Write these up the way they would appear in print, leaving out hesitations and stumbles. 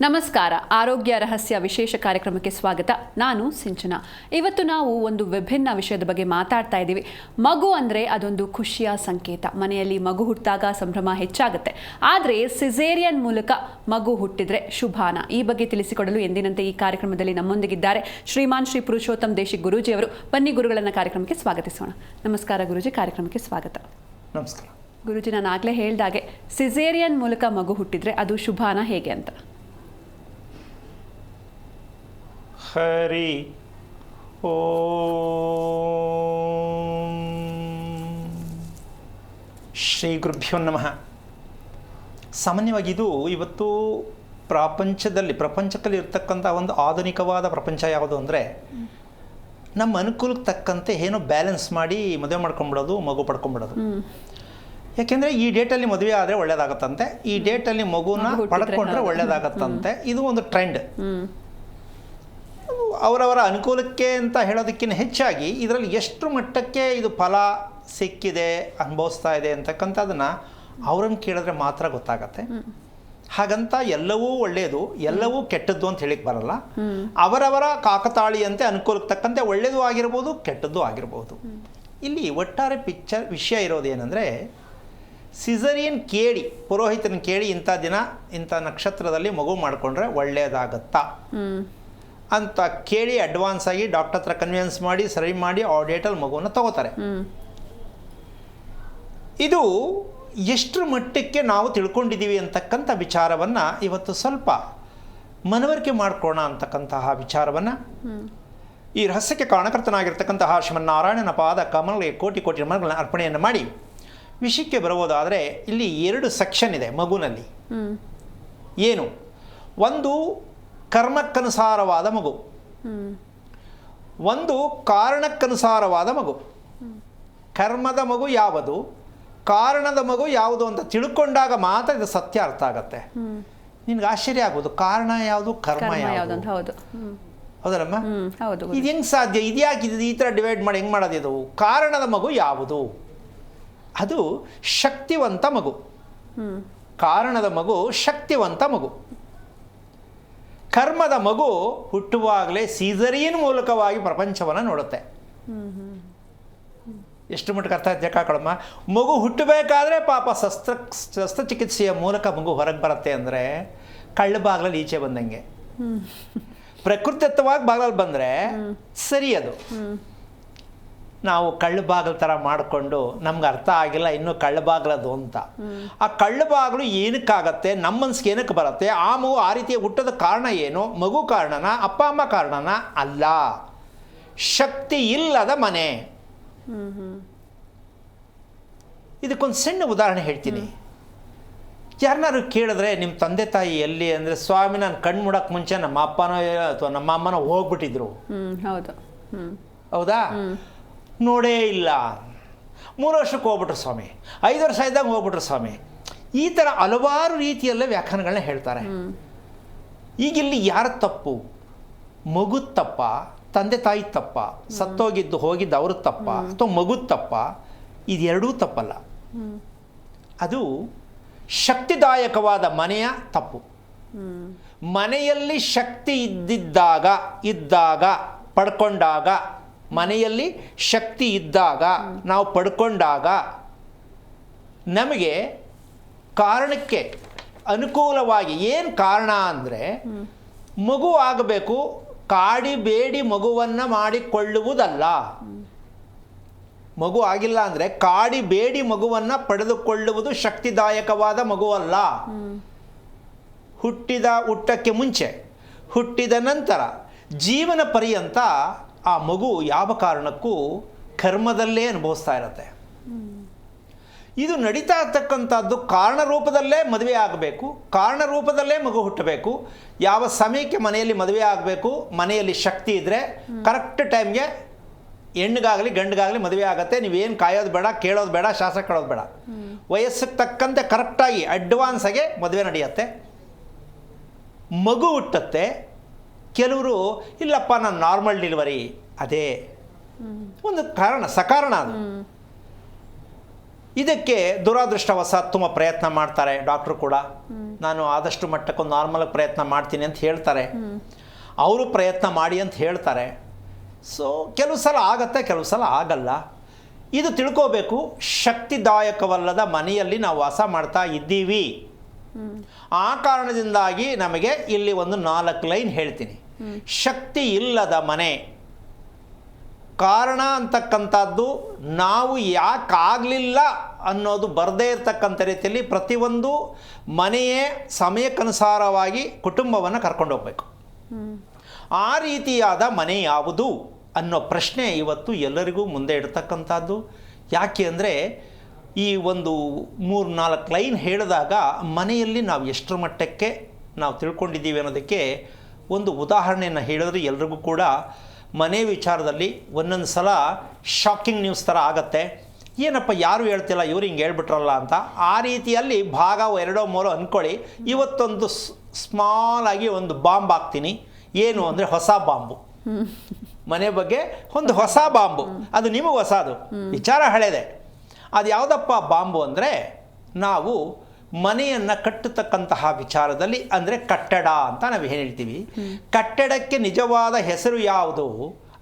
ನಮಸ್ಕಾರ. ಆರೋಗ್ಯ ರಹಸ್ಯ ವಿಶೇಷ ಕಾರ್ಯಕ್ರಮಕ್ಕೆ ಸ್ವಾಗತ. ನಾನು ಸಿಂಚನಾ. ಇವತ್ತು ನಾವು ಒಂದು ವಿಭಿನ್ನ ವಿಷಯದ ಬಗ್ಗೆ ಮಾತಾಡ್ತಾ ಇದ್ದೀವಿ. ಮಗು ಅಂದರೆ ಅದೊಂದು ಖುಷಿಯ ಸಂಕೇತ. ಮನೆಯಲ್ಲಿ ಮಗು ಹುಟ್ಟಿದಾಗ ಸಂಭ್ರಮ ಹೆಚ್ಚಾಗುತ್ತೆ. ಆದರೆ ಸಿಸೇರಿಯನ್ ಮೂಲಕ ಮಗು ಹುಟ್ಟಿದ್ರೆ ಶುಭಾನ? ಈ ಬಗ್ಗೆ ತಿಳಿಸಿಕೊಡಲು ಎಂದಿನಂತೆ ಈ ಕಾರ್ಯಕ್ರಮದಲ್ಲಿ ನಮ್ಮೊಂದಿಗಿದ್ದಾರೆ ಶ್ರೀಮಾನ್ ಶ್ರೀ ಪುರುಷೋತ್ತಮ್ ದೇಶಿಕ್ ಗುರೂಜಿಯವರು. ಬನ್ನಿ ಗುರುಗಳನ್ನು ಕಾರ್ಯಕ್ರಮಕ್ಕೆ ಸ್ವಾಗತಿಸೋಣ. ನಮಸ್ಕಾರ ಗುರೂಜಿ, ಕಾರ್ಯಕ್ರಮಕ್ಕೆ ಸ್ವಾಗತ. ನಮಸ್ಕಾರ ಗುರೂಜಿ, ನಾನು ಆಗಲೇ ಹೇಳಿದಾಗೆ ಸಿಸೇರಿಯನ್ ಮೂಲಕ ಮಗು ಹುಟ್ಟಿದ್ರೆ ಅದು ಶುಭಾನ, ಹೇಗೆ ಅಂತ? ಹರಿ ಓಂ ಶ್ರೀ ಗುರುಭ್ಯೋ ನಮಃ. ಸಾಮಾನ್ಯವಾಗಿ ಇದು ಇವತ್ತು ಪ್ರಪಂಚದಲ್ಲಿ ಇರ್ತಕ್ಕಂಥ ಒಂದು ಆಧುನಿಕವಾದ ಪ್ರಪಂಚ ಯಾವುದು ಅಂದರೆ, ನಮ್ಮ ಅನುಕೂಲಕ್ಕೆ ತಕ್ಕಂತೆ ಏನೋ ಬ್ಯಾಲೆನ್ಸ್ ಮಾಡಿ ಮದುವೆ ಮಾಡ್ಕೊಂಡ್ಬಿಡೋದು, ಮಗು ಪಡ್ಕೊಂಡ್ಬಿಡೋದು. ಯಾಕೆಂದರೆ ಈ ಡೇಟಲ್ಲಿ ಮದುವೆ ಆದರೆ ಒಳ್ಳೇದಾಗತ್ತಂತೆ, ಈ ಡೇಟಲ್ಲಿ ಮಗುನ ಪಡ್ಕೊಂಡ್ರೆ ಒಳ್ಳೇದಾಗತ್ತಂತೆ. ಇದು ಒಂದು ಟ್ರೆಂಡ್. ಅವರವರ ಅನುಕೂಲಕ್ಕೆ ಅಂತ ಹೇಳೋದಕ್ಕಿಂತ ಹೆಚ್ಚಾಗಿ ಇದರಲ್ಲಿ ಎಷ್ಟು ಮಟ್ಟಕ್ಕೆ ಇದು ಫಲ ಸಿಕ್ಕಿದೆ, ಅನುಭವಿಸ್ತಾ ಇದೆ ಅಂತಕ್ಕಂಥದ್ದನ್ನು ಅವ್ರನ್ನ ಕೇಳಿದ್ರೆ ಮಾತ್ರ ಗೊತ್ತಾಗತ್ತೆ. ಹಾಗಂತ ಎಲ್ಲವೂ ಒಳ್ಳೆಯದು, ಎಲ್ಲವೂ ಕೆಟ್ಟದ್ದು ಅಂತ ಹೇಳಿಕ್ಕೆ ಬರಲ್ಲ. ಅವರವರ ಕಾಕತಾಳಿಯಂತೆ ಅನುಕೂಲಕ್ಕೆ ತಕ್ಕಂತೆ ಒಳ್ಳೆಯದು ಆಗಿರ್ಬೋದು, ಕೆಟ್ಟದ್ದು ಆಗಿರ್ಬೋದು. ಇಲ್ಲಿ ಒಟ್ಟಾರೆ ವಿಷಯ ಇರೋದೇನೆಂದರೆ, ಸಿಸರಿಯನ್ ಕೇಳಿ, ಪುರೋಹಿತನ ಕೇಳಿ ಇಂಥ ದಿನ ಇಂಥ ನಕ್ಷತ್ರದಲ್ಲಿ ಮಗು ಮಾಡಿಕೊಂಡ್ರೆ ಒಳ್ಳೆಯದಾಗತ್ತಾ ಅಂತ ಕೇಳಿ ಅಡ್ವಾನ್ಸ್ ಆಗಿ ಡಾಕ್ಟರ್ ಹತ್ರ ಕನ್ವಿನ್ಸ್ ಮಾಡಿ ಸರಿ ಮಾಡಿ ಆ ಡೇಟಲ್ಲಿ ಮಗುವನ್ನು ತಗೋತಾರೆ. ಇದು ಎಷ್ಟರ ಮಟ್ಟಕ್ಕೆ ನಾವು ತಿಳ್ಕೊಂಡಿದ್ದೀವಿ ಅಂತಕ್ಕಂಥ ವಿಚಾರವನ್ನು ಇವತ್ತು ಸ್ವಲ್ಪ ಮನವರಿಕೆ ಮಾಡ್ಕೋಣ ಅಂತಕ್ಕಂತಹ ವಿಚಾರವನ್ನು ಈ ರಹಸ್ಯಕ್ಕೆ ಕಾರಣಕರ್ತನಾಗಿರ್ತಕ್ಕಂತಹ ಶ್ರೀಮನ್ನಾರಾಯಣನ ಪಾದ ಕಮಲಗೆ ಕೋಟಿ ಕೋಟಿ ನಮನಗಳನ್ನು ಅರ್ಪಣೆಯನ್ನು ಮಾಡಿ ವಿಷಯಕ್ಕೆ ಬರುವುದಾದರೆ, ಇಲ್ಲಿ 2 ಸೆಕ್ಷನ್ ಇದೆ ಮಗುನಲ್ಲಿ. ಏನು? ಒಂದು ಕರ್ಮಕ್ಕನುಸಾರವಾದ ಮಗು, ಒಂದು ಕಾರಣಕ್ಕನುಸಾರವಾದ ಮಗು. ಕರ್ಮದ ಮಗು ಯಾವುದು, ಕಾರಣದ ಮಗು ಯಾವುದು ಅಂತ ತಿಳ್ಕೊಂಡಾಗ ಮಾತ್ರ ಇದು ಸತ್ಯ ಅರ್ಥ ಆಗತ್ತೆ. ನಿನ್ಗೆ ಆಶ್ಚರ್ಯ ಆಗ್ಬೋದು, ಕಾರಣ ಯಾವುದು, ಕರ್ಮ ಯಾವುದು. ಹೌದಲ್ಲಮ್ಮ? ಇದು ಹೆಂಗೆ ಸಾಧ್ಯ? ಇದ್ಯಾಕೆ ಈ ಥರ ಡಿವೈಡ್ ಮಾಡಿ ಹೆಂಗೆ ಮಾಡೋದು? ಇದು ಕಾರಣದ ಮಗು ಯಾವುದು? ಅದು ಶಕ್ತಿವಂತ ಮಗು. ಕಾರಣದ ಮಗು ಶಕ್ತಿವಂತ ಮಗು. ಕರ್ಮದ ಮಗು ಹುಟ್ಟುವಾಗಲೇ ಸೀಸರಿಯನ್ ಮೂಲಕವಾಗಿ ಪ್ರಪಂಚವನ್ನು ನೋಡುತ್ತೆ. ಎಷ್ಟು ಮಟ್ಟಿಗೆ ಅರ್ಥ ಆಯ್ತು ಕಾಕಳಮ್ಮ? ಮಗು ಹುಟ್ಟಬೇಕಾದ್ರೆ ಪಾಪ ಶಸ್ತ್ರಚಿಕಿತ್ಸೆಯ ಮೂಲಕ ಮಗು ಹೊರಗೆ ಬರುತ್ತೆ ಅಂದರೆ ಕಳ್ಳ ಬಾಗಿಲಲ್ಲಿ ಈಚೆ ಬಂದಂಗೆ. ಪ್ರಕೃತಿದತ್ತವಾಗಿ ಬಾಗಿಲಲ್ಲಿ ಬಂದರೆ ಸರಿ. ಅದು ನಾವು ಕಳ್ಳ ಬಾಗಿಲು ಥರ ಮಾಡಿಕೊಂಡು ನಮ್ಗೆ ಅರ್ಥ ಆಗಿಲ್ಲ ಇನ್ನೂ ಕಳ್ಳ ಬಾಗಿಲದು ಅಂತ. ಆ ಕಳ್ಳ ಬಾಗಿಲು ಏನಕ್ಕಾಗತ್ತೆ, ನಮ್ಮ ಮನಸ್ಸಿಗೆ ಏನಕ್ಕೆ ಬರುತ್ತೆ? ಆ ಮಗು ಆ ರೀತಿಯ ಹುಟ್ಟೋದ ಕಾರಣ ಏನು? ಮಗು ಕಾರಣನ, ಅಪ್ಪ ಅಮ್ಮ ಕಾರಣನ? ಅಲ್ಲ, ಶಕ್ತಿ ಇಲ್ಲದ ಮನೆ. ಇದಕ್ಕೊಂದು ಸಣ್ಣ ಉದಾಹರಣೆ ಹೇಳ್ತೀನಿ. ಯಾರನ್ನಾರು ಕೇಳಿದ್ರೆ ನಿಮ್ಮ ತಂದೆ ತಾಯಿ ಎಲ್ಲಿ ಅಂದರೆ, ಸ್ವಾಮಿ ನಾನು ಕಣ್ಣು ಮುಡಕ್ಕೆ ಮುಂಚೆ ನಮ್ಮ ಅಪ್ಪನೋ ಅಥವಾ ನಮ್ಮ ಅಮ್ಮನೋ ಹೋಗ್ಬಿಟ್ಟಿದ್ರು. ಹೌದಾ? ನೋಡೇ ಇಲ್ಲ. 3 ವರ್ಷಕ್ಕೆ ಹೋಗ್ಬಿಟ್ರು ಸ್ವಾಮಿ, 5 ವರ್ಷ ಇದ್ದಾಗ ಹೋಗ್ಬಿಟ್ರು ಸ್ವಾಮಿ. ಈ ಥರ ಹಲವಾರು ರೀತಿಯಲ್ಲೇ ವ್ಯಾಖ್ಯಾನಗಳನ್ನ ಹೇಳ್ತಾರೆ. ಈಗಿಲ್ಲಿ ಯಾರ ತಪ್ಪು? ಮಗುದ ತಪ್ಪ, ತಂದೆ ತಾಯಿ ತಪ್ಪ, ಸತ್ತೋಗಿದ್ದು ಹೋಗಿದ್ದು ಅವ್ರ ತಪ್ಪ, ಅಥವಾ ಮಗುದ ತಪ್ಪ? ಇದೆರಡೂ ತಪ್ಪಲ್ಲ. ಅದು ಶಕ್ತಿದಾಯಕವಾದ ಮನೆಯ ತಪ್ಪು. ಮನೆಯಲ್ಲಿ ಶಕ್ತಿ ಇದ್ದಾಗ ಪಡ್ಕೊಂಡಾಗ, ಮನೆಯಲ್ಲಿ ಶಕ್ತಿ ಇದ್ದಾಗ ನಾವು ಪಡ್ಕೊಂಡಾಗ ನಮಗೆ ಕಾರಣಕ್ಕೆ ಅನುಕೂಲವಾಗಿ ಏನು ಕಾರಣ ಅಂದರೆ, ಮಗು ಆಗಬೇಕು, ಕಾಡಿ ಬೇಡಿ ಮಗುವನ್ನು ಮಾಡಿಕೊಳ್ಳುವುದಲ್ಲ. ಮಗು ಆಗಿಲ್ಲ ಅಂದರೆ ಕಾಡಿ ಬೇಡಿ ಮಗುವನ್ನು ಪಡೆದುಕೊಳ್ಳುವುದು ಶಕ್ತಿದಾಯಕವಾದ ಮಗುವಲ್ಲ. ಹುಟ್ಟಕ್ಕೆ ಮುಂಚೆ, ಹುಟ್ಟಿದ ನಂತರ ಜೀವನ ಪರ್ಯಂತ ಆ ಮಗು ಯಾವ ಕಾರಣಕ್ಕೂ ಕರ್ಮದಲ್ಲೇ ಅನುಭವಿಸ್ತಾ ಇರುತ್ತೆ. ಇದು ನಡೀತಾ ಇರ್ತಕ್ಕಂಥದ್ದು ಕಾರಣ ರೂಪದಲ್ಲೇ ಮದುವೆ ಆಗಬೇಕು, ಕಾರಣ ರೂಪದಲ್ಲೇ ಮಗು ಹುಟ್ಟಬೇಕು. ಯಾವ ಸಮಯಕ್ಕೆ ಮನೆಯಲ್ಲಿ ಮದುವೆ ಆಗಬೇಕು, ಮನೆಯಲ್ಲಿ ಶಕ್ತಿ ಇದ್ದರೆ ಕರೆಕ್ಟ್ ಟೈಮ್ಗೆ ಹೆಣ್ಣಿಗಾಗಲಿ ಗಂಡಿಗಾಗಲಿ ಮದುವೆ ಆಗುತ್ತೆ. ನೀವೇನು ಕಾಯೋದು ಬೇಡ, ಕೇಳೋದು ಬೇಡ, ಶಾಸ್ತ್ರ ಕೇಳೋದು ಬೇಡ. ವಯಸ್ಸಿಗೆ ತಕ್ಕಂತೆ ಕರೆಕ್ಟಾಗಿ ಅಡ್ವಾನ್ಸಾಗೆ ಮದುವೆ ನಡೆಯುತ್ತೆ, ಮಗು ಹುಟ್ಟುತ್ತೆ. ಕೆಲವರು ಇಲ್ಲಪ್ಪ ನಾನು ನಾರ್ಮಲ್ ಡೆಲಿವರಿ, ಅದೇ ಒಂದು ಕಾರಣ, ಸಕಾರಣ. ಅದು ಇದಕ್ಕೆ ದುರಾದೃಷ್ಟವಶಾತ್ ತುಂಬ ಪ್ರಯತ್ನ ಮಾಡ್ತಾರೆ ಡಾಕ್ಟ್ರು ಕೂಡ. ನಾನು ಆದಷ್ಟು ಮಟ್ಟಕ್ಕೊಂದು ನಾರ್ಮಲಾಗಿ ಪ್ರಯತ್ನ ಮಾಡ್ತೀನಿ ಅಂತ ಹೇಳ್ತಾರೆ. ಅವರು ಪ್ರಯತ್ನ ಮಾಡಿ ಅಂತ ಹೇಳ್ತಾರೆ. ಸೊ ಕೆಲವು ಸಲ ಆಗತ್ತೆ, ಕೆಲವು ಸಲ ಆಗಲ್ಲ. ಇದು ತಿಳ್ಕೋಬೇಕು, ಶಕ್ತಿದಾಯಕವಲ್ಲದ ಮನೆಯಲ್ಲಿ ನಾವು ವಾಸ ಮಾಡ್ತಾ ಇದ್ದೀವಿ. ಆ ಕಾರಣದಿಂದಾಗಿ ನಮಗೆ ಇಲ್ಲಿ ಒಂದು 4 ಲೈನ್ ಹೇಳ್ತೀನಿ. ಶಕ್ತಿ ಇಲ್ಲದ ಮನೆ ಕಾರಣ ಅಂತಕ್ಕಂಥದ್ದು ನಾವು ಯಾಕಾಗಲಿಲ್ಲ ಅನ್ನೋದು ಬರದೇ ಇರತಕ್ಕಂಥ ರೀತಿಯಲ್ಲಿ ಪ್ರತಿಯೊಂದು ಮನೆಯೇ ಸಮಯಕ್ಕನುಸಾರವಾಗಿ ಕುಟುಂಬವನ್ನು ಕರ್ಕೊಂಡು ಹೋಗಬೇಕು. ಆ ರೀತಿಯಾದ ಮನೆ ಯಾವುದು ಅನ್ನೋ ಪ್ರಶ್ನೆ ಇವತ್ತು ಎಲ್ಲರಿಗೂ ಮುಂದೆ ಇಡ್ತಕ್ಕಂಥದ್ದು. ಯಾಕೆ ಅಂದರೆ ಈ ಒಂದು 3-4 ಲೈನ್ ಹೇಳಿದಾಗ ಮನೆಯಲ್ಲಿ ನಾವು ಎಷ್ಟರ ಮಟ್ಟಕ್ಕೆ ನಾವು ತಿಳ್ಕೊಂಡಿದ್ದೀವಿ ಅನ್ನೋದಕ್ಕೆ ಒಂದು ಉದಾಹರಣೆಯನ್ನು ಹೇಳಿದ್ರೆ ಎಲ್ರಿಗೂ ಕೂಡ ಮನೆ ವಿಚಾರದಲ್ಲಿ ಒಂದೊಂದು ಸಲ ಶಾಕಿಂಗ್ ನ್ಯೂಸ್ ಥರ ಆಗತ್ತೆ. ಏನಪ್ಪ ಯಾರು ಹೇಳ್ತಿಲ್ಲ, ಇವ್ರು ಹಿಂಗೆ ಹೇಳ್ಬಿಟ್ರಲ್ಲ ಅಂತ. ಆ ರೀತಿಯಲ್ಲಿ ಭಾಗ 2-3 ಅಂದ್ಕೊಳ್ಳಿ. ಇವತ್ತೊಂದು ಸ್ಮಾಲ್ ಆಗಿ ಒಂದು ಬಾಂಬ್ ಹಾಕ್ತೀನಿ. ಏನು ಅಂದರೆ ಹೊಸ ಬಾಂಬು, ಮನೆ ಬಗ್ಗೆ ಒಂದು ಹೊಸ ಬಾಂಬು. ಅದು ನಿಮಗೆ ಹೊಸದು, ವಿಚಾರ ಹಳೇದೆ. ಅದು ಯಾವುದಪ್ಪ ಬಾಂಬು ಅಂದರೆ, ನಾವು ಮನೆಯನ್ನು ಕಟ್ಟತಕ್ಕಂತಹ ವಿಚಾರದಲ್ಲಿ, ಅಂದರೆ ಕಟ್ಟಡ ಅಂತ ನಾವು ಏನು ಹೇಳ್ತೀವಿ, ಕಟ್ಟಡಕ್ಕೆ ನಿಜವಾದ ಹೆಸರು ಯಾವುದು,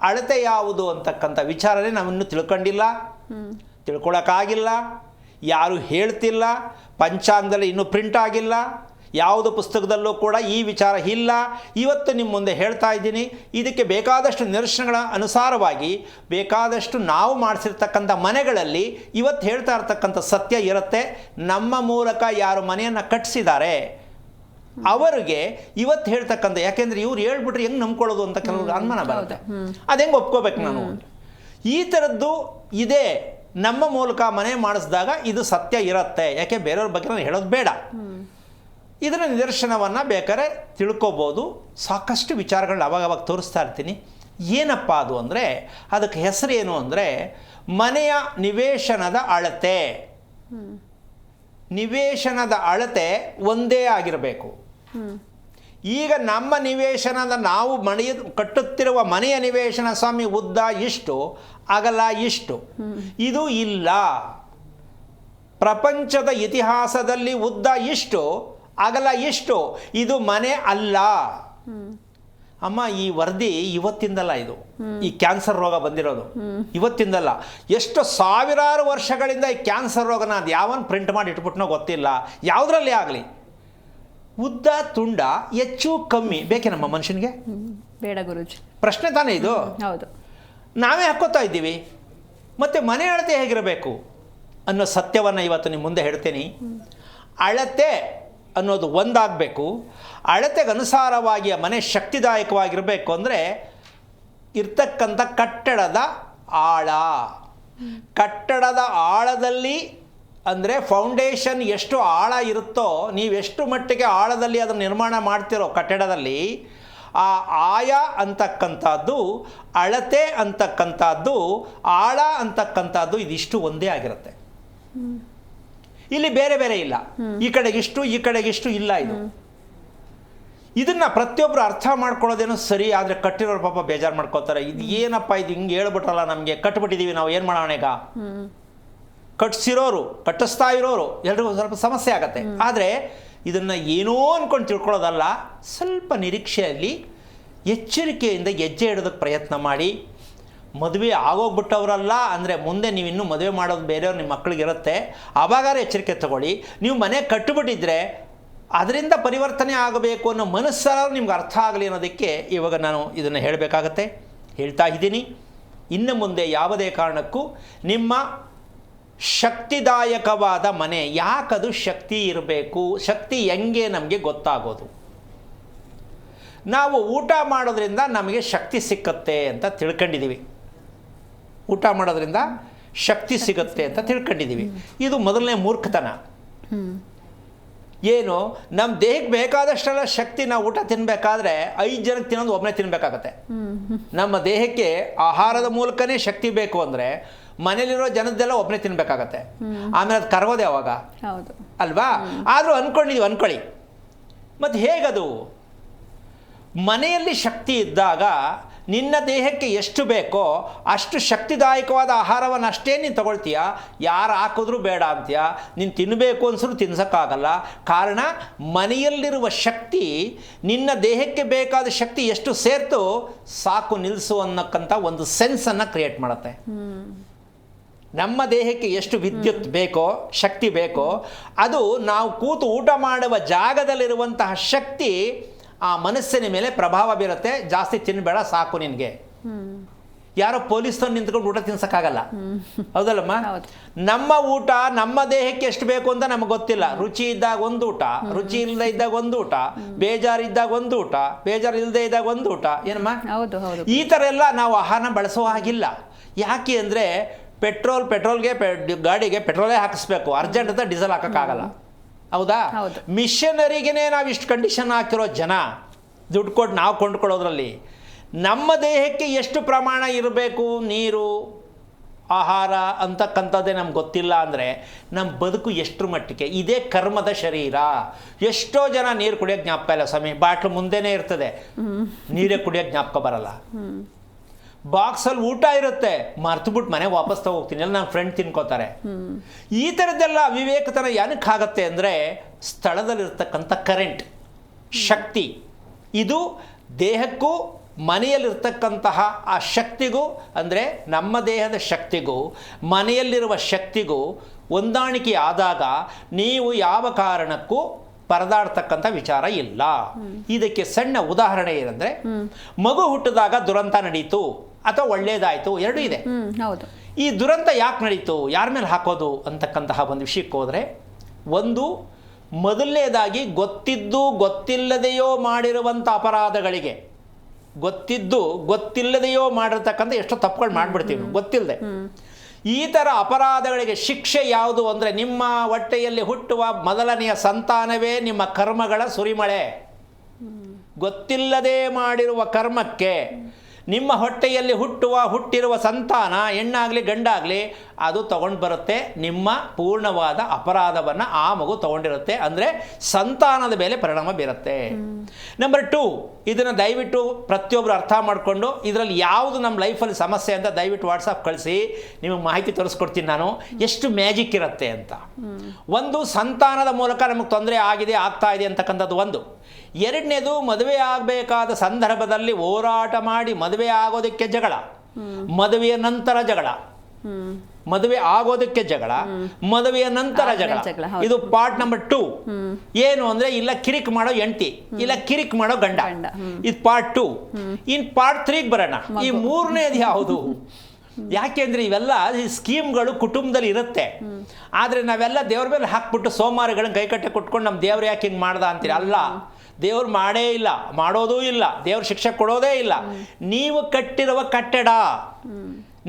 ಅಳತೆ ಯಾವುದು ಅಂತಕ್ಕಂಥ ವಿಚಾರನೇ ನಾವಿನ್ನೂ ತಿಳ್ಕೊಂಡಿಲ್ಲ, ತಿಳ್ಕೊಳಕ್ಕಾಗಿಲ್ಲ, ಯಾರು ಹೇಳ್ತಿಲ್ಲ, ಪಂಚಾಂಗದಲ್ಲಿ ಇನ್ನೂ ಪ್ರಿಂಟ್ ಆಗಿಲ್ಲ, ಯಾವುದು ಪುಸ್ತಕದಲ್ಲೂ ಕೂಡ ಈ ವಿಚಾರ ಇಲ್ಲ. ಇವತ್ತು ನಿಮ್ಮ ಮುಂದೆ ಹೇಳ್ತಾ ಇದ್ದೀನಿ. ಇದಕ್ಕೆ ಬೇಕಾದಷ್ಟು ನಿದರ್ಶನಗಳ ಅನುಸಾರವಾಗಿ ಬೇಕಾದಷ್ಟು ನಾವು ಮಾಡಿಸಿರ್ತಕ್ಕಂಥ ಮನೆಗಳಲ್ಲಿ ಇವತ್ತು ಹೇಳ್ತಾ ಇರ್ತಕ್ಕಂಥ ಸತ್ಯ ಇರುತ್ತೆ. ನಮ್ಮ ಮೂಲಕ ಯಾರು ಮನೆಯನ್ನು ಕಟ್ಟಿಸಿದ್ದಾರೆ ಅವರಿಗೆ ಇವತ್ತು ಹೇಳ್ತಕ್ಕಂಥ, ಯಾಕೆಂದರೆ ಇವ್ರು ಹೇಳ್ಬಿಟ್ರೆ ಹೆಂಗೆ ನಂಬ್ಕೊಳ್ಳೋದು ಅಂತ ಕೆಲವರು ಅನುಮಾನ ಬರುತ್ತೆ. ಅದು ಹೆಂಗೆ ಒಪ್ಕೋಬೇಕು ನಾನು? ಈ ಥರದ್ದು ಇದೆ. ನಮ್ಮ ಮೂಲಕ ಮನೆ ಮಾಡಿಸಿದಾಗ ಇದು ಸತ್ಯ ಇರುತ್ತೆ. ಯಾಕೆ ಬೇರೆಯವ್ರ ಬಗ್ಗೆ ನಾನು ಹೇಳೋದು ಬೇಡ. ಇದರ ನಿದರ್ಶನವನ್ನು ಬೇಕಾದ್ರೆ ತಿಳ್ಕೊಬೋದು. ಸಾಕಷ್ಟು ವಿಚಾರಗಳನ್ನ ಅವಾಗವಾಗ ತೋರಿಸ್ತಾ ಇರ್ತೀನಿ. ಏನಪ್ಪ ಅದು ಅಂದರೆ, ಅದಕ್ಕೆ ಹೆಸರೇನು ಅಂದರೆ ಮನೆಯ ನಿವೇಶನದ ಅಳತೆ. ನಿವೇಶನದ ಅಳತೆ ಒಂದೇ ಆಗಿರಬೇಕು. ಈಗ ನಮ್ಮ ನಿವೇಶನದ ನಾವು ಕಟ್ಟುತ್ತಿರುವ ಮನೆಯ ನಿವೇಶನ ಸ್ವಾಮಿ ಉದ್ದ ಇಷ್ಟು, ಅಗಲ ಇಷ್ಟು, ಇದು ಇಲ್ಲ. ಪ್ರಪಂಚದ ಇತಿಹಾಸದಲ್ಲಿ ಉದ್ದ ಇಷ್ಟು, ಅಗಲ ಇಷ್ಟು, ಇದು ಮನೆ ಅಲ್ಲ. ಅಮ್ಮ, ಈ ವರದಿ ಇವತ್ತಿಂದಲ್ಲ, ಇದು ಈ ಕ್ಯಾನ್ಸರ್ ರೋಗ ಬಂದಿರೋದು ಇವತ್ತಿಂದಲ್ಲ. ಎಷ್ಟು ಸಾವಿರಾರು ವರ್ಷಗಳಿಂದ ಈ ಕ್ಯಾನ್ಸರ್ ರೋಗನ ಅದು ಯಾವನ್ ಪ್ರಿಂಟ್ ಮಾಡಿ ಇಟ್ಬಿಟ್ನೋ ಗೊತ್ತಿಲ್ಲ. ಯಾವುದ್ರಲ್ಲಿ ಆಗಲಿ ಉದ್ದ ತುಂಡ ಹೆಚ್ಚು ಕಮ್ಮಿ ಬೇಕೆ ನಮ್ಮ ಮನುಷ್ಯನಿಗೆ? ಬೇಡ ಗುರುಜಿ. ಪ್ರಶ್ನೆ ತಾನೇ ಇದು. ಹೌದು, ನಾವೇ ಹಾಕೋತಾ ಇದ್ದೀವಿ. ಮತ್ತು ಮನೆ ಅಳತೆ ಹೇಗಿರಬೇಕು ಅನ್ನೋ ಸತ್ಯವನ್ನು ಇವತ್ತು ನಿಮ್ಮ ಮುಂದೆ ಹೇಳ್ತೀನಿ. ಅಳತೆ ಅನ್ನೋದು ಒಂದಾಗಬೇಕು. ಅಳತೆಗೆ ಅನುಸಾರವಾಗಿ ಆ ಮನೆ ಶಕ್ತಿದಾಯಕವಾಗಿರಬೇಕು ಅಂದರೆ ಇರ್ತಕ್ಕಂಥ ಕಟ್ಟಡದ ಆಳ. ಕಟ್ಟಡದ ಆಳದಲ್ಲಿ ಅಂದರೆ ಫೌಂಡೇಶನ್ ಎಷ್ಟು ಆಳ ಇರುತ್ತೋ, ನೀವೆಷ್ಟು ಮಟ್ಟಿಗೆ ಆಳದಲ್ಲಿ ಅದನ್ನು ನಿರ್ಮಾಣ ಮಾಡ್ತಿರೋ ಕಟ್ಟಡದಲ್ಲಿ, ಆ ಆಯ ಅಂತಕ್ಕಂಥದ್ದು, ಅಳತೆ ಅಂತಕ್ಕಂಥದ್ದು, ಆಳ ಅಂತಕ್ಕಂಥದ್ದು ಇದಿಷ್ಟು ಒಂದೇ ಆಗಿರುತ್ತೆ. ಇಲ್ಲಿ ಬೇರೆ ಬೇರೆ ಇಲ್ಲ. ಈ ಕಡೆಗಿಷ್ಟು, ಈ ಕಡೆಗಿಷ್ಟು ಇಲ್ಲ. ಇದನ್ನು ಪ್ರತಿಯೊಬ್ಬರು ಅರ್ಥ ಮಾಡ್ಕೊಳ್ಳೋದೇನೋ ಸರಿ. ಆದರೆ ಕಟ್ಟಿರೋರು ಪಾಪ ಬೇಜಾರು ಮಾಡ್ಕೋತಾರೆ. ಇದು ಏನಪ್ಪ ಇದು ಹಿಂಗೆ ಹೇಳ್ಬಿಟ್ರಲ್ಲ, ನಮಗೆ ಕಟ್ಬಿಟ್ಟಿದ್ದೀವಿ, ನಾವು ಏನು ಮಾಡೋಣ ಈಗ? ಕಟ್ಟಿಸಿರೋರು, ಕಟ್ಟಿಸ್ತಾ ಇರೋರು ಎಲ್ರಿಗೂ ಸ್ವಲ್ಪ ಸಮಸ್ಯೆ ಆಗತ್ತೆ. ಆದರೆ ಇದನ್ನು ಏನೋ ಅಂದ್ಕೊಂಡು ತಿಳ್ಕೊಳ್ಳೋದಲ್ಲ. ಸ್ವಲ್ಪ ನಿರೀಕ್ಷೆಯಲ್ಲಿ ಎಚ್ಚರಿಕೆಯಿಂದ ಹೆಜ್ಜೆ ಇಡೋದಕ್ಕೆ ಪ್ರಯತ್ನ ಮಾಡಿ. ಮದುವೆ ಆಗೋಗ್ಬಿಟ್ಟವರಲ್ಲ ಅಂದರೆ ಮುಂದೆ ನೀವು ಇನ್ನೂ ಮದುವೆ ಮಾಡೋದು ಬೇರೆಯವ್ರು ನಿಮ್ಮ ಮಕ್ಕಳಿಗಿರುತ್ತೆ, ಆವಾಗಾರ ಎಚ್ಚರಿಕೆ ತಗೊಳ್ಳಿ. ನೀವು ಮನೆ ಕಟ್ಟಿಬಿಟ್ಟಿದ್ರೆ ಅದರಿಂದ ಪರಿವರ್ತನೆ ಆಗಬೇಕು ಅನ್ನೋ ಮನಸ್ಸಾರು ನಿಮ್ಗೆ ಅರ್ಥ ಆಗಲಿ ಅನ್ನೋದಕ್ಕೆ ಇವಾಗ ನಾನು ಇದನ್ನು ಹೇಳಬೇಕಾಗತ್ತೆ, ಹೇಳ್ತಾ ಇದ್ದೀನಿ. ಇನ್ನು ಮುಂದೆ ಯಾವುದೇ ಕಾರಣಕ್ಕೂ ನಿಮ್ಮ ಶಕ್ತಿದಾಯಕವಾದ ಮನೆ, ಯಾಕದು ಶಕ್ತಿ ಇರಬೇಕು, ಶಕ್ತಿ ಹೆಂಗೆ ನಮಗೆ ಗೊತ್ತಾಗೋದು? ನಾವು ಊಟ ಮಾಡೋದ್ರಿಂದ ನಮಗೆ ಶಕ್ತಿ ಸಿಕ್ಕತ್ತೆ ಅಂತ ತಿಳ್ಕೊಂಡಿದ್ದೀವಿ. ಊಟ ಮಾಡೋದ್ರಿಂದ ಶಕ್ತಿ ಸಿಗುತ್ತೆ ಅಂತ ತಿಳ್ಕೊಂಡಿದ್ದೀವಿ. ಇದು ಮೊದಲನೇ ಮೂರ್ಖತನ. ಏನು, ನಮ್ಮ ದೇಹಕ್ಕೆ ಬೇಕಾದಷ್ಟೆಲ್ಲ ಶಕ್ತಿ ನಾವು ಊಟ ತಿನ್ನಬೇಕಾದ್ರೆ 5 ಜನಕ್ಕೆ ತಿನ್ನೋದು ಒಬ್ಬನೇ ತಿನ್ನಬೇಕಾಗತ್ತೆ. ನಮ್ಮ ದೇಹಕ್ಕೆ ಆಹಾರದ ಮೂಲಕನೇ ಶಕ್ತಿ ಬೇಕು ಅಂದರೆ ಮನೇಲಿರೋ ಜನದ್ದೆಲ್ಲ ಒಬ್ಬನೇ ತಿನ್ನಬೇಕಾಗತ್ತೆ. ಆಮೇಲೆ ಅದು ಕರಗೋದೆ ಅವಾಗ, ಅಲ್ವಾ? ಆದರೂ ಅನ್ಕೊಳ್ಳಿ. ಮತ್ತು ಹೇಗದು? ಮನೆಯಲ್ಲಿ ಶಕ್ತಿ ಇದ್ದಾಗ ನಿನ್ನ ದೇಹಕ್ಕೆ ಎಷ್ಟು ಬೇಕೋ ಅಷ್ಟು ಶಕ್ತಿದಾಯಕವಾದ ಆಹಾರವನ್ನು ಅಷ್ಟೇ ನೀನು ತಗೊಳ್ತೀಯ. ಯಾರು ಹಾಕಿದ್ರೂ ಬೇಡ ಅಂತೀಯ. ನೀನು ತಿನ್ನಬೇಕು ಅನ್ಸರು ತಿನ್ಸೋಕ್ಕಾಗಲ್ಲ. ಕಾರಣ ಮನೆಯಲ್ಲಿರುವ ಶಕ್ತಿ ನಿನ್ನ ದೇಹಕ್ಕೆ ಬೇಕಾದ ಶಕ್ತಿ ಎಷ್ಟು ಸೇರ್ತೋ ಸಾಕು ನಿಲ್ಲಿಸು ಅನ್ನಕ್ಕಂಥ ಒಂದು ಸೆನ್ಸನ್ನು ಕ್ರಿಯೇಟ್ ಮಾಡುತ್ತೆ. ನಮ್ಮ ದೇಹಕ್ಕೆ ಎಷ್ಟು ವಿದ್ಯುತ್ ಬೇಕೋ, ಶಕ್ತಿ ಬೇಕೋ, ಅದು ನಾವು ಕೂತು ಊಟ ಮಾಡುವ ಜಾಗದಲ್ಲಿರುವಂತಹ ಶಕ್ತಿ ಆ ಮನಸ್ಸಿನ ಮೇಲೆ ಪ್ರಭಾವ ಬೀರುತ್ತೆ. ಜಾಸ್ತಿ ತಿನ್ನಬೇಡ, ಸಾಕು ನಿನಗೆ. ಯಾರೋ ಪೊಲೀಸ್ನವ್ರು ನಿಂತ್ಕೊಂಡು ಊಟ ತಿನ್ಸೋಕ್ಕಾಗಲ್ಲ, ಹೌದಲ್ಲಮ್ಮ? ನಮ್ಮ ಊಟ ನಮ್ಮ ದೇಹಕ್ಕೆ ಎಷ್ಟು ಬೇಕು ಅಂತ ನಮಗೆ ಗೊತ್ತಿಲ್ಲ. ರುಚಿ ಇದ್ದಾಗ ಒಂದು ಊಟ, ರುಚಿ ಇಲ್ಲದೆ ಇದ್ದಾಗ ಒಂದು ಊಟ, ಬೇಜಾರಿದ್ದಾಗ ಒಂದು ಊಟ, ಬೇಜಾರು ಇಲ್ಲದೆ ಇದ್ದಾಗ ಒಂದು ಊಟ, ಏನಮ್ಮ? ಈ ಥರ ಎಲ್ಲ ನಾವು ಆಹಾರನ ಬಳಸೋ ಹಾಗಿಲ್ಲ. ಯಾಕೆ ಅಂದರೆ ಪೆಟ್ರೋಲ್ಗೆ ಗಾಡಿಗೆ ಪೆಟ್ರೋಲೇ ಹಾಕಿಸ್ಬೇಕು, ಅರ್ಜೆಂಟ್ ಅಂತ ಡೀಸೆಲ್ ಹಾಕೋಕ್ಕಾಗಲ್ಲ, ಹೌದಾ? ಮಿಷನರಿಗೇ ನಾವು ಇಷ್ಟು ಕಂಡೀಷನ್ ಹಾಕಿರೋ ಜನ ದುಡ್ಡು ಕೊಟ್ಟು ನಾವು ಕೊಂಡ್ಕೊಳ್ಳೋದ್ರಲ್ಲಿ ನಮ್ಮ ದೇಹಕ್ಕೆ ಎಷ್ಟು ಪ್ರಮಾಣ ಇರಬೇಕು ನೀರು ಆಹಾರ ಅಂತಕ್ಕಂಥದ್ದೇ ನಮ್ಗೆ ಗೊತ್ತಿಲ್ಲ ಅಂದರೆ ನಮ್ಮ ಬದುಕು ಎಷ್ಟರ ಮಟ್ಟಿಗೆ? ಇದೇ ಕರ್ಮದ ಶರೀರ. ಎಷ್ಟೋ ಜನ ನೀರು ಕುಡಿಯೋಕ್ಕೆ ಜ್ಞಾಪಕ ಇಲ್ಲ ಸ್ವಾಮಿ, ಬಾಟ್ಲು ಮುಂದೆನೇ ಇರ್ತದೆ, ನೀರೇ ಕುಡಿಯೋಕ್ಕೆ ಜ್ಞಾಪಕ ಬರಲ್ಲ. ಬಾಕ್ಸಲ್ಲಿ ಊಟ ಇರುತ್ತೆ, ಮರ್ತುಬಿಟ್ಟು ಮನೆಗೆ ವಾಪಸ್ ತಗೋಗ್ತೀನಿ, ಎಲ್ಲ ನನ್ನ ಫ್ರೆಂಡ್ ತಿನ್ಕೋತಾರೆ. ಈ ಥರದ್ದೆಲ್ಲ ಅವಿವೇಕತನ ಏನಕ್ಕಾಗತ್ತೆ ಅಂದರೆ ಸ್ಥಳದಲ್ಲಿರ್ತಕ್ಕಂಥ ಕರೆಂಟ್ ಶಕ್ತಿ ಇದು ದೇಹಕ್ಕೂ ಮನೆಯಲ್ಲಿರ್ತಕ್ಕಂತಹ ಆ ಶಕ್ತಿಗೂ, ಅಂದರೆ ನಮ್ಮ ದೇಹದ ಶಕ್ತಿಗೂ ಮನೆಯಲ್ಲಿರುವ ಶಕ್ತಿಗೂ ಹೊಂದಾಣಿಕೆ ಆದಾಗ ನೀವು ಯಾವ ಕಾರಣಕ್ಕೂ ಪರದಾಡ್ತಕ್ಕಂಥ ವಿಚಾರ ಇಲ್ಲ. ಇದಕ್ಕೆ ಸಣ್ಣ ಉದಾಹರಣೆ ಏನಂದರೆ, ಮಗು ಹುಟ್ಟಿದಾಗ ದುರಂತ ನಡೀತು ಅಥವಾ ಒಳ್ಳೇದಾಯಿತು, ಎರಡೂ ಇದೆ. ಈ ದುರಂತ ಯಾಕೆ ನಡೀತು, ಯಾರ ಮೇಲೆ ಹಾಕೋದು ಅಂತಕ್ಕಂತಹ ಒಂದು ವಿಷಯಕ್ಕೆ ಹೋದರೆ, ಒಂದು ಮೊದಲನೇದಾಗಿ ಗೊತ್ತಿದ್ದು ಗೊತ್ತಿಲ್ಲದೆಯೋ ಮಾಡಿರುವಂಥ ಅಪರಾಧಗಳಿಗೆ, ಗೊತ್ತಿದ್ದು ಗೊತ್ತಿಲ್ಲದೆಯೋ ಮಾಡಿರ್ತಕ್ಕಂಥ ಎಷ್ಟೋ ತಪ್ಪುಗಳು ಮಾಡಿಬಿಡ್ತೀವಿ ಗೊತ್ತಿಲ್ಲದೆ. ಈ ಥರ ಅಪರಾಧಗಳಿಗೆ ಶಿಕ್ಷೆ ಯಾವುದು ಅಂದರೆ, ನಿಮ್ಮ ಹೊಟ್ಟೆಯಲ್ಲಿ ಹುಟ್ಟುವ ಮೊದಲನೆಯ ಸಂತಾನವೇ ನಿಮ್ಮ ಕರ್ಮಗಳ ಸುರಿಮಳೆ. ಗೊತ್ತಿಲ್ಲದೆ ಮಾಡಿರುವ ಕರ್ಮಕ್ಕೆ ನಿಮ್ಮ ಹೊಟ್ಟೆಯಲ್ಲಿ ಹುಟ್ಟಿರುವ ಸಂತಾನ, ಹೆಣ್ಣಾಗಲಿ ಗಂಡಾಗಲಿ, ಅದು ತಗೊಂಡು ಬರುತ್ತೆ ನಿಮ್ಮ ಪೂರ್ಣವಾದ ಅಪರಾಧವನ್ನು ಆ ಮಗು ತಗೊಂಡಿರುತ್ತೆ. ಅಂದರೆ ಸಂತಾನದ ಮೇಲೆ ಪರಿಣಾಮ ಬೀರುತ್ತೆ. ನಂಬರ್ 2, ಇದನ್ನು ದಯವಿಟ್ಟು ಪ್ರತಿಯೊಬ್ಬರು ಅರ್ಥ ಮಾಡಿಕೊಂಡು ಇದರಲ್ಲಿ ಯಾವುದು ನಮ್ಮ ಲೈಫಲ್ಲಿ ಸಮಸ್ಯೆ ಅಂತ ದಯವಿಟ್ಟು ವಾಟ್ಸಪ್ ಕಳಿಸಿ, ನಿಮಗೆ ಮಾಹಿತಿ ತೋರಿಸ್ಕೊಡ್ತೀನಿ ನಾನು, ಎಷ್ಟು ಮ್ಯಾಜಿಕ್ ಇರುತ್ತೆ ಅಂತ. ಒಂದು, ಸಂತಾನದ ಮೂಲಕ ನಮಗೆ ತೊಂದರೆ ಆಗಿದೆ, ಆಗ್ತಾ ಇದೆ ಅಂತಕ್ಕಂಥದ್ದು ಒಂದು. ಎರಡನೇದು, ಮದುವೆ ಆಗಬೇಕಾದ ಸಂದರ್ಭದಲ್ಲಿ ಹೋರಾಟ ಮಾಡಿ ಮದುವೆ ಆಗೋದಕ್ಕೆ ಜಗಳ, ಮದುವೆಯ ನಂತರ ಜಗಳ, ಮದುವೆ ಆಗೋದಕ್ಕೆ ಜಗಳ, ಮದುವೆಯ ನಂತರ ಜಗಳ. ಇದು ಪಾರ್ಟ್ ನಂಬರ್ 2. ಏನು ಅಂದರೆ, ಇಲ್ಲ ಕಿರಿಕ್ ಮಾಡೋ ಹೆಂಡತಿ, ಇಲ್ಲ ಕಿರಿಕ್ ಮಾಡೋ ಗಂಡ. ಇದು ಪಾರ್ಟ್ 2. ಇನ್ ಪಾರ್ಟ್ 3ಗೆ ಬರೋಣ. ಈ ಮೂರನೇದು ಯಾವುದು? ಯಾಕೆಂದರೆ ಇವೆಲ್ಲ ಈ ಸ್ಕೀಮ್ಗಳು ಕುಟುಂಬದಲ್ಲಿ ಇರುತ್ತೆ. ಆದರೆ ನಾವೆಲ್ಲ ದೇವ್ರ ಮೇಲೆ ಹಾಕ್ಬಿಟ್ಟು ಸೋಮವಾರಗಳನ್ನ ಕೈಕಟ್ಟೆ ಕೊಟ್ಕೊಂಡು ನಮ್ಮ ದೇವ್ರು ಯಾಕೆ ಹಿಂಗೆ ಮಾಡ್ದ ಅಂತೀರಿ. ಅಲ್ಲ, ದೇವ್ರು ಮಾಡೇ ಇಲ್ಲ, ಮಾಡೋದೂ ಇಲ್ಲ, ದೇವ್ರ ಶಿಕ್ಷೆ ಕೊಡೋದೇ ಇಲ್ಲ. ನೀವು ಕಟ್ಟಿರುವ ಕಟ್ಟಡ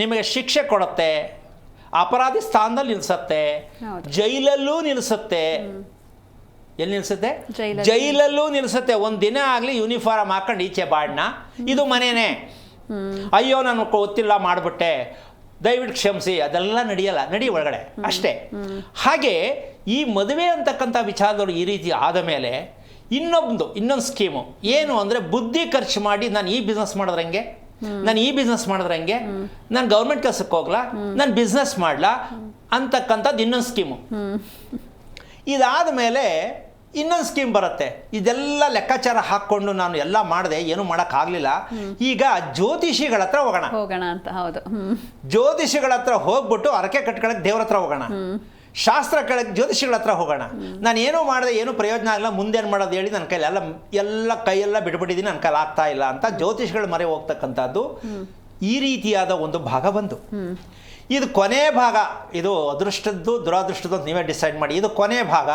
ನಿಮಗೆ ಶಿಕ್ಷೆ ಕೊಡುತ್ತೆ, ಅಪರಾಧಿ ಸ್ಥಾನದಲ್ಲಿ ನಿಲ್ಲಿಸುತ್ತೆ, ಜೈಲಲ್ಲೂ ನಿಲ್ಲಿಸುತ್ತೆ. ಎಲ್ಲಿ ನಿಲ್ಲಿಸುತ್ತೆ? ಜೈಲಲ್ಲೂ ನಿಲ್ಲಿಸುತ್ತೆ. ಒಂದು ದಿನ ಆಗಲಿ ಯೂನಿಫಾರ್ಮ್ ಹಾಕೊಂಡು ಈಚೆ ಬಾಡ್ನ, ಇದು ಮನೇನೆ, ಅಯ್ಯೋ ನಾನು ಗೊತ್ತಿಲ್ಲ ಮಾಡಿಬಿಟ್ಟೆ, ದಯವಿಟ್ಟು ಕ್ಷಮಿಸಿ, ಅದೆಲ್ಲ ನಡೆಯಲ್ಲ, ನಡಿ ಒಳಗಡೆ ಅಷ್ಟೇ. ಹಾಗೆ ಈ ಮದುವೆ ಅಂತಕ್ಕಂಥ ವಿಚಾರದವರು ಈ ರೀತಿ ಆದ ಮೇಲೆ ಇನ್ನೊಂದು ಸ್ಕೀಮು ಏನು ಅಂದರೆ, ಬುದ್ಧಿ ಖರ್ಚು ಮಾಡಿ ನಾನು ಈ ಬಿಸ್ನೆಸ್ ಮಾಡಿದ್ರಂಗೆ, ನಾನು ಈ ಬಿಸ್ನೆಸ್ ಮಾಡಿದ್ರಂಗೆ, ನಾನು ಗೌರ್ಮೆಂಟ್ ಕೆಲಸಕ್ಕೆ ಹೋಗ್ಲಾ, ನಾನು ಬಿಸ್ನೆಸ್ ಮಾಡಲಾ ಅಂತಕ್ಕಂಥದ್ದು ಇನ್ನೊಂದು ಸ್ಕೀಮು. ಇದಾದ ಮೇಲೆ ಇನ್ನೊಂದು ಸ್ಕೀಮ್ ಬರುತ್ತೆ. ಇದೆಲ್ಲ ಲೆಕ್ಕಾಚಾರ ಹಾಕ್ಕೊಂಡು ನಾನು ಎಲ್ಲ ಮಾಡಿದೆ, ಏನೂ ಮಾಡೋಕ್ಕಾಗಲಿಲ್ಲ, ಈಗ ಜ್ಯೋತಿಷಿಗಳ ಹತ್ರ ಹೋಗೋಣ ಅಂತ. ಹೌದು, ಜ್ಯೋತಿಷಿಗಳ ಹತ್ರ ಹೋಗ್ಬಿಟ್ಟು ಹರಕೆ ಕಟ್ಕೊಳಕ್ಕೆ ದೇವ್ರ ಹತ್ರ ಹೋಗೋಣ, ಶಾಸ್ತ್ರ ಕೆಳಗೆ ಜ್ಯೋತಿಷಿಗಳ ಹತ್ರ ಹೋಗೋಣ. ನಾನು ಏನೂ ಮಾಡಿದೆ, ಏನೂ ಪ್ರಯೋಜನ ಆಗಲ್ಲ, ಮುಂದೇನು ಮಾಡೋದು ಹೇಳಿ ನನ್ನ ಕೈಲಿ ಎಲ್ಲ ಕೈಯೆಲ್ಲ ಬಿಟ್ಬಿಟ್ಟಿದ್ದೀನಿ, ನನ್ನ ಕೈಲಿ ಆಗ್ತಾ ಇಲ್ಲ ಅಂತ ಜ್ಯೋತಿಷಿಗಳ ಮೊರೆ ಹೋಗ್ತಕ್ಕಂಥದ್ದು ಈ ರೀತಿಯಾದ ಒಂದು ಭಾಗ ಬಂದು. ಇದು ಕೊನೆ ಭಾಗ. ಇದು ಅದೃಷ್ಟದ್ದು ದುರಾದೃಷ್ಟದ್ದು ಅಂತ ನೀವೇ ಡಿಸೈಡ್ ಮಾಡಿ. ಇದು ಕೊನೆ ಭಾಗ.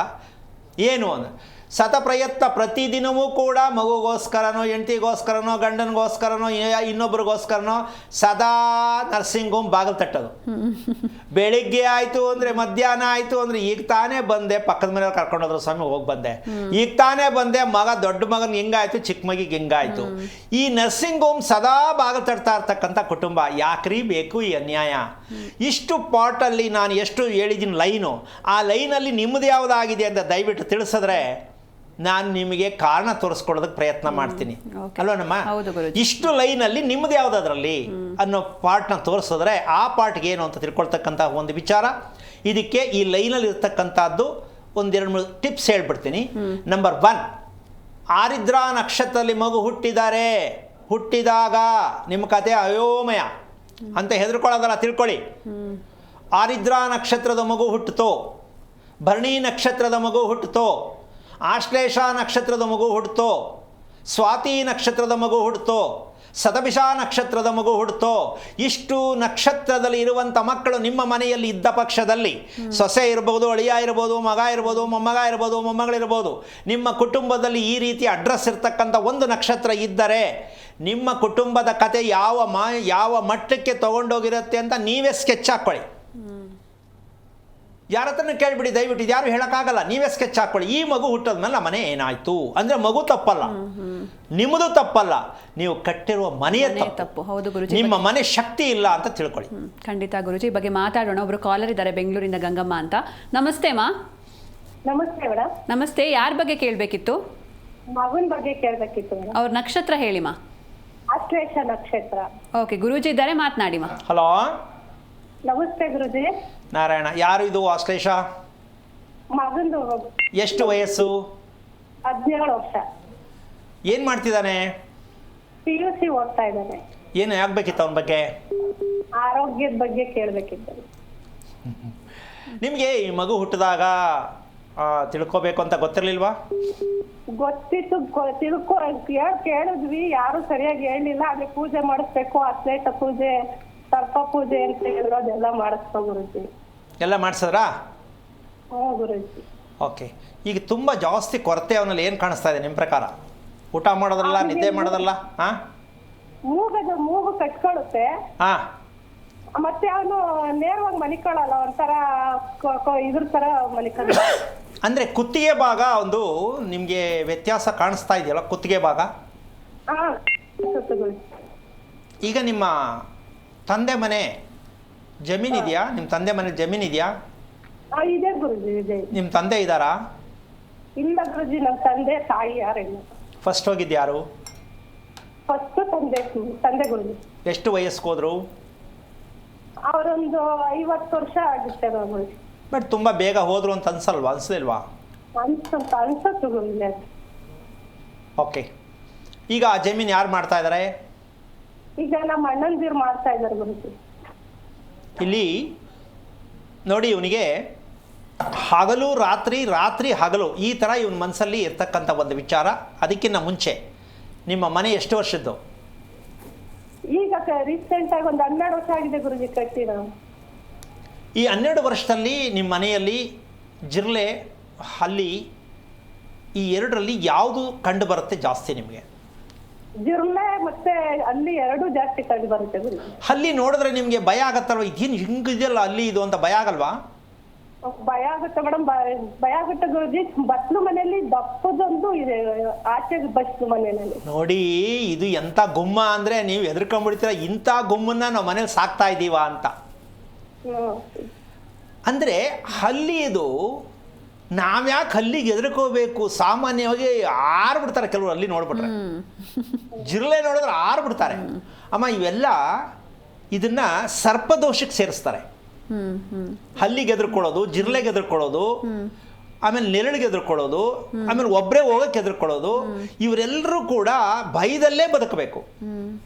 ಏನು ಅಂದರೆ, ಸತಪ್ರಯತ್ನ ಪ್ರತಿದಿನವೂ ಕೂಡ ಮಗುಗೋಸ್ಕರನೋ, ಹೆಂಡತಿಗೋಸ್ಕರನೋ, ಗಂಡನಿಗೋಸ್ಕರನೋ, ಇನ್ನೊಬ್ರಿಗೋಸ್ಕರನೋ ಸದಾ ನರ್ಸಿಂಗ್ ಹೋಮ್ ಬಾಗಿಲು ತಟ್ಟೋದು. ಬೆಳಿಗ್ಗೆ ಆಯಿತು ಅಂದರೆ, ಮಧ್ಯಾಹ್ನ ಆಯಿತು ಅಂದರೆ, ಈಗ ತಾನೇ ಬಂದೆ, ಪಕ್ಕದ ಮನೆಯವ್ರು ಕರ್ಕೊಂಡೋದ್ರು ಸ್ವಾಮಿ, ಹೋಗಿ ಬಂದೆ, ಈಗ ತಾನೇ ಬಂದೆ, ದೊಡ್ಡ ಮಗನಿಗೆ ಹಿಂಗಾಯಿತು, ಚಿಕ್ಕ ಮಗಿಗೆ ಹಿಂಗಾಯಿತು. ಈ ನರ್ಸಿಂಗ್ ಹೋಮ್ ಸದಾ ಬಾಗಿಲು ತಟ್ತಾ ಇರ್ತಕ್ಕಂಥ ಕುಟುಂಬ. ಯಾಕ್ರಿ ಬೇಕು ಈ ಅನ್ಯಾಯ? ಇಷ್ಟು ಪಾರ್ಟಲ್ಲಿ ನಾನು ಎಷ್ಟು ಹೇಳಿದ್ದೀನಿ ಲೈನು, ಆ ಲೈನಲ್ಲಿ ನಿಮ್ಮದು ಯಾವುದಾಗಿದೆ ಅಂತ ದಯವಿಟ್ಟು ತಿಳಿಸಿದ್ರೆ ನಾನು ನಿಮಗೆ ಕಾರಣ ತೋರಿಸ್ಕೊಡೋದಕ್ಕೆ ಪ್ರಯತ್ನ ಮಾಡ್ತೀನಿ Okay. ಅಲ್ವನಮ್ಮ. ಹೌದು ಗುರೂಜಿ. ಇಷ್ಟು ಲೈನಲ್ಲಿ ನಿಮ್ಮದು ಯಾವುದಾದ್ರಲ್ಲಿ ಅನ್ನೋ ಪಾರ್ಟ್ನ ತೋರಿಸಿದ್ರೆ ಆ ಪಾರ್ಟ್ಗೆ ಏನು ಅಂತ ತಿಳ್ಕೊಳ್ತಕ್ಕಂಥ ಒಂದು ವಿಚಾರ. ಇದಕ್ಕೆ ಈ ಲೈನಲ್ಲಿ ಇರ್ತಕ್ಕಂಥದ್ದು ಒಂದೆರಡು ಮೂರು ಟಿಪ್ಸ್ ಹೇಳ್ಬಿಡ್ತೀನಿ. ನಂಬರ್ 1, ಆರಿದ್ರಾ ನಕ್ಷತ್ರದಲ್ಲಿ ಮಗು ಹುಟ್ಟಿದಾಗ ನಿಮ್ಮ ಕತೆ ಅಯೋಮಯ ಅಂತ ಹೆದರ್ಕೊಳ್ಳೋದಲ್ಲ, ತಿಳ್ಕೊಳ್ಳಿ. ಆರಿದ್ರಾ ನಕ್ಷತ್ರದ ಮಗು ಹುಟ್ಟಿತೋ, ಭರಣಿ ನಕ್ಷತ್ರದ ಮಗು ಹುಟ್ಟಿತೋ, ಆಶ್ಲೇಷ ನಕ್ಷತ್ರದ ಮಗು ಹುಟ್ಟಿತೋ, ಸ್ವಾತಿ ನಕ್ಷತ್ರದ ಮಗು ಹುಟ್ಟಿತೋ, ಶತಭಿಷ ನಕ್ಷತ್ರದ ಮಗು ಹುಟ್ಟಿತೋ, ಇಷ್ಟು ನಕ್ಷತ್ರದಲ್ಲಿ ಇರುವಂಥ ಮಕ್ಕಳು ನಿಮ್ಮ ಮನೆಯಲ್ಲಿ ಇದ್ದ ಪಕ್ಷದಲ್ಲಿ ಸೊಸೆ ಇರ್ಬೋದು, ಅಳಿಯ ಇರ್ಬೋದು, ಮಗ ಇರ್ಬೋದು, ಮೊಮ್ಮಗ ಇರ್ಬೋದು, ಮೊಮ್ಮಗಳಿರ್ಬೋದು, ನಿಮ್ಮ ಕುಟುಂಬದಲ್ಲಿ ಈ ರೀತಿ ಅಡ್ರೆಸ್ ಇರ್ತಕ್ಕಂಥ ಒಂದು ನಕ್ಷತ್ರ ಇದ್ದರೆ ನಿಮ್ಮ ಕುಟುಂಬದ ಕತೆ ಯಾವ ಮಟ್ಟಕ್ಕೆ ತೊಗೊಂಡೋಗಿರುತ್ತೆ ಅಂತ ನೀವೇ ಸ್ಕೆಚ್ ಹಾಕ್ಕೊಳ್ಳಿ. ಯಾರ ಹತ್ರನೂ ಕೇಳಿಬಿಡಿ ದಯವಿಟ್ಟು, ಯಾರು ಹೇಳೋಕ್ಕಾಗಲ್ಲ, ನೀವೇ ಸ್ಕೆಚ್ ಹಾಕ್ಕೊಳ್ಳಿ. ಈ ಮಗು ಹುಟ್ಟೋದ್ಮೇಲೆ ನಮ್ಮ ಮನೆ ಏನಾಯಿತು ಅಂದರೆ ಮಗು ತಪ್ಪಲ್ಲ, ನಿಮ್ಮದು ತಪ್ಪಲ್ಲ, ನೀವು ಕಟ್ಟಿರುವ ಮನೆಯ ತಪ್ಪು. ಹೌದು ಗುರುಜಿ. ನಿಮ್ಮ ಮನೆ ಶಕ್ತಿ ಇಲ್ಲ ಅಂತ ತಿಳ್ಕೊಳ್ಳಿ. ಖಂಡಿತ ಗುರುಜಿ. ಈ ಬಗ್ಗೆ ಮಾತಾಡೋಣ. ಒಬ್ರು ಕಾಲರ್ ಇದ್ದಾರೆ ಬೆಂಗಳೂರಿಂದ, ಗಂಗಮ್ಮ ಅಂತ. ನಮಸ್ತೆ ಮಾ. ನಮಸ್ತೆ ಮೇಡಮ್. ನಮಸ್ತೆ. ಯಾರ ಬಗ್ಗೆ ಕೇಳಬೇಕಿತ್ತು? ಮಗನ ಬಗ್ಗೆ ಕೇಳಬೇಕಿತ್ತು ಮೇಡಮ್. ಅವ್ರ ನಕ್ಷತ್ರ ಹೇಳಿ ಮಾ. ಆಶ್ಲೇಷ ನಕ್ಷತ್ರ. ಓಕೆ, ಗುರೂಜಿ ಇದ್ದಾರೆ, ಮಾತನಾಡಿ ಮಾ. ಹಲೋ, ನಮಸ್ತೆ ಗುರುಜಿ. ನಾರಾಯಣ. ಯಾರು ಇದು ಆಶ್ಲೇಷ? ಮಗಂದು ಎಷ್ಟು ವಯಸ್ಸು? 17 ವರ್ಷ. ಏನು ಮಾಡ್ತಿದ್ದಾನೆ? PUC ಓದ್ತಾ ಇದ್ದಾನೆ. ಏನು ಆಗಬೇಕಿತ್ತು ಅವನ ಬಗ್ಗೆ? ಆರೋಗ್ಯದ ಬಗ್ಗೆ ಕೇಳಬೇಕಿತ್ತು. ನಿಮಗೆ ಈ ಮಗು ಹುಟ್ಟಿದಾಗ ತಿಳ್ಕೊಬೇಕು ಅಂತ ಗೊತ್ತಿರಲಿಲ್ವಾ? ಗೊತ್ತಿತ್ತು, ಕೇಳಿದ್ವಿ, ಯಾರು ಸರಿಯಾಗಿ ಹೇಳಿಲ್ಲ. ಅದೇ ಪೂಜೆ ಮಾಡಿಸ್ಬೇಕು, ಅಶ್ಲೇಷ ಪೂಜೆ, ಸರ್ಪ ಪೂಜೆ ಅಂತ ಹೇಳಿದ್ರು, ಅದೆಲ್ಲ ಮಾಡಿಸ್ಕೊ ಗುರುಜಿ. ಎಲ್ಲ ಮಾಡಿಸಿದ್ರಾ? ಹ್ಞೂ ಗುರುಜಿ. ಓಕೆ. ಈಗ ತುಂಬ ಜಾಸ್ತಿ ಕೊರತೆ ಅವನಲ್ಲಿ ಏನು ಕಾಣಿಸ್ತಾ ಇದೆ ನಿಮ್ಮ ಪ್ರಕಾರ? ಊಟ ಮಾಡೋದ್ರಲ್ಲ, ನಿದ್ದೆ ಮಾಡೋದಲ್ಲ? ಹಾಂ, ಮೂಗು ಕಟ್ಕೊಳ್ಳುತ್ತೆ. ಹಾಂ. ಮತ್ತೆ ಅವನು ನೇರವಾಗಿ ಮಲಿಕೊಳ್ಳಲ್ಲ, ಒಂಥರ ಇದ್ರ ತರ ಮಲಿಕೊಳ್ಳ. ಅಂದರೆ ಕುತ್ತಿಗೆ ಭಾಗ ಒಂದು ನಿಮಗೆ ವ್ಯತ್ಯಾಸ ಕಾಣಿಸ್ತಾ ಇದೆಯಲ್ಲ, ಕುತ್ತಿಗೆ ಭಾಗ. ಈಗ ನಿಮ್ಮ ತಂದೆ ಮನೆ ಜಮೀನಿದೆಯಾ? ನಿಮ್ಮ ತಂದೆ ಮನೆ ಜಮೀನಿದೆಯಾ? ಇದೆ ಗುರುಜಿ, ಇದೆ. ನಿಮ್ಮ ತಂದೆ ಇದ್ದಾರಾ? ಇಲ್ಲ ಗುರುಜಿ, ನಮ್ಮ ತಂದೆ ತಾಯಿ ಯಾರಿಲ್ಲ. ಫಸ್ಟ್ ಹೋಗಿದ್ದು ಯಾರು? ಫಸ್ಟ್ ತಂದೆ ಗುರುಜಿ. ಎಷ್ಟು ವಯಸ್ಸಿಗೆ ಹೋದ್ರು? ಅವರೊಂದು 50 ವರ್ಷ ಆಗುತ್ತೆ ಗುರುಜಿ. ಬಟ್ ತುಂಬ ಬೇಗ ಹೋದ್ರು ಅಂತ ಅನಿಸ್ಲಿಲ್ವಾ? ಅನ್ಸತ್ತು ಗುರುಜಿ. ಓಕೆ. ಈಗ ಆ ಜಮೀನು ಯಾರು ಮಾಡ್ತಾ ಇದ್ದಾರೆ? ಈಗ ನಮ್ಮ ಅಣ್ಣಂದಿರು ಮಾಡ್ತಾ ಇದ್ದಾರೆ ಗುರುಜಿ. ಇಲ್ಲಿ ನೋಡಿ, ಇವನಿಗೆ ಹಗಲು ರಾತ್ರಿ, ರಾತ್ರಿ ಹಗಲು, ಈ ಥರ ಇವನ ಮನಸ್ಸಲ್ಲಿ ಇರ್ತಕ್ಕಂಥ ಒಂದು ವಿಚಾರ. ಅದಕ್ಕಿಂತ ಮುಂಚೆ ನಿಮ್ಮ ಮನೆ ಎಷ್ಟು ವರ್ಷದ್ದು? ಈಗ ರೀಸೆಂಟ್ ಆಗಿ ಒಂದು 12 ವರ್ಷ ಆಗಿದೆ ಗುರುಜಿ ಕಟ್ಟಿ ನಾವು. ಈ 12 ವರ್ಷದಲ್ಲಿ ನಿಮ್ಮ ಮನೆಯಲ್ಲಿ ಜಿರಳೆ, ಹಲ್ಲಿ, ಈ ಎರಡರಲ್ಲಿ ಯಾವುದು ಕಂಡು ಬರುತ್ತೆ ಜಾಸ್ತಿ ನಿಮಗೆ? ಜಿರ್ಲೆ ಮತ್ತೆ ಅಲ್ಲಿ 2 ಜಾಸ್ತಿ ಕಂಡು ಬರುತ್ತೆ ಗುರುಜಿ. ಹಲ್ಲಿ ನೋಡಿದ್ರೆ ನಿಮಗೆ ಭಯ ಆಗತ್ತಲ್ವ? ಇದೇನು ಹಿಂಗಿದೆಯಲ್ಲ ಅಲ್ಲಿ ಇದು ಅಂತ ಭಯ ಆಗಲ್ವಾ? ಭಯ ಆಗುತ್ತೆ ಮೇಡಮ್, ಭಯ ಆಗುತ್ತೆ ಗುರುಜಿ. ಬಸ್ಲು ಮನೆಯಲ್ಲಿ ದಪ್ಪದೊಂದು ಇದೆ, ಆಚೆ ಬಸ್ಲು ಮನೆಯಲ್ಲಿ. ನೋಡಿ, ಇದು ಎಂಥ ಗುಮ್ಮ ಅಂದರೆ ನೀವು ಹೆದರ್ಕೊಂಡ್ಬಿಡ್ತೀರ, ಇಂಥ ಗುಮ್ಮನ್ನ ನಾವು ಮನೇಲಿ ಸಾಕ್ತಾ ಇದ್ದೀವ ಅಂತ. ಅಂದರೆ ಹಲ್ಲಿ ಇದು ನಾವ್ಯಾಕೆ ಹಲ್ಲಿಗೆ ಹೆದರ್ಕೋಬೇಕು? ಸಾಮಾನ್ಯವಾಗಿ ಆರ್ಬಿಡ್ತಾರೆ ಕೆಲವರು ಹಲ್ಲಿ ನೋಡ್ಬಿಟ್ರೆ. ಜಿರಳೆ ನೋಡಿದ್ರೆ ಆರ್ಬಿಡ್ತಾರೆ. ಅಮ್ಮ, ಇವೆಲ್ಲ ಇದನ್ನ ಸರ್ಪದೋಷಕ್ಕೆ ಸೇರಿಸ್ತಾರೆ. ಹಲ್ಲಿಗೆ ಎದುರ್ಕೊಳ್ಳೋದು, ಜಿರಳೆಗೆ ಎದುರ್ಕೊಳ್ಳೋದು, ಆಮೇಲೆ ನೆರಳಿಗೆ ಎದುರ್ಕೊಳ್ಳೋದು, ಆಮೇಲೆ ಒಬ್ಬರೇ ಹೋಗಕ್ಕೆ ಎದುರ್ಕೊಳ್ಳೋದು, ಇವರೆಲ್ಲರೂ ಕೂಡ ಭಯದಲ್ಲೇ ಬದುಕಬೇಕು.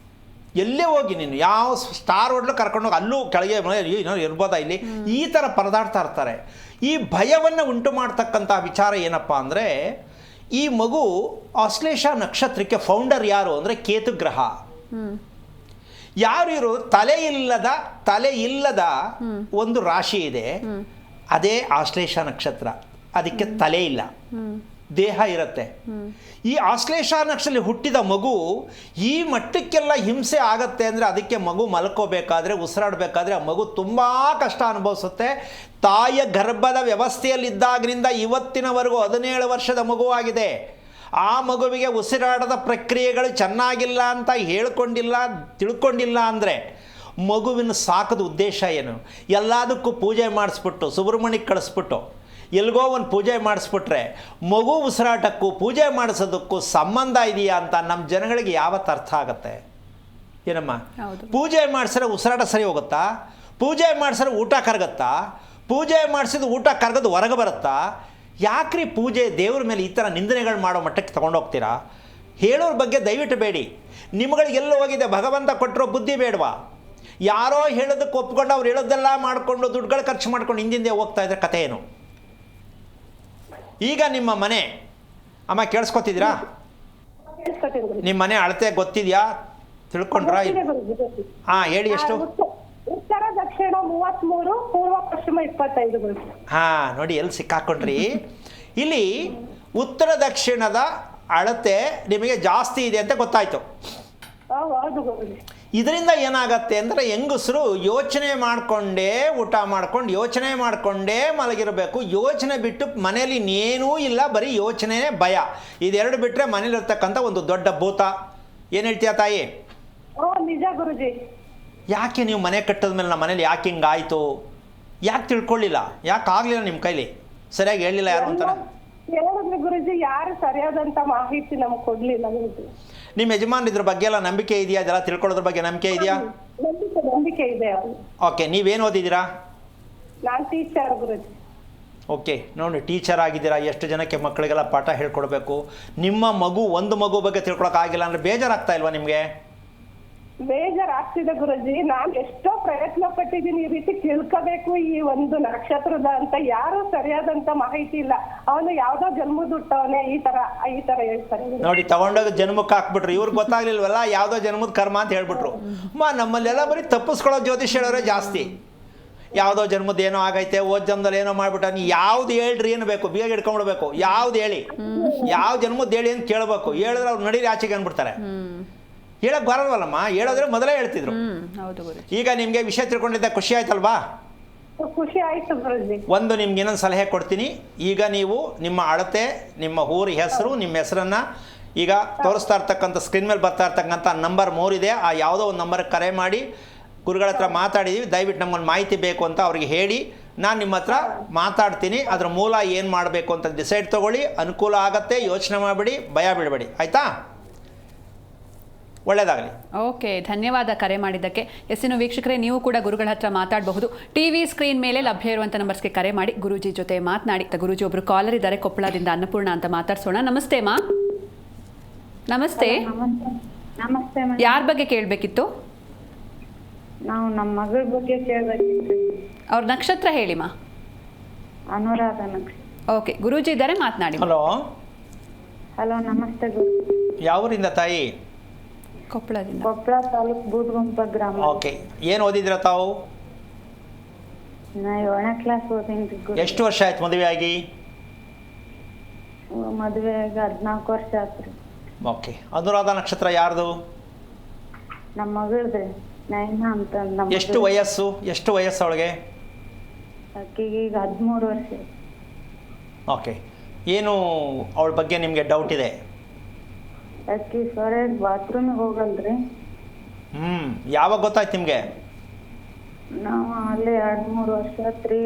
ಎಲ್ಲೇ ಹೋಗಿ ನೀನು ಯಾವ ಸ್ಟಾರ್ ಹೋಟ್ಲು ಕರ್ಕೊಂಡೋಗಿ ಅಲ್ಲೂ ಕೆಳಗೆ ಇರ್ಬೋದಾ ಇಲ್ಲಿ, ಈ ಥರ ಪರದಾಡ್ತಾ ಇರ್ತಾರೆ. ಈ ಭಯವನ್ನು ಉಂಟು ಮಾಡ್ತಕ್ಕಂಥ ವಿಚಾರ ಏನಪ್ಪ ಅಂದರೆ, ಈ ಮಗು ಆಶ್ಲೇಷ ನಕ್ಷತ್ರಕ್ಕೆ ಫೌಂಡರ್ ಯಾರು ಅಂದರೆ ಕೇತು ಗ್ರಹ. ಯಾರು ಇರೋ ತಲೆ ಇಲ್ಲದ ಒಂದು ರಾಶಿ ಇದೆ, ಅದೇ ಆಶ್ಲೇಷ ನಕ್ಷತ್ರ. ಅದಕ್ಕೆ ತಲೆ ಇಲ್ಲ, ದೇಹ ಇರುತ್ತೆ. ಈ ಆಶ್ಲೇಷ ನಕ್ಷತ್ರದಲ್ಲಿ ಹುಟ್ಟಿದ ಮಗು ಈ ಮಟ್ಟಕ್ಕೆಲ್ಲ ಹಿಂಸೆ ಆಗತ್ತೆ ಅಂದರೆ ಅದಕ್ಕೆ ಮಗು ಮಲ್ಕೋಬೇಕಾದ್ರೆ, ಉಸಿರಾಡಬೇಕಾದ್ರೆ ಆ ಮಗು ತುಂಬ ಕಷ್ಟ ಅನುಭವಿಸುತ್ತೆ. ತಾಯಿಯ ಗರ್ಭದ ವ್ಯವಸ್ಥೆಯಲ್ಲಿದ್ದಾಗಿನಿಂದ ಇವತ್ತಿನವರೆಗೂ 17 ವರ್ಷದ ಮಗುವಾಗಿದೆ. ಆ ಮಗುವಿಗೆ ಉಸಿರಾಟದ ಪ್ರಕ್ರಿಯೆಗಳು ಚೆನ್ನಾಗಿಲ್ಲ ಅಂತ ತಿಳ್ಕೊಂಡಿಲ್ಲ ಅಂದರೆ ಮಗುವಿನ ಸಾಕದ ಉದ್ದೇಶ ಏನು? ಎಲ್ಲದಕ್ಕೂ ಪೂಜೆ ಮಾಡಿಸ್ಬಿಟ್ಟು ಸುಬ್ರಹ್ಮಣ್ಯಕ್ಕೆ ಕಳಿಸ್ಬಿಟ್ಟು ಎಲ್ಗೋ ಒಂದು ಪೂಜೆ ಮಾಡಿಸ್ಬಿಟ್ರೆ ಮಗು ಉಸಿರಾಟಕ್ಕೂ ಪೂಜೆ ಮಾಡಿಸೋದಕ್ಕೂ ಸಂಬಂಧ ಇದೆಯಾ ಅಂತ ನಮ್ಮ ಜನಗಳಿಗೆ ಯಾವತ್ತು ಅರ್ಥ ಆಗುತ್ತೆ? ಏನಮ್ಮ, ಪೂಜೆ ಮಾಡಿಸಿದ್ರೆ ಉಸಿರಾಟ ಸರಿ ಹೋಗುತ್ತಾ? ಪೂಜೆ ಮಾಡಿಸಿದ್ರೆ ಊಟ ಕರಗುತ್ತಾ? ಪೂಜೆ ಮಾಡಿಸಿದ ಊಟ ಕರಗೋದು ಹೊರಗೆ ಬರುತ್ತಾ? ಯಾಕ್ರಿ ಪೂಜೆ ದೇವ್ರ ಮೇಲೆ ಈ ಥರ ನಿಂದನೆಗಳು ಮಾಡೋ ಮಟ್ಟಕ್ಕೆ ತೊಗೊಂಡೋಗ್ತೀರಾ? ಹೇಳೋರ ಬಗ್ಗೆ ದಯವಿಟ್ಟು ಬೇಡಿ. ನಿಮ್ಗಳಿಗೆಲ್ಲ ಹೋಗಿದೆ, ಭಗವಂತ ಕೊಟ್ಟಿರೋ ಬುದ್ಧಿ ಬೇಡವಾ? ಯಾರೋ ಹೇಳೋದಕ್ಕೆ ಒಪ್ಕೊಂಡು ಅವ್ರು ಹೇಳೋದೆಲ್ಲ ಮಾಡಿಕೊಂಡು ದುಡ್ಡುಗಳು ಖರ್ಚು ಮಾಡ್ಕೊಂಡು ಹಿಂದಿಂದೆ ಹೋಗ್ತಾ ಇದ್ರೆ ಕಥೆ ಏನು? ಈಗ ನಿಮ್ಮ ಮನೆ ಅಮ್ಮ ಕೇಳಿಸ್ಕೊತಿದ್ದೀರಾ? ನಿಮ್ಮ ಮನೆ ಅಳತೆ ಗೊತ್ತಿದೆಯಾ? ತಿಳ್ಕೊಂಡ್ರಾ? ಹಾಂ, ಹೇಳಿ ಎಷ್ಟು? ಉತ್ತರ ದಕ್ಷಿಣ 33, ಪೂರ್ವ ಪಶ್ಚಿಮ 25. ಹಾಂ, ನೋಡಿ ಎಲ್ಲಿ ಸಿಕ್ಕಾಕೊಂಡ್ರಿ. ಇಲ್ಲಿ ಉತ್ತರ ದಕ್ಷಿಣದ ಅಳತೆ ನಿಮಗೆ ಜಾಸ್ತಿ ಇದೆ ಅಂತ ಗೊತ್ತಾಯ್ತು. ಇದರಿಂದ ಏನಾಗತ್ತೆ ಅಂದರೆ ಹೆಂಗಸರು ಯೋಚನೆ ಮಾಡಿಕೊಂಡೇ ಊಟ ಮಾಡ್ಕೊಂಡು ಯೋಚನೆ ಮಾಡಿಕೊಂಡೇ ಮಲಗಿರಬೇಕು. ಯೋಚನೆ ಬಿಟ್ಟು ಮನೇಲಿ ಇನ್ನೇನೂ ಇಲ್ಲ, ಬರೀ ಯೋಚನೆ, ಭಯ, ಇದೆರಡು ಬಿಟ್ಟರೆ ಮನೇಲಿರ್ತಕ್ಕಂಥ ಒಂದು ದೊಡ್ಡ ಭೂತ. ಏನು ಹೇಳ್ತೀಯ ತಾಯಿ? ನಿಜ ಗುರುಜಿ. ಯಾಕೆ ನೀವು ಮನೆ ಕಟ್ಟದ ಮೇಲೆ ನಮ್ಮ ಮನೇಲಿ ಯಾಕೆ ಹಿಂಗಾಯಿತು, ಯಾಕೆ ತಿಳ್ಕೊಳ್ಳಿಲ್ಲ, ಯಾಕೆ ಆಗಲಿಲ್ಲ ನಿಮ್ಮ ಕೈಲಿ? ಸರಿಯಾಗಿ ಹೇಳಲಿಲ್ಲ ಯಾರು ಅಂತಾನೆ ಹೇಳಿದ್ವಿ ಗುರುಜಿ, ಯಾರು ಸರಿಯಾದಂತ ಮಾಹಿತಿ ನಮ್ಗೆ ಕೊಡ್ಲಿಲ್ಲ. ನಿಮ್ಮ ಯಜಮಾನ್ ಇದ್ರ ಬಗ್ಗೆ ಎಲ್ಲ ನಂಬಿಕೆ ಇದೆಯಾ? ಅದೆಲ್ಲ ತಿಳ್ಕೊಳ್ಳೋದ್ರ ಬಗ್ಗೆ ನಂಬಿಕೆ ಇದೆಯಾ? ನಂಬಿಕೆ ಇದೆ. ಓಕೆ, ನೀವೇನು ಓದಿದ್ದೀರಾ? ನಾನು ಟೀಚರ್ ಗುರುಜಿ. ಓಕೆ, ನೋಡಿ, ಟೀಚರ್ ಆಗಿದ್ದೀರಾ. ಎಷ್ಟು ಜನಕ್ಕೆ ಮಕ್ಕಳಿಗೆಲ್ಲ ಪಾಠ ಹೇಳ್ಕೊಡ್ಬೇಕು. ನಿಮ್ಮ ಒಂದು ಮಗು ಬಗ್ಗೆ ತಿಳ್ಕೊಳಕ್ಕಾಗಿಲ್ಲ ಅಂದರೆ ಬೇಜಾರಾಗ್ತಾ ಇಲ್ವಾ ನಿಮಗೆ? ಬೇಜಾರಾಗ್ತಿದೆ ಗುರುಜಿ. ನಾನ್ ಎಷ್ಟೋ ಪ್ರಯತ್ನ ಪಟ್ಟಿದ್ದೀನಿ ಈ ರೀತಿ ತಿಳ್ಕೋಬೇಕು ಈ ಒಂದು ನಕ್ಷತ್ರದ ಅಂತ. ಯಾರು ಸರಿಯಾದಂತ ಮಾಹಿತಿ ಇಲ್ಲ. ಅವನು ಯಾವ್ದೋ ಜನ್ಮದ ಹುಟ್ಟವನೇ ಈ ತರ ಹೇಳ್ತಾರೆ. ನೋಡಿ, ತಗೊಂಡೋಗ ಜನ್ಮಕ್ಕೆ ಹಾಕ್ಬಿಟ್ರು. ಇವ್ರಿಗೆ ಗೊತ್ತಾಗ್ಲಿಲ್ವಲ್ಲ, ಯಾವ್ದೋ ಜನ್ಮದ ಕರ್ಮ ಅಂತ ಹೇಳ್ಬಿಟ್ರು. ನಮ್ಮಲ್ಲೆಲ್ಲ ಬರೀ ತಪ್ಪಿಸ್ಕೊಳ್ಳೋ ಜ್ಯೋತಿಷ್ ಹೇಳೋರೆ ಜಾಸ್ತಿ. ಯಾವುದೋ ಜನ್ಮದ ಏನೋ ಆಗೈತೆ, ಓದ್ ಜನ್ಮದಲ್ಲಿ ಏನೋ ಮಾಡ್ಬಿಟ್ಟ. ನೀವು ಯಾವ್ದು ಹೇಳ್ರಿ ಏನು ಬೇಕು, ಬೇಗ ಹಿಡ್ಕೊಂಡ್ಬಿಡ್ಬೇಕು. ಯಾವ್ದು ಹೇಳಿ, ಯಾವ ಜನ್ಮದ ಹೇಳಿ ಅಂತ ಕೇಳಬೇಕು. ಹೇಳಿದ್ರೆ ಅವ್ರು ನಡೀರಿ ಆಚೆಗೆ ಅಂದ್ಬಿಡ್ತಾರೆ. ಹೇಳಕ್ ಬರಲ್ವಲ್ಲಮ್ಮ, ಹೇಳೋದ್ರೆ ಮೊದಲೇ ಹೇಳ್ತಿದ್ರು. ಈಗ ನಿಮ್ಗೆ ವಿಷಯ ತಿಳ್ಕೊಂಡಿದ್ದ ಖುಷಿ ಆಯ್ತಲ್ವಾ? ಖುಷಿ ಆಯ್ತು ಗುರುಜಿ. ಒಂದು ನಿಮ್ಗೆ ಇನ್ನೊಂದು ಸಲಹೆ ಕೊಡ್ತೀನಿ. ಈಗ ನೀವು ನಿಮ್ಮ ಅಳತೆ, ನಿಮ್ಮ ಊರ ಹೆಸರು, ನಿಮ್ಮ ಹೆಸರನ್ನ ಈಗ ತೋರಿಸ್ತಾ ಇರ್ತಕ್ಕಂಥ ಸ್ಕ್ರೀನ್ ಮೇಲೆ ಬರ್ತಾ ಇರ್ತಕ್ಕಂಥ ನಂಬರ್ 3 ಇದೆ. ಆ ಯಾವುದೋ ಒಂದು ನಂಬರ್ಗೆ ಕರೆ ಮಾಡಿ ಗುರುಗಳ ಹತ್ರ ಮಾತಾಡಿದ್ದೀವಿ, ದಯವಿಟ್ಟು ನಮ್ಗೊಂದು ಮಾಹಿತಿ ಬೇಕು ಅಂತ ಅವ್ರಿಗೆ ಹೇಳಿ, ನಾನು ನಿಮ್ಮ ಹತ್ರ ಮಾತಾಡ್ತೀನಿ. ಅದ್ರ ಮೂಲ ಏನು ಮಾಡಬೇಕು ಅಂತ ಡಿಸೈಡ್ ತೊಗೊಳ್ಳಿ. ಅನುಕೂಲ ಆಗತ್ತೆ, ಯೋಚನೆ ಮಾಡಿಬಿಡಿ, ಭಯ ಬೀಳಬೇಡಿ. ಆಯಿತಾ? ಒಳ್ಳೆಯದಾಗಲಿ. ಓಕೆ, ಧನ್ಯವಾದ ಕರೆ ಮಾಡಿದ್ದಕ್ಕೆ. ಎಸ್ಸಿನ ವೀಕ್ಷಕರೇ, ನೀವು ಕೂಡ ಗುರುಗಳ ಹತ್ರ ಮಾತಾಡಬಹುದು. ಟಿವಿ ಸ್ಕ್ರೀನ್ ಮೇಲೆ ಲಭ್ಯ ಇರುವಂಥ ನಂಬರ್ಸ್ಗೆ ಕರೆ ಮಾಡಿ ಗುರೂಜಿ ಜೊತೆ ಮಾತನಾಡಿ. ಗುರೂಜಿ ಒಬ್ರು ಕಾಲರ್ ಇದ್ದಾರೆ, ಕೊಪ್ಪಳದಿಂದ ಅನ್ನಪೂರ್ಣ ಅಂತ ಮಾತಾಡ್ಸೋಣ. ನಮಸ್ತೆ ಮಾ. ನಮಸ್ತೆ. ನಮಸ್ತೆ. ಯಾರ ಬಗ್ಗೆ ಕೇಳಬೇಕಿತ್ತು? ನಾವು ನಮ್ಮ ಮಗಳ ಬಗ್ಗೆ ಕೇಳಬೇಕಿತ್ತು. ಅವ್ರ ನಕ್ಷತ್ರ ಹೇಳಿ ಮಾ. ಅನುರಾಧ ನಕ್ಷತ್ರ. ಓಕೆ, ಗುರೂಜಿ ಇದ್ದಾರೆ, ಮಾತನಾಡಿ. ಹಲೋ. ಹಲೋ, ನಮಸ್ತೆ ಗುರು. ಯಾವೂರಿಂದ ತಾಯಿ? ಕೊಪ್ಪಳದಿಂದ. ಕೊಪ್ಪಳ ತಾಲೂಕು ಬೂದಗುಂಪ ಗ್ರಾಮ. ಓಕೆ, ಏನು ಓದಿದ್ರ ತಾವು? ನಾ 7ನೇ ಕ್ಲಾಸ್ ಓದಿನಿ ಗುರು. ಎಷ್ಟು ವರ್ಷ ಆಯ್ತು ಮದುವೆ ಆಗಿ? ಮದುವೆ ಆಗಿ 14 ವರ್ಷ ಆತ್ರಿ. ಓಕೆ, ಅನುರಾಧ ನಕ್ಷತ್ರ ಯಾರ್ದು? ನಮ್ಮ ಮಗಳದ್ರಿ, ನೈನಾ ಅಂತ. ಎಷ್ಟು ವಯಸ್ಸು ಅವಳಿಗೆ? ಆಕೆಗೆ ಈಗ 13 ವರ್ಷ. ಓಕೆ, ಏನು ಅವಳ ಬಗ್ಗೆ ನಿಮಗೆ ಡೌಟ್ ಇದೆ? ಆಕೆ ಸರಿಯಾಗಿ ಬಾತ್ರೂಮಿಗೆ ಹೋಗಲ್ರಿ. ಯಾವಾಗ ಗೊತ್ತಾಯ್ತು ನಿಮಗೆ? ನಾವು ಅಲ್ಲೇ 2-3 ವರ್ಷ ಆತ್ರಿ.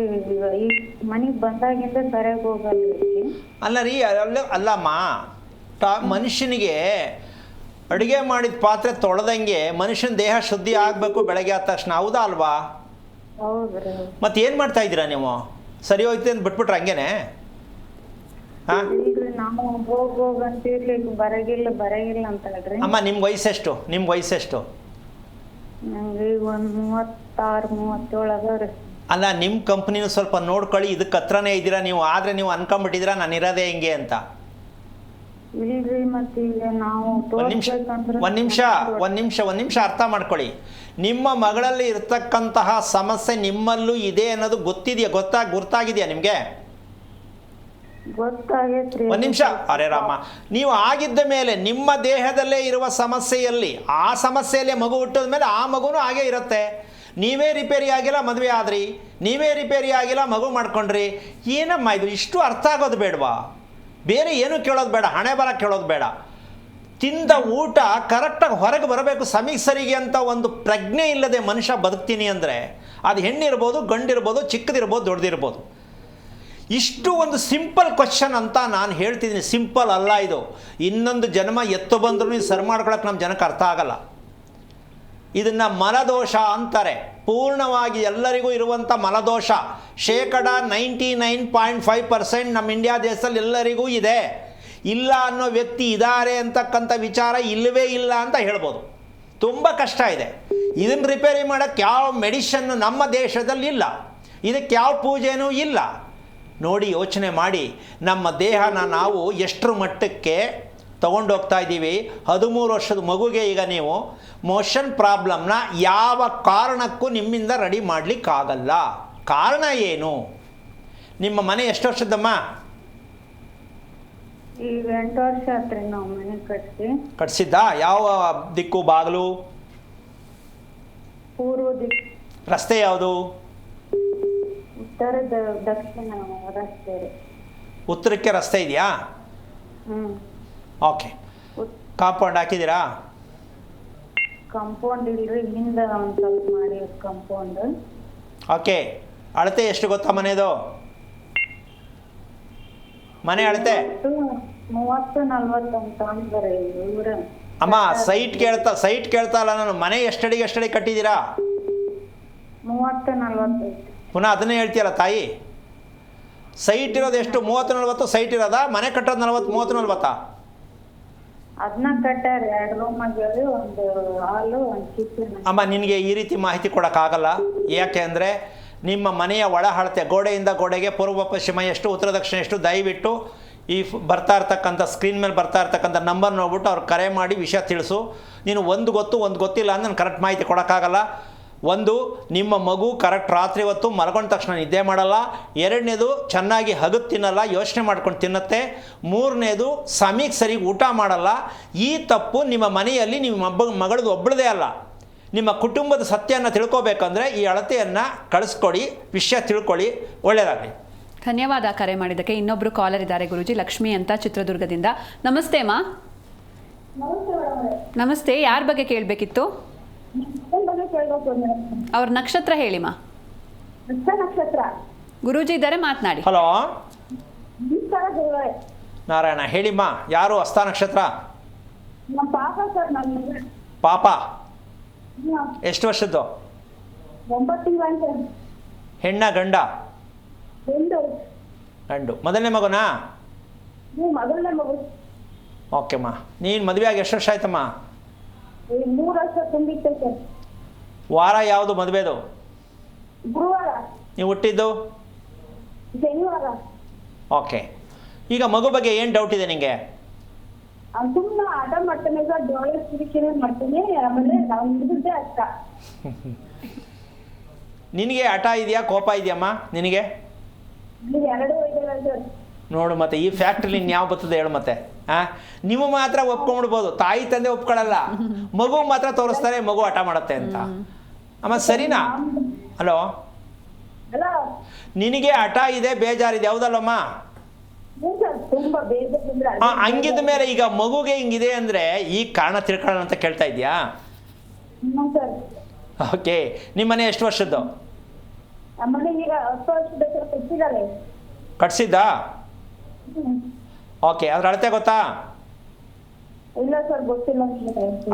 ಈಗ ಮನೆಗೆ ಬಂದಾಗಿಂದ ಸರಿಯಾಗಿ ಹೋಗಲ್ರಿ. ಅಲ್ಲ ರೀ, ಅಲ್ಲಮ್ಮ, ಮನುಷ್ಯನಿಗೆ ಅಡುಗೆ ಮಾಡಿದ ಪಾತ್ರೆ ತೊಳೆದಂಗೆ ಮನುಷ್ಯನ ದೇಹ ಶುದ್ಧಿ ಆಗಬೇಕು ಬೆಳಗ್ಗೆ ಆದ ತಕ್ಷಣ, ಹೌದಾ ಅಲ್ವಾ? ಹೌದ್ರಿ. ಮತ್ತೇನು ಮಾಡ್ತಾ ಇದ್ದೀರಾ ನೀವು? ಸರಿ ಹೋಯ್ತು ಅಂತ ಬಿಟ್ಬಿಟ್ರೆ ಹಂಗೇನೆ? ಇಲ್ರಿ, ನಾವು ಹೋಗಂತೀರ್ಲಿ, ಬರಗಿಲ್ಲ ಅಂತ ಹೇಳ್ರಿ. ಅಮ್ಮ, ನಿಮ್ಗೆ ವಯಸ್ಸೆಷ್ಟು? ನಂಗೆ ಈಗ ಒಂದು 36-37 ಅದಾವ್ರಿ. ಅಲ್ಲ, ನಿಮ್ಮ ಕಂಪ್ನಿನೂ ಸ್ವಲ್ಪ ನೋಡ್ಕೊಳ್ಳಿ. ಇದಕ್ಕೆ ಹತ್ರನೇ ಇದ್ದೀರಾ ನೀವು. ಆದರೆ ನೀವು ಅನ್ಕೊಂಬಿಟ್ಟಿದ್ದೀರಾ ನಾನು ಇರೋದೇ ಹೆಂಗೆ ಅಂತ. ಇಲ್ರಿ, ಮತ್ತೆ ಈಗ ನಾವು ಒಂದು ನಿಮಿಷ ಅರ್ಥ ಮಾಡ್ಕೊಳ್ಳಿ. ನಿಮ್ಮ ಮಗಳಲ್ಲಿ ಇರ್ತಕ್ಕಂತಹ ಸಮಸ್ಯೆ ನಿಮ್ಮಲ್ಲೂ ಇದೆ ಅನ್ನೋದು ಗೊತ್ತಿದೆಯಾ? ಗುರ್ತಾಗಿದೆಯಾ ನಿಮಗೆ? ಗೊತ್ತಾಗೈತ್ರಿ. ಒಂದು ನಿಮಿಷ. ಅರೆ ರಾಮ, ನೀವು ಆಗಿದ್ದ ಮೇಲೆ ನಿಮ್ಮ ದೇಹದಲ್ಲೇ ಇರುವ ಸಮಸ್ಯೆಯಲ್ಲಿ, ಆ ಸಮಸ್ಯೆಯಲ್ಲೇ ಮಗು ಹುಟ್ಟಿದ ಮೇಲೆ ಆ ಮಗುನೂ ಹಾಗೇ ಇರುತ್ತೆ. ನೀವೇ ರಿಪೇರಿ ಆಗಿಲ್ಲ, ಮದುವೆ ಆದ್ರಿ. ನೀವೇ ರಿಪೇರಿ ಆಗಿಲ್ಲ, ಮಗು ಮಾಡ್ಕೊಂಡ್ರಿ. ಏನಮ್ಮ ಇದು? ಇಷ್ಟು ಅರ್ಥ ಆಗೋದು ಬೇಡವಾ? ಬೇರೆ ಏನು ಕೇಳೋದು ಬೇಡ, ಹಣೆ ಬರ ಕೇಳೋದು ಬೇಡ. ತಿಂದ ಊಟ ಕರೆಕ್ಟಾಗಿ ಹೊರಗೆ ಬರಬೇಕು ಸಮಯಕ್ಕೆ ಸರಿಗೆ ಅಂತ ಒಂದು ಪ್ರಜ್ಞೆ ಇಲ್ಲದೆ ಮನುಷ್ಯ ಬದುಕ್ತೀನಿ ಅಂದರೆ ಅದು ಹೆಣ್ಣಿರ್ಬೋದು, ಗಂಡಿರ್ಬೋದು, ಚಿಕ್ಕದಿರ್ಬೋದು, ದೊಡ್ಡದಿರ್ಬೋದು. ಇಷ್ಟು ಒಂದು ಸಿಂಪಲ್ ಕ್ವಶನ್ ಅಂತ ನಾನು ಹೇಳ್ತಿದ್ದೀನಿ. ಸಿಂಪಲ್ ಅಲ್ಲ ಇದು. ಇನ್ನೊಂದು ಜನ್ಮ ಎತ್ತು ಬಂದ್ರೂ ನೀವು ಸರಿ ಮಾಡ್ಕೊಳಕ್ಕೆ ನಮ್ಮ ಜನಕ್ಕೆ ಅರ್ಥ ಆಗಲ್ಲ. ಇದನ್ನು ಮಲದೋಷ ಅಂತಾರೆ. ಪೂರ್ಣವಾಗಿ ಎಲ್ಲರಿಗೂ ಇರುವಂಥ ಮಲದೋಷ 99.5% ನಮ್ಮ ಇಂಡಿಯಾ ದೇಶದಲ್ಲಿ ಎಲ್ಲರಿಗೂ ಇದೆ. ಇಲ್ಲ ಅನ್ನೋ ವ್ಯಕ್ತಿ ಇದ್ದಾರೆ ಅಂತಕ್ಕಂಥ ವಿಚಾರ ಇಲ್ಲವೇ ಇಲ್ಲ ಅಂತ ಹೇಳ್ಬೋದು. ತುಂಬ ಕಷ್ಟ ಇದೆ. ಇದನ್ನು ರಿಪೇರಿ ಮಾಡೋಕ್ಕೆ ಯಾವ ಮೆಡಿಷನ್ನು ನಮ್ಮ ದೇಶದಲ್ಲಿ ಇಲ್ಲ. ಇದಕ್ಕೆ ಯಾವ ಪೂಜೆನೂ ಇಲ್ಲ. ನೋಡಿ, ಯೋಚನೆ ಮಾಡಿ, ನಮ್ಮ ದೇಹನ ನಾವು ಎಷ್ಟರ ಮಟ್ಟಕ್ಕೆ ತೊಗೊಂಡೋಗ್ತಾ ಇದ್ದೀವಿ. 13 ವರ್ಷದ ಮಗುಗೆ ಈಗ ನೀವು ಮೋಷನ್ ಪ್ರಾಬ್ಲಮ್ನ ಯಾವ ಕಾರಣಕ್ಕೂ ನಿಮ್ಮಿಂದ ರೆಡಿ ಮಾಡಲಿಕ್ಕಾಗಲ್ಲ. ಕಾರಣ ಏನು? ನಿಮ್ಮ ಮನೆ ಎಷ್ಟು ವರ್ಷದಮ್ಮ? ಈಗ 8 ವರ್ಷ ಆತ್ರಿ ನಾವು ಮನೆ ಕಟ್ಸಿದ್ದ? ಯಾವ ದಿಕ್ಕು ಬಾಗಿಲು? ಪೂರ್ವ ದಿಕ್ಕು. ರಸ್ತೆ ಯಾವುದು? ಉತ್ತರದ ದಕ್ಷಿಣ ರಸ್ತೆ ರೀ. ಉತ್ತರಕ್ಕೆ ರಸ್ತೆ ಇದೆಯಾ? ಓಕೆ. ಕಾಂಪೌಂಡ್ ಹಾಕಿದ್ದೀರಾ? ಕಾಂಪೌಂಡ್ ಇಲ್ರಿ, ಹಿಂದ ಒಂದು ಸ್ವಲ್ಪ ಮಾಡಿ ಕಾಂಪೌಂಡ್. ಓಕೆ. ಅಳತೆ ಎಷ್ಟು ಗೊತ್ತಾ ಮನೆದು? ಮನೆ ಅಳತೆ 30-40 ಅಂತ ಅಂದ್ರೆ ಇವ್ರ ಅಮ್ಮ ಸೈಟ್ ಕೇಳ್ತಾ ಅಲ್ಲ ನಾನು. ಮನೆ ಎಷ್ಟಡಿ ಕಟ್ಟಿದ್ದೀರಾ? 30-40. ಪುನಃ ಅದನ್ನೇ ಹೇಳ್ತೀಯಲ್ಲ ತಾಯಿ. ಸೈಟ್ ಇರೋದು ಎಷ್ಟು? 30-40 ಸೈಟ್ ಇರೋದಾ? ಮನೆ ಕಟ್ಟೋದು 40-30-40? ಅದನ್ನ ಕಟ್ಟಾರ 2 ರೂಮ್ ಆಗ್ಯಾವ, ಒಂದು ಹಾಲು, ಒಂದು ಕಿಚನ್. ಅಮ್ಮ ನಿನಗೆ ಈ ರೀತಿ ಮಾಹಿತಿ ಕೊಡೋಕ್ಕಾಗಲ್ಲ. ಯಾಕೆ ಅಂದರೆ ನಿಮ್ಮ ಮನೆಯ ಒಳ ಅಳತೆ ಗೋಡೆಯಿಂದ ಗೋಡೆಗೆ ಪೂರ್ವ ಪಶ್ಚಿಮ ಎಷ್ಟು, ಉತ್ತರ ದಕ್ಷಿಣ ಎಷ್ಟು, ದಯವಿಟ್ಟು ಈ ಬರ್ತಾ ಇರ್ತಕ್ಕಂಥ ಸ್ಕ್ರೀನ್ ಮೇಲೆ ಬರ್ತಾ ಇರ್ತಕ್ಕಂಥ ನಂಬರ್ ನೋಡ್ಬಿಟ್ಟು ಅವ್ರು ಕರೆ ಮಾಡಿ ವಿಷಯ ತಿಳಿಸು. ನೀನು ಒಂದು ಗೊತ್ತು ಒಂದು ಗೊತ್ತಿಲ್ಲ ಅಂತ ನಾನು ಕರೆಕ್ಟ್ ಮಾಹಿತಿ ಕೊಡೋಕ್ಕಾಗಲ್ಲ. ಒಂದು, ನಿಮ್ಮ ಮಗು ಕರೆಕ್ಟ್ ರಾತ್ರಿ ಹೊತ್ತು ಮಲ್ಕೊಂಡ ತಕ್ಷಣ ನಿದ್ದೆ ಮಾಡಲ್ಲ. 2ನೇದು, ಚೆನ್ನಾಗಿ ಹಗದು ತಿನ್ನಲ್ಲ, ಯೋಚನೆ ಮಾಡ್ಕೊಂಡು ತಿನ್ನುತ್ತೆ. 3ನೇದು, ಸಮಯಕ್ಕೆ ಸರಿಗೆ ಊಟ ಮಾಡಲ್ಲ. ಈ ತಪ್ಪು ನಿಮ್ಮ ಮನೆಯಲ್ಲಿ ನಿಮ್ಮ ಮಗಳದು ಒಬ್ಬಳದೇ ಅಲ್ಲ. ನಿಮ್ಮ ಕುಟುಂಬದ ಸತ್ಯನ ತಿಳ್ಕೊಬೇಕಂದ್ರೆ ಈ ಅಳತೆಯನ್ನು ಕಳಿಸ್ಕೊಡಿ, ವಿಷಯ ತಿಳ್ಕೊಳ್ಳಿ. ಒಳ್ಳೆಯದಾಗಲಿ. ಧನ್ಯವಾದ ಕರೆ ಮಾಡಿದ್ದಕ್ಕೆ. ಇನ್ನೊಬ್ರು ಕಾಲರ್ ಇದ್ದಾರೆ ಗುರೂಜಿ, ಲಕ್ಷ್ಮಿ ಅಂತ ಚಿತ್ರದುರ್ಗದಿಂದ. ನಮಸ್ತೆ ಅಮ್ಮ. ನಮಸ್ತೆ. ಯಾರ ಬಗ್ಗೆ ಕೇಳಬೇಕಿತ್ತು? ಅವ್ರ ನಕ್ಷತ್ರ ಹೇಳಿಮ್ಮ. ನಕ್ಷತ್ರ. ಗುರೂಜಿ ಇದ್ದಾರೆ, ಮಾತನಾಡಿ. ಹಲೋ ನಾರಾಯಣ, ಹೇಳಿಮ್ಮ. ಯಾರು? ಹಸ್ತ ನಕ್ಷತ್ರ. ಪಾಪ ಎಷ್ಟು ವರ್ಷದ್ದು? 9 ತಿಂಗಳು. ಹೆಣ್ಣ ಗಂಡ? ಗಂಡು. ಮೊದಲನೇ ಮಗುನಾ? ಮೊದಲನೇ ಮಗು. ಓಕೆಮ್ಮ. ನೀನು ಮದುವೆ ಆಗಿ ಎಷ್ಟು ವರ್ಷ ಆಯ್ತಮ್ಮ? 3 ವರ್ಷ ತುಂಬಿತ್ತು ಸರ್. ವಾರ ಯಾವುದು ಮದುವೆದು? ಗುರುವಾರ. ನೀವು ಹುಟ್ಟಿದ್ದು? ಶನಿವಾರ. ಓಕೆ. ಈಗ ಮಗು ಬಗ್ಗೆ ಏನು ಡೌಟ್ ಇದೆ ನಿಮಗೆ? ಸುಮ್ಮನೆ ಆಟ ಮಾಡ್ತಾನೆ ಸರ್, ಜೋಳ ಕಿರಿಕಿರಿ ಮಾಡ್ತಾನೆ. ಆಮೇಲೆ ನಾವು ಮುಗಿದ್ದೆ ಅಷ್ಟ. ನಿನಗೆ ಹಠ ಇದೆಯಾ, ಕೋಪ ಇದೆಯಮ್ಮ ನಿನಗೆ? 2 ಇದಾವೆ ಸರ್. ನೋಡು, ಮತ್ತೆ ಈ ಫ್ಯಾಕ್ಟ್ರಿಲಿ ಯಾವ ಬರ್ತದೆ ಹೇಳು ಮತ್ತೆ? ನೀವು ಮಾತ್ರ ಒಪ್ಕೊಂಡ್ಬಿಡ್ಬೋದು, ತಾಯಿ ತಂದೆ ಒಪ್ಕೊಳ್ಳಲ್ಲ. ಮಗು ಮಾತ್ರ ತೋರಿಸ್ತಾರೆ ಮಗು ಹಠ ಮಾಡುತ್ತೆ ಅಂತ. ಅಮ್ಮ ಸರಿನಾ? ಹಲೋ, ನಿನಗೆ ಹಠ ಇದೆ, ಬೇಜಾರಿದೆ, ಹೌದಲ್ಲಮ್ಮ? ತುಂಬಾ ಬೇಜಾರಿದ್ರೆ ಹಂಗಿದ ಮೇಲೆ ಈಗ ಮಗುಗೆ ಹಿಂಗಿದೆ ಅಂದ್ರೆ ಈ ಕಾರಣ ತಿಳ್ಕೊಳ್ಳೋಣ ಅಂತ ಕೇಳ್ತಾ ಇದೆಯಾ? ಓಕೆ. ನಿಮ್ಮ ಮನೆ ಎಷ್ಟು ವರ್ಷದ್ದು? ನಮ್ಮನೆ ಈಗ 10 ವರ್ಷದ ಕಟ್ಟಿದ್ದಾರೆ. ಕಟ್ಸಿದ್ದಾ? ಓಕೆ. ಅದ್ರ ಅಳತೆ ಗೊತ್ತಾ? ಇಲ್ಲ ಸರ್, ಗೊತ್ತಿಲ್ಲ.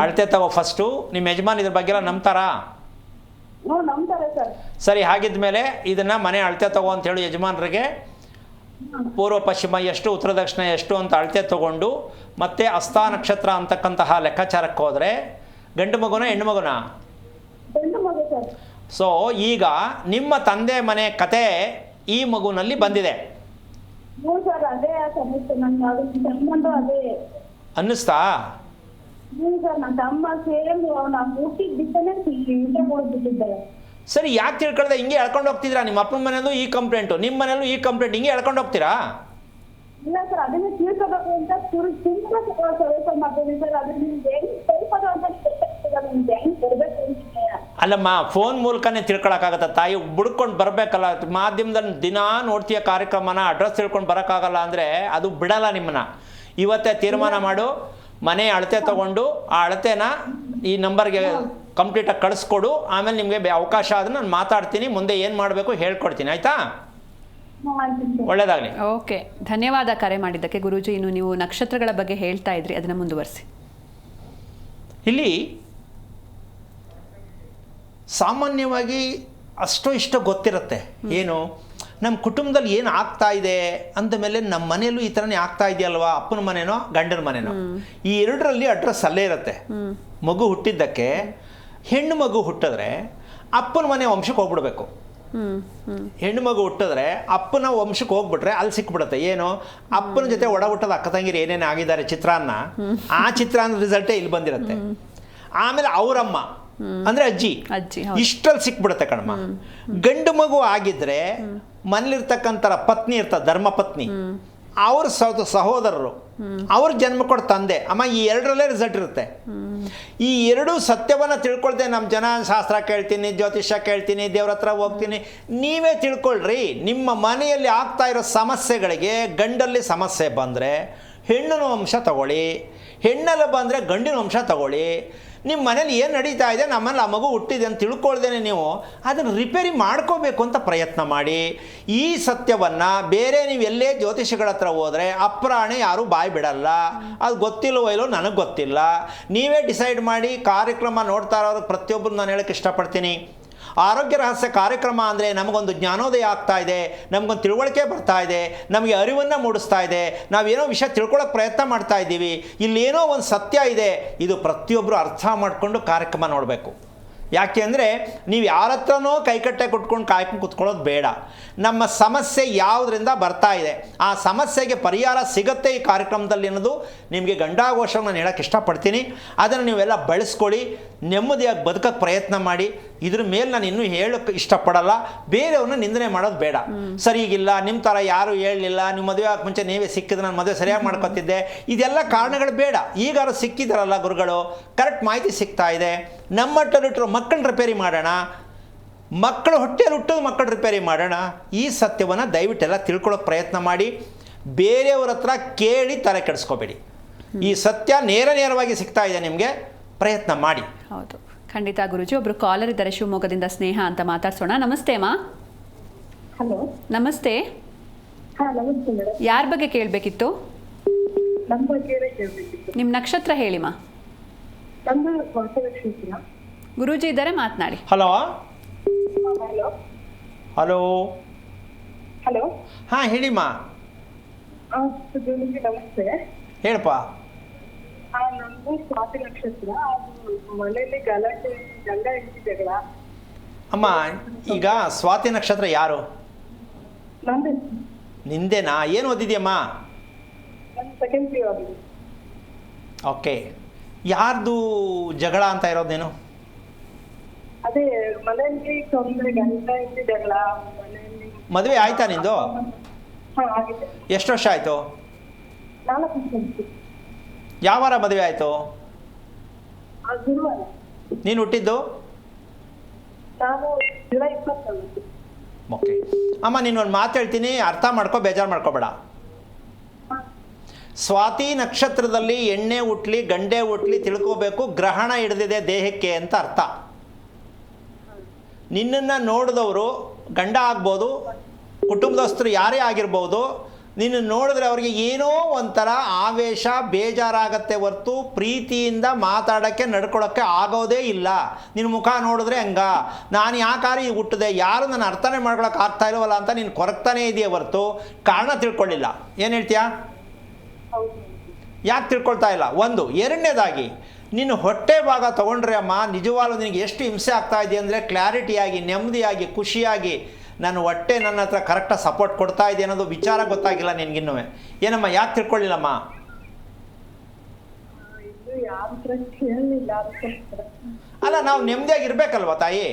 ಅಳತೆ ತಗೋ ಫಸ್ಟು. ನಿಮ್ಮ ಯಜಮಾನ್ ಇದ್ರ ಬಗ್ಗೆ ಎಲ್ಲ ನಂಬ್ತಾರಾ? ನಂಬ್ತಾರೆ ಸರ್. ಸರಿ, ಹಾಗಿದ್ಮೇಲೆ ಇದನ್ನ ಮನೆ ಅಳತೆ ತಗೋ ಅಂತ ಹೇಳಿ ಯಜಮಾನರಿಗೆ. ಪೂರ್ವ ಪಶ್ಚಿಮ ಎಷ್ಟು, ಉತ್ತರ ದಕ್ಷಿಣ ಎಷ್ಟು ಅಂತ ಅಳತೆ ತಗೊಂಡು ಮತ್ತೆ ಹಸ್ತ ನಕ್ಷತ್ರ ಅಂತಕ್ಕಂತಹ ಲೆಕ್ಕಾಚಾರಕ್ಕೆ ಹೋದರೆ ಗಂಡು ಮಗುನ ಹೆಣ್ಣು ಮಗುನ? ಗಂಡು ಮಗು ಸರ್. ಸೊ ಈಗ ನಿಮ್ಮ ತಂದೆ ಮನೆ ಕತೆ ಈ ಮಗುನಲ್ಲಿ ಬಂದಿದೆ ಸರ್. ಅದೇ ಸಮಸ್ಯೆ. ನನ್ನ ಅದೇ ಅನ್ನಿಸ್ತಾ? ಸರ್, ನನ್ನ ತಮ್ಮ ಸೇಮ್ ನಾವು ಹುಟ್ಟಿದ ದಿಕ್ಕನೇ ಬಿಟ್ಟಿದ್ದಾರೆ. ಸರಿ, ಯಾಕೆ ತಿಳ್ಕೊಳ್ದೆ ಹಿಂಗೆ ಎಳ್ಕೊಂಡು ಹೋಗ್ತಿದ್ದೀರಾ? ನಿಮ್ಮ ಅಪ್ಪನ ಮನೆಯಲ್ಲೂ ಈ ಕಂಪ್ಲೇಂಟು, ನಿಮ್ಮ ಮನೆಯಲ್ಲೂ ಈ ಕಂಪ್ಲೇಂಟ್, ಹಿಂಗೆ ಎಳ್ಕೊಂಡು ಹೋಗ್ತೀರಾ? ಇಲ್ಲ ಸರ್, ಅದನ್ನ ತಿಳ್ಕೋಬೇಕು ಅಂತ ತುಂಬಾ ಕೆಲಸ ಮಾಡ್ತೀನಿ ಸರ್. ಅದನ್ನ ಹೆಂಗ್ ತಲುಪೋದು ಅಂತ ಹೆಂಗ್ ಕೊಡ್ಬೇಕು ಅಂತ. ಅಲ್ಲಮ್ಮ, ಫೋನ್ ಮೂಲಕನೇ ತಿಳ್ಕೊಳಕ್ಕಾಗತ್ತ ತಾಯಿ? ಬುಡ್ಕೊಂಡು ಬರಬೇಕಲ್ಲ. ಮಾಧ್ಯಮದಲ್ಲಿ ದಿನ ನೋಡ್ತೀಯ ಕಾರ್ಯಕ್ರಮನ, ಅಡ್ರೆಸ್ ತಿಳ್ಕೊಂಡು ಬರೋಕ್ಕಾಗಲ್ಲ ಅಂದರೆ ಅದು ಬಿಡಲ್ಲ ನಿಮ್ಮನ್ನ. ಇವತ್ತೇ ತೀರ್ಮಾನ ಮಾಡು, ಮನೆ ಅಳತೆ ತಗೊಂಡು ಆ ಅಳತೆನ ಈ ನಂಬರ್ಗೆ ಕಂಪ್ಲೀಟಾಗಿ ಕಳಿಸ್ಕೊಡು. ಆಮೇಲೆ ನಿಮಗೆ ಅವಕಾಶ ಆದ್ರೆ ನಾನು ಮಾತಾಡ್ತೀನಿ, ಮುಂದೆ ಏನು ಮಾಡಬೇಕು ಹೇಳ್ಕೊಡ್ತೀನಿ, ಆಯಿತಾ? ಒಳ್ಳೆಯದಾಗಲಿ. ಓಕೆ, ಧನ್ಯವಾದ ಕರೆ ಮಾಡಿದ್ದಕ್ಕೆ ಗುರೂಜಿ. ಇನ್ನು ನೀವು ನಕ್ಷತ್ರಗಳ ಬಗ್ಗೆ ಹೇಳ್ತಾ ಇದ್ರಿ, ಅದನ್ನು ಮುಂದುವರಿಸಿ. ಇಲ್ಲಿ ಸಾಮಾನ್ಯವಾಗಿ ಅಷ್ಟೋ ಇಷ್ಟೋ ಗೊತ್ತಿರುತ್ತೆ. ಏನು ನಮ್ಮ ಕುಟುಂಬದಲ್ಲಿ ಏನು ಆಗ್ತಾ ಇದೆ ಅಂದಮೇಲೆ ನಮ್ಮ ಮನೆಯಲ್ಲೂ ಈ ಥರನೇ ಆಗ್ತಾ ಇದೆಯಲ್ವಾ, ಅಪ್ಪನ ಮನೆನೋ ಗಂಡನ ಮನೆನೋ, ಈ ಎರಡರಲ್ಲಿ ಅಡ್ರೆಸ್ ಅಲ್ಲೇ ಇರುತ್ತೆ. ಮಗು ಹುಟ್ಟಿದ್ದಕ್ಕೆ ಹೆಣ್ಣು ಮಗು ಹುಟ್ಟಿದ್ರೆ ಅಪ್ಪನ ಮನೆ ವಂಶಕ್ಕೆ ಹೋಗ್ಬಿಡ್ಬೇಕು. ಹೆಣ್ಣು ಮಗು ಹುಟ್ಟಿದ್ರೆ ಅಪ್ಪನ ವಂಶಕ್ಕೆ ಹೋಗ್ಬಿಟ್ರೆ ಅಲ್ಲಿ ಸಿಕ್ಬಿಡುತ್ತೆ. ಏನು, ಅಪ್ಪನ ಜೊತೆ ಒಡ ಹುಟ್ಟದ ಅಕ್ಕ ತಂಗಿರು ಏನೇನು ಆಗಿದ್ದಾರೆ ಚಿತ್ರಾನ್ನ, ಆ ಚಿತ್ರಾನ್ನ ರಿಸಲ್ಟೇ ಇಲ್ಲಿ ಬಂದಿರುತ್ತೆ. ಆಮೇಲೆ ಅವರಮ್ಮ ಅಂದ್ರೆ ಅಜ್ಜಿ, ಇಷ್ಟರಲ್ಲಿ ಸಿಕ್ಬಿಡುತ್ತೆ ಕಣಮ್ಮ. ಗಂಡು ಮಗು ಆಗಿದ್ರೆ ಮನೇಲಿರ್ತಕ್ಕಂಥ ಪತ್ನಿ ಇರ್ತಾರೆ, ಧರ್ಮಪತ್ನಿ, ಅವ್ರ ಸಹೋದರರು, ಅವ್ರ ಜನ್ಮ ಕೊಡ ತಂದೆ, ಅಮ್ಮ, ಈ ಎರಡರಲ್ಲೇ ರಿಸಲ್ಟ್ ಇರುತ್ತೆ. ಈ ಎರಡೂ ಸತ್ಯವನ್ನು ತಿಳ್ಕೊಳ್ದೆ ನಮ್ಮ ಜನ ಶಾಸ್ತ್ರ ಕೇಳ್ತೀನಿ, ಜ್ಯೋತಿಷ್ಯ ಕೇಳ್ತೀನಿ, ದೇವ್ರ ಹತ್ರ ಹೋಗ್ತೀನಿ, ನೀವೇ ತಿಳ್ಕೊಳ್ರಿ. ನಿಮ್ಮ ಮನೆಯಲ್ಲಿ ಆಗ್ತಾ ಇರೋ ಸಮಸ್ಯೆಗಳಿಗೆ ಗಂಡಲ್ಲಿ ಸಮಸ್ಯೆ ಬಂದರೆ ಹೆಣ್ಣಿನ ವಂಶ ತಗೊಳ್ಳಿ, ಹೆಣ್ಣಲ್ಲಿ ಬಂದರೆ ಗಂಡಿನ ವಂಶ ತಗೊಳ್ಳಿ. ನಿಮ್ಮ ಮನೇಲಿ ಏನು ನಡೀತಾ ಇದೆ, ನಮ್ಮಲ್ಲಿ ಆ ಮಗು ಹುಟ್ಟಿದೆ ಅಂತ ತಿಳ್ಕೊಳ್ದೇನೆ ನೀವು ಅದನ್ನು ರಿಪೇರಿ ಮಾಡ್ಕೋಬೇಕು ಅಂತ ಪ್ರಯತ್ನ ಮಾಡಿ. ಈ ಸತ್ಯವನ್ನು ಬೇರೆ ನೀವು ಎಲ್ಲೇ ಜ್ಯೋತಿಷಿಗಳ ಹತ್ರ ಹೋದರೆ ಅಪ್ರಾಣೆ ಯಾರೂ ಬಾಯಿ ಬಿಡಲ್ಲ. ಅದು ಗೊತ್ತಿಲ್ಲವೋ ಇಲ್ಲೋ ನನಗೆ ಗೊತ್ತಿಲ್ಲ, ನೀವೇ ಡಿಸೈಡ್ ಮಾಡಿ. ಕಾರ್ಯಕ್ರಮ ನೋಡ್ತಾ ಇರೋರು ಪ್ರತಿಯೊಬ್ಬರು ನಾನು ಹೇಳೋಕ್ಕೆ ಇಷ್ಟಪಡ್ತೀನಿ, ಆರೋಗ್ಯ ರಹಸ್ಯ ಕಾರ್ಯಕ್ರಮ ಅಂದರೆ ನಮಗೊಂದು ಜ್ಞಾನೋದಯ ಆಗ್ತಾ ಇದೆ, ನಮಗೊಂದು ತಿಳುವಳಿಕೆ ಬರ್ತಾ ಇದೆ, ನಮಗೆ ಅರಿವನ್ನು ಮೂಡಿಸ್ತಾ ಇದೆ, ನಾವೇನೋ ವಿಷಯ ತಿಳ್ಕೊಳ್ಳೋಕೆ ಪ್ರಯತ್ನ ಮಾಡ್ತಾ ಇದ್ದೀವಿ, ಇಲ್ಲೇನೋ ಒಂದು ಸತ್ಯ ಇದೆ. ಇದು ಪ್ರತಿಯೊಬ್ಬರು ಅರ್ಥ ಮಾಡಿಕೊಂಡು ಕಾರ್ಯಕ್ರಮ ನೋಡಬೇಕು. ಯಾಕೆ ಅಂದರೆ ನೀವು ಯಾರ ಹತ್ರನೋ ಕೈಕಟ್ಟೆ ಕೊಟ್ಕೊಂಡು ಕಾಯ್ಕೊಂಡು ಕೂತ್ಕೊಳ್ಳೋದು ಬೇಡ. ನಮ್ಮ ಸಮಸ್ಯೆ ಯಾವುದರಿಂದ ಬರ್ತಾ ಇದೆ, ಆ ಸಮಸ್ಯೆಗೆ ಪರಿಹಾರ ಸಿಗುತ್ತೆ ಈ ಕಾರ್ಯಕ್ರಮದಲ್ಲಿ ಅನ್ನೋದು ನಿಮಗೆ ಗಂಡಾಘೋಷವನ್ನು ನಾನು ಹೇಳೋಕ್ಕೆ ಇಷ್ಟಪಡ್ತೀನಿ. ಅದನ್ನು ನೀವೆಲ್ಲ ಬಳಸ್ಕೊಳ್ಳಿ, ನೆಮ್ಮದಿಯಾಗಿ ಬದುಕೋಕ್ಕೆ ಪ್ರಯತ್ನ ಮಾಡಿ. ಇದ್ರ ಮೇಲೆ ನಾನು ಇನ್ನೂ ಹೇಳೋಕ್ಕೆ ಇಷ್ಟಪಡಲ್ಲ, ಬೇರೆಯವ್ರನ್ನ ನಿಂದನೆ ಮಾಡೋದು ಬೇಡ. ಸರಿಗಿಲ್ಲ, ನಿಮ್ಮ ಥರ ಯಾರೂ ಹೇಳಲಿಲ್ಲ, ನಿಮ್ಮ ಮದುವೆ ಆಗಿ ಮುಂಚೆ ನೀವೇ ಸಿಕ್ಕಿದ್ರೆ ನಾನು ಮದುವೆ ಸರಿಯಾಗಿ ಮಾಡ್ಕೊತಿದ್ದೆ, ಇದೆಲ್ಲ ಕಾರಣಗಳು ಬೇಡ. ಈಗಾರು ಸಿಕ್ಕಿದಾರಲ್ಲ ಗುರುಗಳು, ಕರೆಕ್ಟ್ ಮಾಹಿತಿ ಸಿಗ್ತಾ ಇದೆ, ನಮ್ಮಟ್ಟಲ್ಲಿಟ್ಟರು ಮಕ್ಕಳನ್ನ ರಿಪೇರಿ ಮಾಡೋಣ, ಮಕ್ಕಳು ಹೊಟ್ಟೆಯಲ್ಲಿ ಹುಟ್ಟೋದು ಮಕ್ಕಳು ರಿಪೇರಿ ಮಾಡೋಣ. ಈ ಸತ್ಯವನ್ನು ದಯವಿಟ್ಟೆಲ್ಲ ತಿಳ್ಕೊಳ್ಳೋಕೆ ಪ್ರಯತ್ನ ಮಾಡಿ. ಬೇರೆಯವ್ರ ಹತ್ರ ಕೇಳಿ ತಲೆ ಕೆಡಿಸ್ಕೋಬೇಡಿ. ಈ ಸತ್ಯ ನೇರವಾಗಿ ಸಿಗ್ತಾ ಇದೆ ನಿಮಗೆ, ಪ್ರಯತ್ನ ಮಾಡಿ. ಹೌದು, ಖಂಡಿತ ಗುರುಜಿ. ಒಬ್ರು ಕಾಲರ್ ಇದ್ದಾರೆ ಶಿವಮೊಗ್ಗದಿಂದ, ಸ್ನೇಹ ಅಂತ, ಮಾತಾಡ್ಸೋಣ. ನಮಸ್ತೆ ಅಮ್ಮ. ಹಲೋ, ನಮಸ್ತೆ. ನಮಸ್ತೆ ಮೇಡಮ್. ಯಾರ ಬಗ್ಗೆ ಕೇಳಬೇಕಿತ್ತು? ನಮ್ಮ ಬಗ್ಗೆ ಕೇಳಬೇಕಿತ್ತು. ನಿಮ್ಮ ನಕ್ಷತ್ರ ಹೇಳಿಮ್ಮ. ನಮ್ದು ಸ್ವಾತಿ ನಕ್ಷತ್ರ. ಗುರೂಜಿ ಇದ್ದಾರೆ, ಮಾತನಾಡಿ. Hello hello hello hello. ಹಾಂ ಹೇಳಿಮ್ಮ. ಗುರುಜಿ ನಮಸ್ತೆ. ಹೇಳಪ್ಪ. ನಮ್ದು ಸ್ವಾತಿ ನಕ್ಷತ್ರ. ಅದು ಮನೆಯಲ್ಲಿ ಗಲಾಟೆ, ಗಂಡ ಹೆಂಡತಿ ಜಗಳ. ಅಮ್ಮ, ಈಗ ಸ್ವಾತಿ ನಕ್ಷತ್ರ ಯಾರು? ನಂದು. ನಿಂದೇನಾ? ಏನು ಓದಿದ್ಯಮ್ಮ? ನನ್ನ ಸೆಕೆಂಡ್ PU ಆಗಿದೆ. ಓಕೆ. ಯಾರ್ದು ಜಗಳ ಅಂತ ಇರೋದೇನು? ಅದೇ ಮನೆಯಲ್ಲಿ ತೊಂದರೆ, ಗಂಡ ಹೆಂಡತಿ ಜಗಳ ಮನೆಯಲ್ಲಿ. ಮದುವೆ ಆಯ್ತಾ ನಿಂದು? ಆಗಿದೆ. ಎಷ್ಟು ವರ್ಷ ಆಯಿತು? 4 ವರ್ಷ. ಯಾವ ವಾರ ಮದುವೆ ಆಯಿತು? ಗುರುವಾರ. ನೀನು ಹುಟ್ಟಿದ್ದು? ನಾನು ಜುಲೈ 24. ಓಕೆ ಅಮ್ಮ, ನೀನು ಒಂದು ಮಾತು ಹೇಳ್ತೀನಿ, ಅರ್ಥ ಮಾಡ್ಕೊ, ಬೇಜಾರು ಮಾಡ್ಕೋಬೇಡ. ಸ್ವಾತಿ ನಕ್ಷತ್ರದಲ್ಲಿ ಎಣ್ಣೆ ಹುಟ್ಲಿ ಗಂಡೆ ಹುಟ್ಲಿ ತಿಳ್ಕೋಬೇಕು, ಗ್ರಹಣ ಹಿಡಿದಿದೆ ದೇಹಕ್ಕೆ ಅಂತ ಅರ್ಥ. ನಿನ್ನನ್ನು ನೋಡಿದವರು ಗಂಡ ಆಗ್ಬೋದು, ಕುಟುಂಬದಸ್ಥರು ಯಾರೇ ಆಗಿರ್ಬೋದು, ನಿನ್ನ ನೋಡಿದ್ರೆ ಅವ್ರಿಗೆ ಏನೋ ಒಂಥರ ಆವೇಶ, ಬೇಜಾರಾಗತ್ತೆ ಹೊರ್ತು ಪ್ರೀತಿಯಿಂದ ಮಾತಾಡೋಕ್ಕೆ ನಡ್ಕೊಳ್ಳೋಕ್ಕೆ ಆಗೋದೇ ಇಲ್ಲ. ನಿನ್ನ ಮುಖ ನೋಡಿದ್ರೆ ಹಂಗ, ನಾನು ಯಾಕಾರೆ ಈಗ ಹುಟ್ಟಿದೆ, ಯಾರು ನನ್ನ ಅರ್ಥನೇ ಮಾಡ್ಕೊಳಕ್ಕೆ ಆಗ್ತಾ ಇಲ್ವಲ್ಲ ಅಂತ ನೀನು ಕೊರಗ್ತಾನೇ ಇದೆಯಾ ಹೊರ್ತು ಕಾರಣ ತಿಳ್ಕೊಳ್ಳಿಲ್ಲ. ಏನು ಹೇಳ್ತೀಯಾ? ಯಾಕೆ ತಿಳ್ಕೊಳ್ತಾ ಇಲ್ಲ? ಒಂದು. ಎರಡನೇದಾಗಿ, ನಿನ್ನ ಹೊಟ್ಟೆ ಭಾಗ ತೊಗೊಂಡ್ರೆ ಅಮ್ಮ, ನಿಜವಾಗ್ಲೂ ನಿನಗೆ ಎಷ್ಟು ಹಿಂಸೆ ಆಗ್ತಾ ಇದೆ ಅಂದರೆ ಕ್ಲಾರಿಟಿಯಾಗಿ, ನೆಮ್ಮದಿಯಾಗಿ, ಖುಷಿಯಾಗಿ ನನ್ನ ಹೊಟ್ಟೆ ನನ್ನ ಹತ್ರ ಕರೆಕ್ಟಾಗಿ ಸಪೋರ್ಟ್ ಕೊಡ್ತಾ ಇದೆ ಅನ್ನೋದು ವಿಚಾರ ಗೊತ್ತಾಗಿಲ್ಲ ನಿನಗಿನ್ನೂ. ಏನಮ್ಮ, ಯಾಕೆ ತಿಳ್ಕೊಳ್ಳಿಲ್ಲಮ್ಮ? ಅಲ್ಲ, ನಾವು ನೆಮ್ಮದಿಯಾಗಿ ಇರಬೇಕಲ್ವ ತಾಯಿ?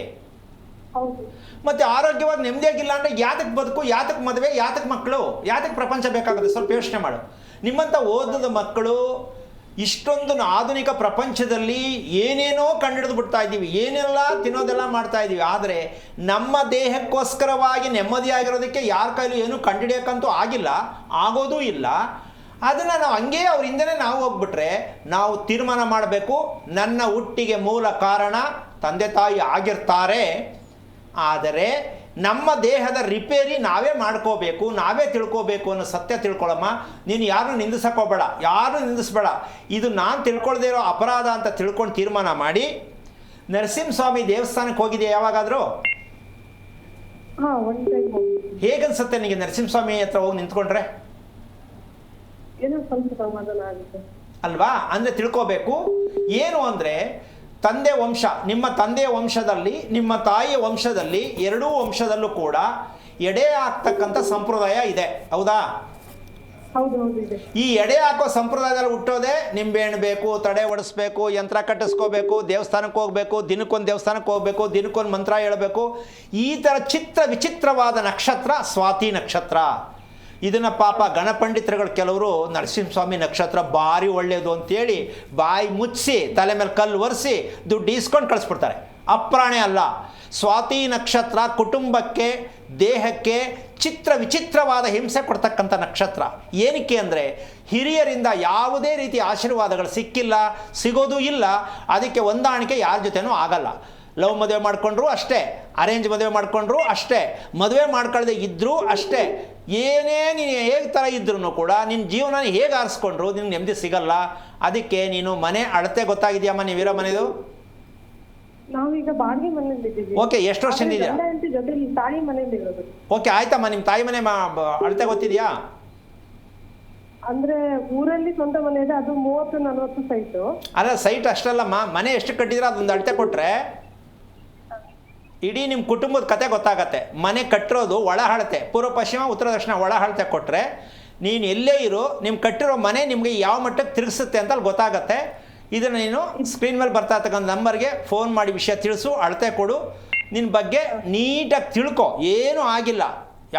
ಮತ್ತು ಆರೋಗ್ಯವಾಗಿ ನೆಮ್ಮದಿಯಾಗಿಲ್ಲ ಅಂದರೆ ಯಾತಕ್ಕೆ ಬದುಕು, ಯಾತಕ್ಕೆ ಮದುವೆ, ಯಾತಕ್ಕೆ ಮಕ್ಕಳು, ಯಾತಕ್ಕೆ ಪ್ರಪಂಚ ಬೇಕಾಗುತ್ತೆ? ಸ್ವಲ್ಪ ಯೋಚನೆ ಮಾಡು. ನಿಮ್ಮಂಥ ಓದದ ಮಕ್ಕಳು ಇಷ್ಟೊಂದು ಆಧುನಿಕ ಪ್ರಪಂಚದಲ್ಲಿ ಏನೇನೋ ಕಂಡುಹಿಡಿದು ಬಿಡ್ತಾ ಇದ್ದೀವಿ, ಏನೆಲ್ಲ ತಿನ್ನೋದೆಲ್ಲ ಮಾಡ್ತಾ ಇದ್ದೀವಿ. ಆದರೆ ನಮ್ಮ ದೇಹಕ್ಕೋಸ್ಕರವಾಗಿ ನೆಮ್ಮದಿಯಾಗಿರೋದಕ್ಕೆ ಯಾರ ಕೈಲೂ ಏನೂ ಕಂಡುಹಿಡಿಯೋಕ್ಕಂತೂ ಆಗಿಲ್ಲ, ಆಗೋದೂ ಇಲ್ಲ. ಅದನ್ನು ನಾವು ಹಂಗೆ ಅವ್ರ ಹಿಂದೆನೇ ನಾವು ಹೋಗ್ಬಿಟ್ರೆ ನಾವು ತೀರ್ಮಾನ ಮಾಡಬೇಕು, ನನ್ನ ಹುಟ್ಟಿಗೆ ಮೂಲ ಕಾರಣ ತಂದೆ ತಾಯಿ ಆಗಿರ್ತಾರೆ. ಆದರೆ ನಮ್ಮ ದೇಹದ ರಿಪೇರಿ ನಾವೇ ಮಾಡ್ಕೋಬೇಕು, ನಾವೇ ತಿಳ್ಕೋಬೇಕು ಅನ್ನೋ ಸತ್ಯ ತಿಳ್ಕೊಳ್ಳಮ್ಮ. ನೀನು ಯಾರನ್ನೂ ನಿಂದಿಸಕ್ಕೆ ಹೋಗಬೇಡ, ಯಾರೂ ನಿಂದಿಸ್ಬೇಡ. ಇದು ನಾನು ತಿಳ್ಕೊಳ್ದೇ ಇರೋ ಅಪರಾಧ ಅಂತ ತಿಳ್ಕೊಂಡು ತೀರ್ಮಾನ ಮಾಡಿ ನರಸಿಂಹಸ್ವಾಮಿ ದೇವಸ್ಥಾನಕ್ಕೆ ಹೋಗಿದೆಯಾ ಯಾವಾಗಾದರೂ? ಒಂದ್ ಟೈಮ್ ಹೋಗಿದ್ದೀನಿ. ಹೇಗನ್ಸುತ್ತೆ ನಿನಗೆ ನರಸಿಂಹಸ್ವಾಮಿ ಹತ್ರ ಹೋಗಿ ನಿಂತ್ಕೊಂಡ್ರೆ? ಏನೋ ಸ್ವಲ್ಪ ಸಮಾಧಾನ ಆಗುತ್ತೆ ಅಲ್ವಾ? ಅಂದರೆ ತಿಳ್ಕೋಬೇಕು ಏನು ಅಂದರೆ, ತಂದೆ ವಂಶ, ನಿಮ್ಮ ತಂದೆಯ ವಂಶದಲ್ಲಿ ನಿಮ್ಮ ತಾಯಿಯ ವಂಶದಲ್ಲಿ ಎರಡೂ ವಂಶದಲ್ಲೂ ಕೂಡ ಎಡೆ ಹಾಕ್ತಕ್ಕಂಥ ಸಂಪ್ರದಾಯ ಇದೆ, ಹೌದಾ? ಹೌದೌದು ಇದೆ. ಈ ಎಡೆ ಹಾಕೋ ಸಂಪ್ರದಾಯದಲ್ಲಿ ಹುಟ್ಟೋದೇ ನಿಂಬೆಹಣ್ಣು ಬೇಕು, ತಡೆ ಒಡಿಸ್ಬೇಕು, ಯಂತ್ರ ಕಟ್ಟಿಸ್ಕೋಬೇಕು, ದೇವಸ್ಥಾನಕ್ಕೆ ಹೋಗಬೇಕು, ದಿನಕ್ಕೊಂದು ದೇವಸ್ಥಾನಕ್ಕೆ ಹೋಗಬೇಕು, ದಿನಕ್ಕೊಂದು ಮಂತ್ರ ಹೇಳಬೇಕು. ಈ ಥರ ವಿಚಿತ್ರವಾದ ನಕ್ಷತ್ರ ಸ್ವಾತಿ ನಕ್ಷತ್ರ. ಇದನ್ನು ಪಾಪ ಗಣಪಂಡಿತರುಗಳು ಕೆಲವರು ನರಸಿಂಹಸ್ವಾಮಿ ನಕ್ಷತ್ರ ಭಾರಿ ಒಳ್ಳೆಯದು ಅಂತೇಳಿ ಬಾಯಿ ಮುಚ್ಚಿಸಿ ತಲೆ ಮೇಲೆ ಕಲ್ಲು ಒರೆಸಿ ದುಡ್ಡು ಈಸ್ಕೊಂಡು ಕಳಿಸ್ಬಿಡ್ತಾರೆ. ಅಪ್ರಾಣೆ ಅಲ್ಲ. ಸ್ವಾತಿ ನಕ್ಷತ್ರ ಕುಟುಂಬಕ್ಕೆ, ದೇಹಕ್ಕೆ ವಿಚಿತ್ರವಾದ ಹಿಂಸೆ ಕೊಡ್ತಕ್ಕಂಥ ನಕ್ಷತ್ರ. ಏನಕ್ಕೆ ಅಂದರೆ ಹಿರಿಯರಿಂದ ಯಾವುದೇ ರೀತಿ ಆಶೀರ್ವಾದಗಳು ಸಿಕ್ಕಿಲ್ಲ, ಸಿಗೋದು ಇಲ್ಲ. ಅದಕ್ಕೆ ಹೊಂದಾಣಿಕೆ ಯಾರ ಜೊತೆನೂ ಆಗಲ್ಲ. ಲವ್ ಮದುವೆ ಮಾಡಿಕೊಂಡ್ರು ಅಷ್ಟೇ, ಅರೇಂಜ್ ಮದುವೆ ಮಾಡಿಕೊಂಡ್ರು ಅಷ್ಟೇ, ಮದುವೆ ಮಾಡ್ಕೊಳ್ಳದೆ ಇದ್ದರೂ ಅಷ್ಟೇ. ಏನೇ ನೀನು ಹೇಗೆ ಥರ ಇದ್ರೂ ಕೂಡ ನಿನ್ನ ಜೀವನ ಹೇಗೆ ಆರಿಸ್ಕೊಂಡ್ರು ನಿನ್ಗೆ ನೆಮ್ಮದಿ ಸಿಗಲ್ಲ. ಅದಕ್ಕೆ ನೀನು ಮನೆ ಅಳತೆ ಗೊತ್ತಾಗಿದೆಯಮ್ಮ? ನೀವಿರೋ ಮನೆದು? ನಾವೀಗ ಬಾಡಿಗೆ ಮನೇಲಿ ಇದ್ದೀವಿ. ಓಕೆ, ಎಷ್ಟು ವರ್ಷದಿಂದ ಇದೆಯಾ? ಜೊತೆ ತಾಯಿ ಮನೇಲಿ ಇರೋದು. ಓಕೆ, ಆಯ್ತಮ್ಮ. ನಿಮ್ಮ ತಾಯಿ ಮನೆ ಅಳತೆ ಗೊತ್ತಿದೆಯಾ? ಅಂದ್ರೆ ಊರಲ್ಲಿ ಸ್ವಂತ ಮನೆ ಇದೆ, ಅದು 30-40 ಸೈಟು. ಅಲ್ಲ, ಸೈಟ್ ಅಷ್ಟಲ್ಲಮ್ಮ, ಮನೆ ಎಷ್ಟು ಕಟ್ಟಿದ್ರೆ ಅದೊಂದು ಅಳತೆ ಕೊಟ್ಟರೆ ಇಡೀ ನಿಮ್ಮ ಕುಟುಂಬದ ಕತೆ ಗೊತ್ತಾಗತ್ತೆ. ಮನೆ ಕಟ್ಟಿರೋದು ಒಳ ಅಳತೆ, ಪೂರ್ವ ಪಶ್ಚಿಮ ಉತ್ತರ ದಕ್ಷಿಣ ಒಳ ಅಳತೆ ಕೊಟ್ಟರೆ ನೀನು ಎಲ್ಲೇ ಇರು, ನಿಮ್ಮ ಕಟ್ಟಿರೋ ಮನೆ ನಿಮಗೆ ಯಾವ ಮಟ್ಟಕ್ಕೆ ತಿರುಗಿಸುತ್ತೆ ಅಂತ ಅಲ್ಲಿ ಗೊತ್ತಾಗತ್ತೆ. ಇದನ್ನು ನೀನು ಸ್ಕ್ರೀನ್ ಮೇಲೆ ಬರ್ತಾ ಇರ್ತಕ್ಕಂಥ ನಂಬರ್ಗೆ ಫೋನ್ ಮಾಡಿ ವಿಷಯ ತಿಳಿಸು, ಅಳತೆ ಕೊಡು, ನಿನ್ನ ಬಗ್ಗೆ ನೀಟಾಗಿ ತಿಳ್ಕೊ. ಏನೂ ಆಗಿಲ್ಲ,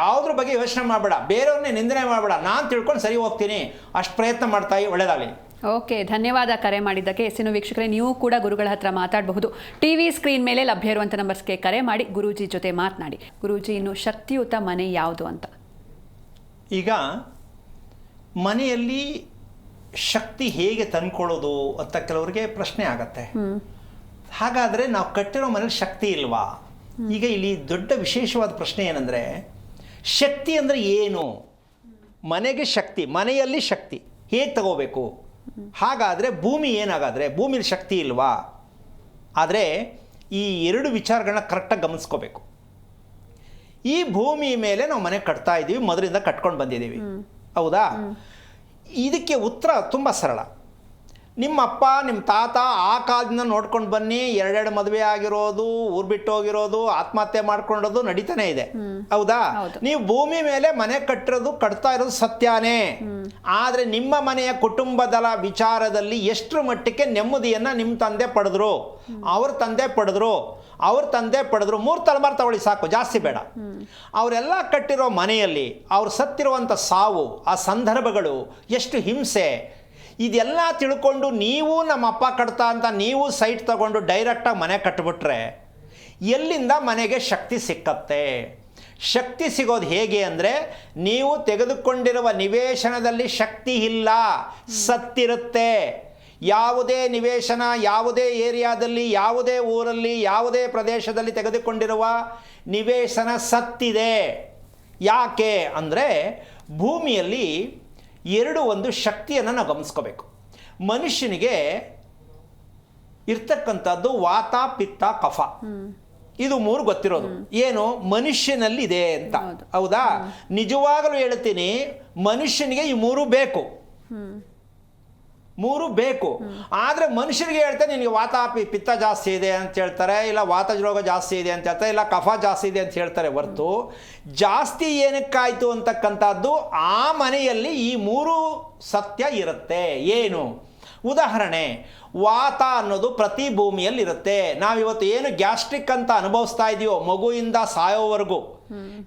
ಯಾವುದ್ರ ಬಗ್ಗೆ ಯೋಚನೆ ಮಾಡಬೇಡ, ಬೇರೆಯವ್ರನ್ನೇ ನಿಂದನೆ ಮಾಡಬೇಡ. ನಾನು ತಿಳ್ಕೊಂಡು ಸರಿ ಹೋಗ್ತೀನಿ, ಅಷ್ಟು ಪ್ರಯತ್ನ ಮಾಡ್ತಾಯಿ. ಒಳ್ಳೆಯದಾಗಲಿ. ಓಕೆ, ಧನ್ಯವಾದ ಕರೆ ಮಾಡಿದ್ದಕ್ಕೆ. ಎಸ್ಸಿನ ವೀಕ್ಷಕರೇ, ನೀವು ಕೂಡ ಗುರುಗಳ ಹತ್ರ ಮಾತಾಡಬಹುದು. ಟಿವಿ ಸ್ಕ್ರೀನ್ ಮೇಲೆ ಲಭ್ಯ ಇರುವಂಥ ನಂಬರ್ಸ್ಗೆ ಕರೆ ಮಾಡಿ ಗುರೂಜಿ ಜೊತೆ ಮಾತನಾಡಿ. ಗುರೂಜಿ, ಇನ್ನು ಶಕ್ತಿಯುತ ಮನೆ ಯಾವುದು ಅಂತ? ಈಗ ಮನೆಯಲ್ಲಿ ಶಕ್ತಿ ಹೇಗೆ ತಂದ್ಕೊಳ್ಳೋದು ಅಂತ ಕೆಲವರಿಗೆ ಪ್ರಶ್ನೆ ಆಗತ್ತೆ. ಹಾಗಾದರೆ ನಾವು ಕಟ್ಟಿರೋ ಮನೇಲಿ ಶಕ್ತಿ ಇಲ್ವಾ? ಈಗ ಇಲ್ಲಿ ದೊಡ್ಡ ವಿಶೇಷವಾದ ಪ್ರಶ್ನೆ ಏನಂದರೆ, ಶಕ್ತಿ ಅಂದರೆ ಏನು? ಮನೆಗೆ ಶಕ್ತಿ, ಮನೆಯಲ್ಲಿ ಶಕ್ತಿ ಹೇಗೆ ತಗೋಬೇಕು? ಹಾಗಾದರೆ ಭೂಮಿ ಏನಾಗಾದರೆ ಭೂಮಿಲಿ ಶಕ್ತಿ ಇಲ್ವಾ? ಆದರೆ ಈ ಎರಡು ವಿಚಾರಗಳನ್ನ ಕರೆಕ್ಟಾಗಿ ಗಮನಿಸ್ಕೋಬೇಕು. ಈ ಭೂಮಿ ಮೇಲೆ ನಾವು ಮನೆ ಕಟ್ತಾ ಇದ್ದೀವಿ, ಮೊದಲಿಂದ ಕಟ್ಕೊಂಡು ಬಂದಿದ್ದೀವಿ, ಹೌದಾ? ಇದಕ್ಕೆ ಉತ್ತರ ತುಂಬ ಸರಳ. ನಿಮ್ಮ ಅಪ್ಪ ನಿಮ್ಮ ತಾತ ಆ ಕಾಲದಿಂದ ನೋಡ್ಕೊಂಡು ಬನ್ನಿ, ಎರಡೆರಡು ಮದುವೆ ಆಗಿರೋದು, ಊರು ಬಿಟ್ಟು ಹೋಗಿರೋದು, ಆತ್ಮಹತ್ಯೆ ಮಾಡ್ಕೊಂಡಿರೋದು ನಡೀತಾನೆ ಇದೆ, ಹೌದಾ? ನೀವು ಭೂಮಿ ಮೇಲೆ ಮನೆ ಕಟ್ತಾ ಇರೋದು ಸತ್ಯನೇ. ಆದರೆ ನಿಮ್ಮ ಮನೆಯ ಕುಟುಂಬದ ವಿಚಾರದಲ್ಲಿ ಎಷ್ಟರ ಮಟ್ಟಕ್ಕೆ ನೆಮ್ಮದಿಯನ್ನು ನಿಮ್ಮ ತಂದೆ ಪಡೆದ್ರು, ಅವ್ರ ತಂದೆ ಪಡೆದ್ರು, 3 ತಲೆಮಾರು ತಗೊಳ್ಳಿ ಸಾಕು, ಜಾಸ್ತಿ ಬೇಡ. ಅವರೆಲ್ಲ ಕಟ್ಟಿರೋ ಮನೆಯಲ್ಲಿ ಅವ್ರು ಸತ್ತಿರುವಂಥ ಸಾವು, ಆ ಸಂದರ್ಭಗಳು, ಎಷ್ಟು ಹಿಂಸೆ, ಇದೆಲ್ಲ ತಿಳ್ಕೊಂಡು ನೀವು ನಮ್ಮ ಅಪ್ಪ ಕಟ್ತಾ ಅಂತ ನೀವು ಸೈಟ್ ತಗೊಂಡು ಡೈರೆಕ್ಟಾಗಿ ಮನೆ ಕಟ್ಟಿಬಿಟ್ರೆ ಎಲ್ಲಿಂದ ಮನೆಗೆ ಶಕ್ತಿ ಸಿಕ್ಕತ್ತೆ? ಶಕ್ತಿ ಸಿಗೋದು ಹೇಗೆ ಅಂದರೆ, ನೀವು ತೆಗೆದುಕೊಂಡಿರುವ ನಿವೇಶನದಲ್ಲಿ ಶಕ್ತಿ ಇಲ್ಲ, ಸತ್ತಿರುತ್ತೆ. ಯಾವುದೇ ನಿವೇಶನ, ಯಾವುದೇ ಏರಿಯಾದಲ್ಲಿ, ಯಾವುದೇ ಊರಲ್ಲಿ, ಯಾವುದೇ ಪ್ರದೇಶದಲ್ಲಿ ತೆಗೆದುಕೊಂಡಿರುವ ನಿವೇಶನ ಸತ್ತಿದೆ. ಯಾಕೆ ಅಂದರೆ ಭೂಮಿಯಲ್ಲಿ ಒಂದು ಶಕ್ತಿಯನ್ನು ನಾವು ಗಮನಿಸ್ಕೋಬೇಕು. ಮನುಷ್ಯನಿಗೆ ಇರ್ತಕ್ಕಂಥದ್ದು ವಾತ, ಪಿತ್ತ, ಕಫ, ಇದು 3 ಗೊತ್ತಿರೋದು. ಏನು ಮನುಷ್ಯನಲ್ಲಿ ಇದೆ ಅಂತ, ಹೌದಾ? ನಿಜವಾಗಲೂ ಹೇಳ್ತೀನಿ, ಮನುಷ್ಯನಿಗೆ ಈ 3 ಬೇಕು, 3 ಬೇಕು. ಆದರೆ ಮನುಷ್ಯರಿಗೆ ಹೇಳ್ತಾರೆ ನಿನಗೆ ವಾತ ಪಿತ್ತ ಜಾಸ್ತಿ ಇದೆ ಅಂತ ಹೇಳ್ತಾರೆ, ಇಲ್ಲ ವಾತ ರೋಗ ಜಾಸ್ತಿ ಇದೆ ಅಂತ ಹೇಳ್ತಾರೆ, ಇಲ್ಲ ಕಫ ಜಾಸ್ತಿ ಇದೆ ಅಂತ ಹೇಳ್ತಾರೆ. ಹೊರತು ಜಾಸ್ತಿ ಏನಕ್ಕಾಯಿತು ಅಂತಕ್ಕಂಥದ್ದು ಆ ಮನೆಯಲ್ಲಿ ಈ 3 ಸತ್ಯ ಇರುತ್ತೆ. ಏನು? ಉದಾಹರಣೆ, ವಾತ ಅನ್ನೋದು ಪ್ರತಿ ಭೂಮಿಯಲ್ಲಿರುತ್ತೆ. ನಾವಿವತ್ತು ಏನು ಗ್ಯಾಸ್ಟ್ರಿಕ್ ಅಂತ ಅನುಭವಿಸ್ತಾ ಇದೆಯೋ ಮಗುವಿಂದ ಸಾಯೋವರೆಗೂ,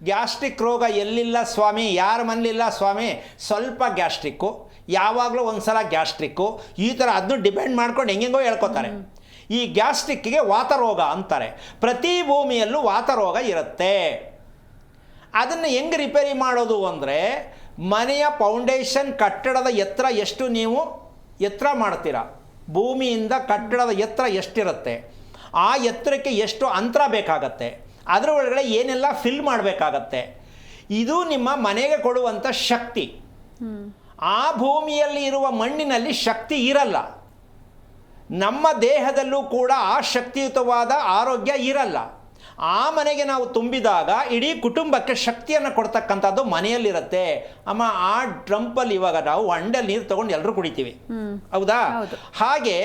ಗ್ಯಾಸ್ಟ್ರಿಕ್ ರೋಗ ಎಲ್ಲಿಲ್ಲ ಸ್ವಾಮಿ, ಯಾರ ಮನೇಲಿಲ್ಲ ಸ್ವಾಮಿ, ಸ್ವಲ್ಪ ಗ್ಯಾಸ್ಟ್ರಿಕ್ಕು, ಯಾವಾಗಲೂ ಒಂದ್ಸಲ ಗ್ಯಾಸ್ಟ್ರಿಕ್ಕು, ಈ ಥರ ಅದನ್ನು ಡಿಪೆಂಡ್ ಮಾಡ್ಕೊಂಡು ಹೆಂಗೆಂಗೋ ಹೇಳ್ಕೊತಾರೆ. ಈ ಗ್ಯಾಸ್ಟ್ರಿಕ್ಕಿಗೆ ವಾತರೋಗ ಅಂತಾರೆ. ಪ್ರತಿ ಭೂಮಿಯಲ್ಲೂ ವಾತರೋಗ ಇರುತ್ತೆ. ಅದನ್ನು ಹೆಂಗೆ ರಿಪೇರಿ ಮಾಡೋದು ಅಂದರೆ, ಮನೆಯ ಫೌಂಡೇಶನ್ ಕಟ್ಟಡದ ಎತ್ತರ ಎಷ್ಟು ನೀವು ಎತ್ತರ ಮಾಡ್ತೀರಾ, ಭೂಮಿಯಿಂದ ಕಟ್ಟಡದ ಎತ್ತರ ಎಷ್ಟಿರುತ್ತೆ, ಆ ಎತ್ತರಕ್ಕೆ ಎಷ್ಟು ಅಂತರ ಬೇಕಾಗತ್ತೆ, ಅದರ ಒಳಗಡೆ ಏನೆಲ್ಲ ಫಿಲ್ ಮಾಡಬೇಕಾಗತ್ತೆ. ಇದು ನಿಮ್ಮ ಮನೆಗೆ ಕೊಡುವಂಥ ಶಕ್ತಿ. ಆ ಭೂಮಿಯಲ್ಲಿ ಇರುವ ಮಣ್ಣಿನಲ್ಲಿ ಶಕ್ತಿ ಇರಲ್ಲ. ನಮ್ಮ ದೇಹದಲ್ಲೂ ಕೂಡ ಆ ಶಕ್ತಿಯುತವಾದ ಆರೋಗ್ಯ ಇರಲ್ಲ. ಆ ಮನೆಗೆ ನಾವು ತುಂಬಿದಾಗ ಇಡೀ ಕುಟುಂಬಕ್ಕೆ ಶಕ್ತಿಯನ್ನು ಕೊಡ್ತಕ್ಕಂಥದ್ದು ಮನೆಯಲ್ಲಿರುತ್ತೆ. ಅಮ್ಮ, ಆ ಡ್ರಂಪಲ್ಲಿ ಇವಾಗ ನಾವು ಹಂಡೆಲ್ಲಿ ನೀರು ತೊಗೊಂಡು ಎಲ್ಲರೂ ಕುಡಿತೀವಿ, ಹೌದಾ? ಹಾಗೆ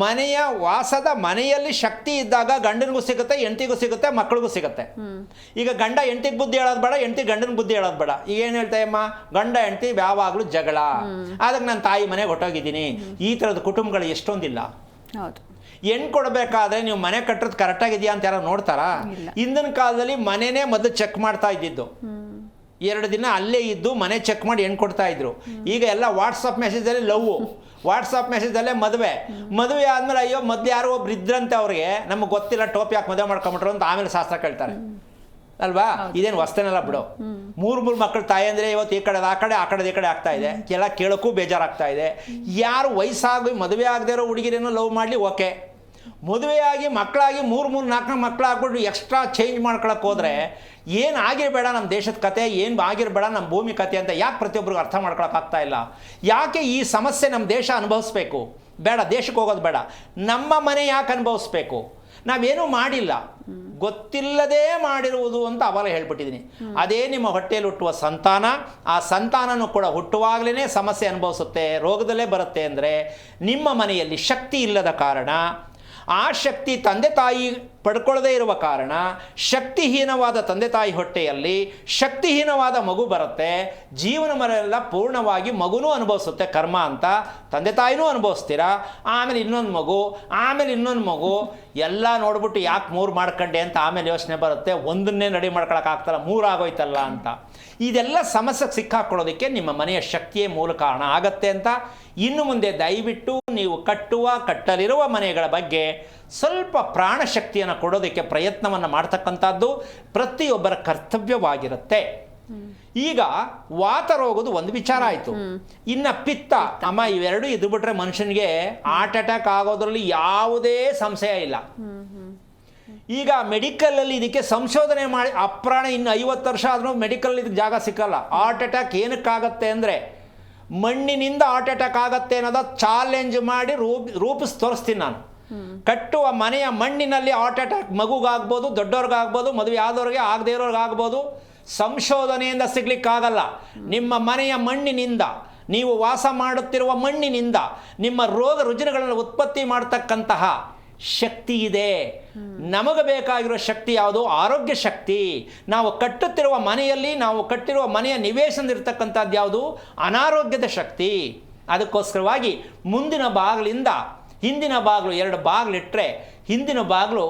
ಮನೆಯ ವಾಸದ ಮನೆಯಲ್ಲಿ ಶಕ್ತಿ ಇದ್ದಾಗ ಗಂಡನಿಗೂ ಸಿಗುತ್ತೆ, ಹೆಂಡತಿಗೂ ಸಿಗುತ್ತೆ, ಮಕ್ಕಳಿಗೂ ಸಿಗುತ್ತೆ. ಈಗ ಗಂಡ ಹೆಂಡತಿಗೆ ಬುದ್ಧಿ ಹೇಳೋದು ಬೇಡ, ಹೆಂಡತಿ ಗಂಡನ ಬುದ್ಧಿ ಹೇಳೋದು ಬೇಡ. ಈಗ ಏನು ಹೇಳ್ತಾಯಮ್ಮ, ಗಂಡ ಹೆಂಡತಿ ಯಾವಾಗಲೂ ಜಗಳ, ಅದಕ್ಕೆ ನಾನು ತಾಯಿ ಮನೆಗೆ ಹೊಟ್ಟೋಗಿದ್ದೀನಿ. ಈ ಥರದ ಕುಟುಂಬಗಳು ಎಷ್ಟೊಂದಿಲ್ಲ. ಹೌದು. ಹೆಣ್ಣು ಕೊಡಬೇಕಾದ್ರೆ ನೀವು ಮನೆ ಕಟ್ಟೋದು ಕರೆಕ್ಟಾಗಿದೆಯಾ ಅಂತ ಯಾರು ನೋಡ್ತಾರಾ? ಹಿಂದಿನ ಕಾಲದಲ್ಲಿ ಮನೆನೇ ಮೊದಲು ಚೆಕ್ ಮಾಡ್ತಾ ಇದ್ದಿದ್ದು. 2 ದಿನ ಅಲ್ಲೇ ಇದ್ದು ಮನೆ ಚೆಕ್ ಮಾಡಿ ಹೆಣ್ಣು ಕೊಡ್ತಾ ಇದ್ರು. ಈಗ ಎಲ್ಲ ವಾಟ್ಸಪ್ ಮೆಸೇಜಲ್ಲಿ ಲವ್, ವಾಟ್ಸಪ್ ಮೆಸೇಜಲ್ಲೇ ಮದುವೆ ಆದಮೇಲೆ ಅಯ್ಯೋ ಮೊದಲು ಯಾರೋ ಒಬ್ರು ಇದ್ರಂತೆ, ಅವ್ರಿಗೆ ನಮಗೆ ಗೊತ್ತಿಲ್ಲ, ಟೋಪಿ ಯಾಕೆ ಮದುವೆ ಮಾಡ್ಕೊಂಬಿಟ್ರು ಅಂತ ಆಮೇಲೆ ಶಾಸ್ತ್ರ ಕೇಳ್ತಾರೆ ಅಲ್ವಾ? ಇದೇನು ಹೊಸ್ತೇನಲ್ಲ ಬಿಡು. 3 ಮಕ್ಕಳು ತಾಯಿ ಅಂದರೆ ಇವತ್ತು ಈ ಕಡೆ ಆ ಕಡೆ ಈ ಕಡೆ ಆಗ್ತಾ ಇದೆ. ಎಲ್ಲ ಕೇಳೋಕ್ಕೂ ಬೇಜಾರಾಗ್ತಾ ಇದೆ. ಯಾರು ವಯಸ್ಸಾಗಿ ಮದುವೆ ಆಗದೇ ಇರೋ ಹುಡುಗಿರೇನೋ ಲವ್ ಮಾಡಲಿ, ಓಕೆ. ಮದುವೆಯಾಗಿ ಮಕ್ಕಳಾಗಿ 3-4 ಮಕ್ಕಳು ಆಗ್ಬಿಟ್ಟು ಎಕ್ಸ್ಟ್ರಾ ಚೇಂಜ್ ಮಾಡ್ಕೊಳಕ್ಕೆ ಹೋದರೆ ಏನು ಆಗಿರಬೇಡ ನಮ್ಮ ದೇಶದ ಕತೆ, ಏನು ಆಗಿರಬೇಡ ನಮ್ಮ ಭೂಮಿ ಕತೆ ಅಂತ ಯಾಕೆ ಪ್ರತಿಯೊಬ್ಬರಿಗೂ ಅರ್ಥ ಮಾಡ್ಕೊಳಕ್ಕಾಗ್ತಾ ಇಲ್ಲ? ಯಾಕೆ ಈ ಸಮಸ್ಯೆ ನಮ್ಮ ದೇಶ ಅನುಭವಿಸ್ಬೇಕು? ಬೇಡ, ದೇಶಕ್ಕೆ ಹೋಗೋದು ಬೇಡ, ನಮ್ಮ ಮನೆ ಯಾಕೆ ಅನುಭವಿಸ್ಬೇಕು? ನಾವೇನೂ ಮಾಡಿಲ್ಲ, ಗೊತ್ತಿಲ್ಲದೇ ಮಾಡಿರುವುದು ಅಂತ ಅವಾಗ ಹೇಳ್ಬಿಟ್ಟಿದ್ದೀನಿ. ಅದೇ ನಿಮ್ಮ ಹೊಟ್ಟೆಯಲ್ಲಿ ಹುಟ್ಟುವ ಸಂತಾನ, ಆ ಸಂತಾನನೂ ಕೂಡ ಹುಟ್ಟುವಾಗಲೇ ಸಮಸ್ಯೆ ಅನುಭವಿಸುತ್ತೆ, ರೋಗದಲ್ಲೇ ಬರುತ್ತೆ. ಅಂದರೆ ನಿಮ್ಮ ಮನೆಯಲ್ಲಿ ಶಕ್ತಿ ಇಲ್ಲದ ಕಾರಣ, ಆ ಶಕ್ತಿ ತಂದೆ ತಾಯಿ ಪಡ್ಕೊಳ್ಳದೇ ಇರುವ ಕಾರಣ, ಶಕ್ತಿಹೀನವಾದ ತಂದೆ ತಾಯಿ ಹೊಟ್ಟೆಯಲ್ಲಿ ಶಕ್ತಿಹೀನವಾದ ಮಗು ಬರುತ್ತೆ. ಜೀವನ ಮರೆಲ್ಲ ಪೂರ್ಣವಾಗಿ ಮಗುನೂ ಅನುಭವಿಸುತ್ತೆ ಕರ್ಮ ಅಂತ. ತಂದೆ ತಾಯಿನೂ ಅನುಭವಿಸ್ತೀರಾ, ಆಮೇಲೆ ಇನ್ನೊಂದು ಮಗು ಎಲ್ಲ ನೋಡ್ಬಿಟ್ಟು ಯಾಕೆ 3 ಮಾಡ್ಕೊಂಡೆ ಅಂತ ಆಮೇಲೆ ಯೋಚನೆ ಬರುತ್ತೆ. ಒಂದನ್ನೇ ರೆಡಿ ಮಾಡ್ಕೊಳಕ್ಕಾಗ್ತಲ್ಲ, 3 ಆಗೋಯ್ತಲ್ಲ ಅಂತ. ಇದೆಲ್ಲ ಸಮಸ್ಯೆಗೆ ಸಿಕ್ಕಾಕೊಳ್ಳೋದಕ್ಕೆ ನಿಮ್ಮ ಮನೆಯ ಶಕ್ತಿಯೇ ಮೂಲ ಕಾರಣ ಆಗತ್ತೆ ಅಂತ. ಇನ್ನು ಮುಂದೆ ದಯವಿಟ್ಟು ನೀವು ಕಟ್ಟಲಿರುವ ಮನೆಗಳ ಬಗ್ಗೆ ಸ್ವಲ್ಪ ಪ್ರಾಣಶಕ್ತಿಯನ್ನು ಕೊಡೋದಕ್ಕೆ ಪ್ರಯತ್ನವನ್ನು ಮಾಡ್ತಕ್ಕಂಥದ್ದು ಪ್ರತಿಯೊಬ್ಬರ ಕರ್ತವ್ಯವಾಗಿರುತ್ತೆ. ಈಗ ವಾತ ರೋಗದ ಒಂದು ವಿಚಾರ ಆಯಿತು. ಇನ್ನು ಪಿತ್ತ, ಅಮ್ಮ, ಇವೆರಡು ಇದ್ದು ಬಿಟ್ರೆ ಮನುಷ್ಯನಿಗೆ ಹಾರ್ಟ್ ಅಟ್ಯಾಕ್ ಆಗೋದ್ರಲ್ಲಿ ಯಾವುದೇ ಸಂಶಯ ಇಲ್ಲ. ಈಗ ಮೆಡಿಕಲಲ್ಲಿ ಇದಕ್ಕೆ ಸಂಶೋಧನೆ ಮಾಡಿ ಅಪ್ರಾಣ ಇನ್ನು 50 ವರ್ಷ ಆದರೂ ಮೆಡಿಕಲ್ ಇದಕ್ಕೆ ಜಾಗ ಸಿಕ್ಕಲ್ಲ. ಹಾರ್ಟ್ ಅಟ್ಯಾಕ್ ಏನಕ್ಕಾಗತ್ತೆ ಅಂದರೆ ಮಣ್ಣಿನಿಂದ ಹಾರ್ಟ್ ಅಟ್ಯಾಕ್ ಆಗತ್ತೆ ಅನ್ನೋದ ಚಾಲೆಂಜ್ ಮಾಡಿ ರೂಪಿಸಿ ತೋರಿಸ್ತೀನಿ ನಾನು. ಕಟ್ಟುವ ಮನೆಯ ಮಣ್ಣಿನಲ್ಲಿ ಹಾರ್ಟ್ ಅಟ್ಯಾಕ್ ಮಗುಗಾಗ್ಬೋದು, ದೊಡ್ಡವ್ರಿಗಾಗ್ಬೋದು, ಮದುವೆ ಆದವ್ರಿಗೆ ಆಗದೇ ಇರೋರ್ಗಾಗ್ಬೋದು. ಸಂಶೋಧನೆಯಿಂದ ಸಿಗ್ಲಿಕ್ಕಾಗಲ್ಲ. ನಿಮ್ಮ ಮನೆಯ ಮಣ್ಣಿನಿಂದ, ನೀವು ವಾಸ ಮಾಡುತ್ತಿರುವ ಮಣ್ಣಿನಿಂದ ನಿಮ್ಮ ರೋಗ ರುಜಿನಗಳನ್ನು ಉತ್ಪತ್ತಿ ಮಾಡ್ತಕ್ಕಂತಹ ಶಕ್ತಿ ಇದೆ. ನಮಗೆ ಬೇಕಾಗಿರೋ ಶಕ್ತಿ ಯಾವುದು? ಆರೋಗ್ಯ ಶಕ್ತಿ. ನಾವು ಕಟ್ಟುತ್ತಿರುವ ಮನೆಯಲ್ಲಿ, ನಾವು ಕಟ್ಟಿರುವ ಮನೆಯ ನಿವೇಶನದಲ್ಲಿರ್ತಕ್ಕಂಥದ್ದು ಯಾವುದು? ಅನಾರೋಗ್ಯದ ಶಕ್ತಿ. ಅದಕ್ಕೋಸ್ಕರವಾಗಿ ಮುಂದಿನ ಬಾಗಿಲಿಂದ ಹಿಂದಿನ ಬಾಗಿಲು 2 ಬಾಗಿಲಿಟ್ಟರೆ, ಹಿಂದಿನ ಬಾಗಿಲು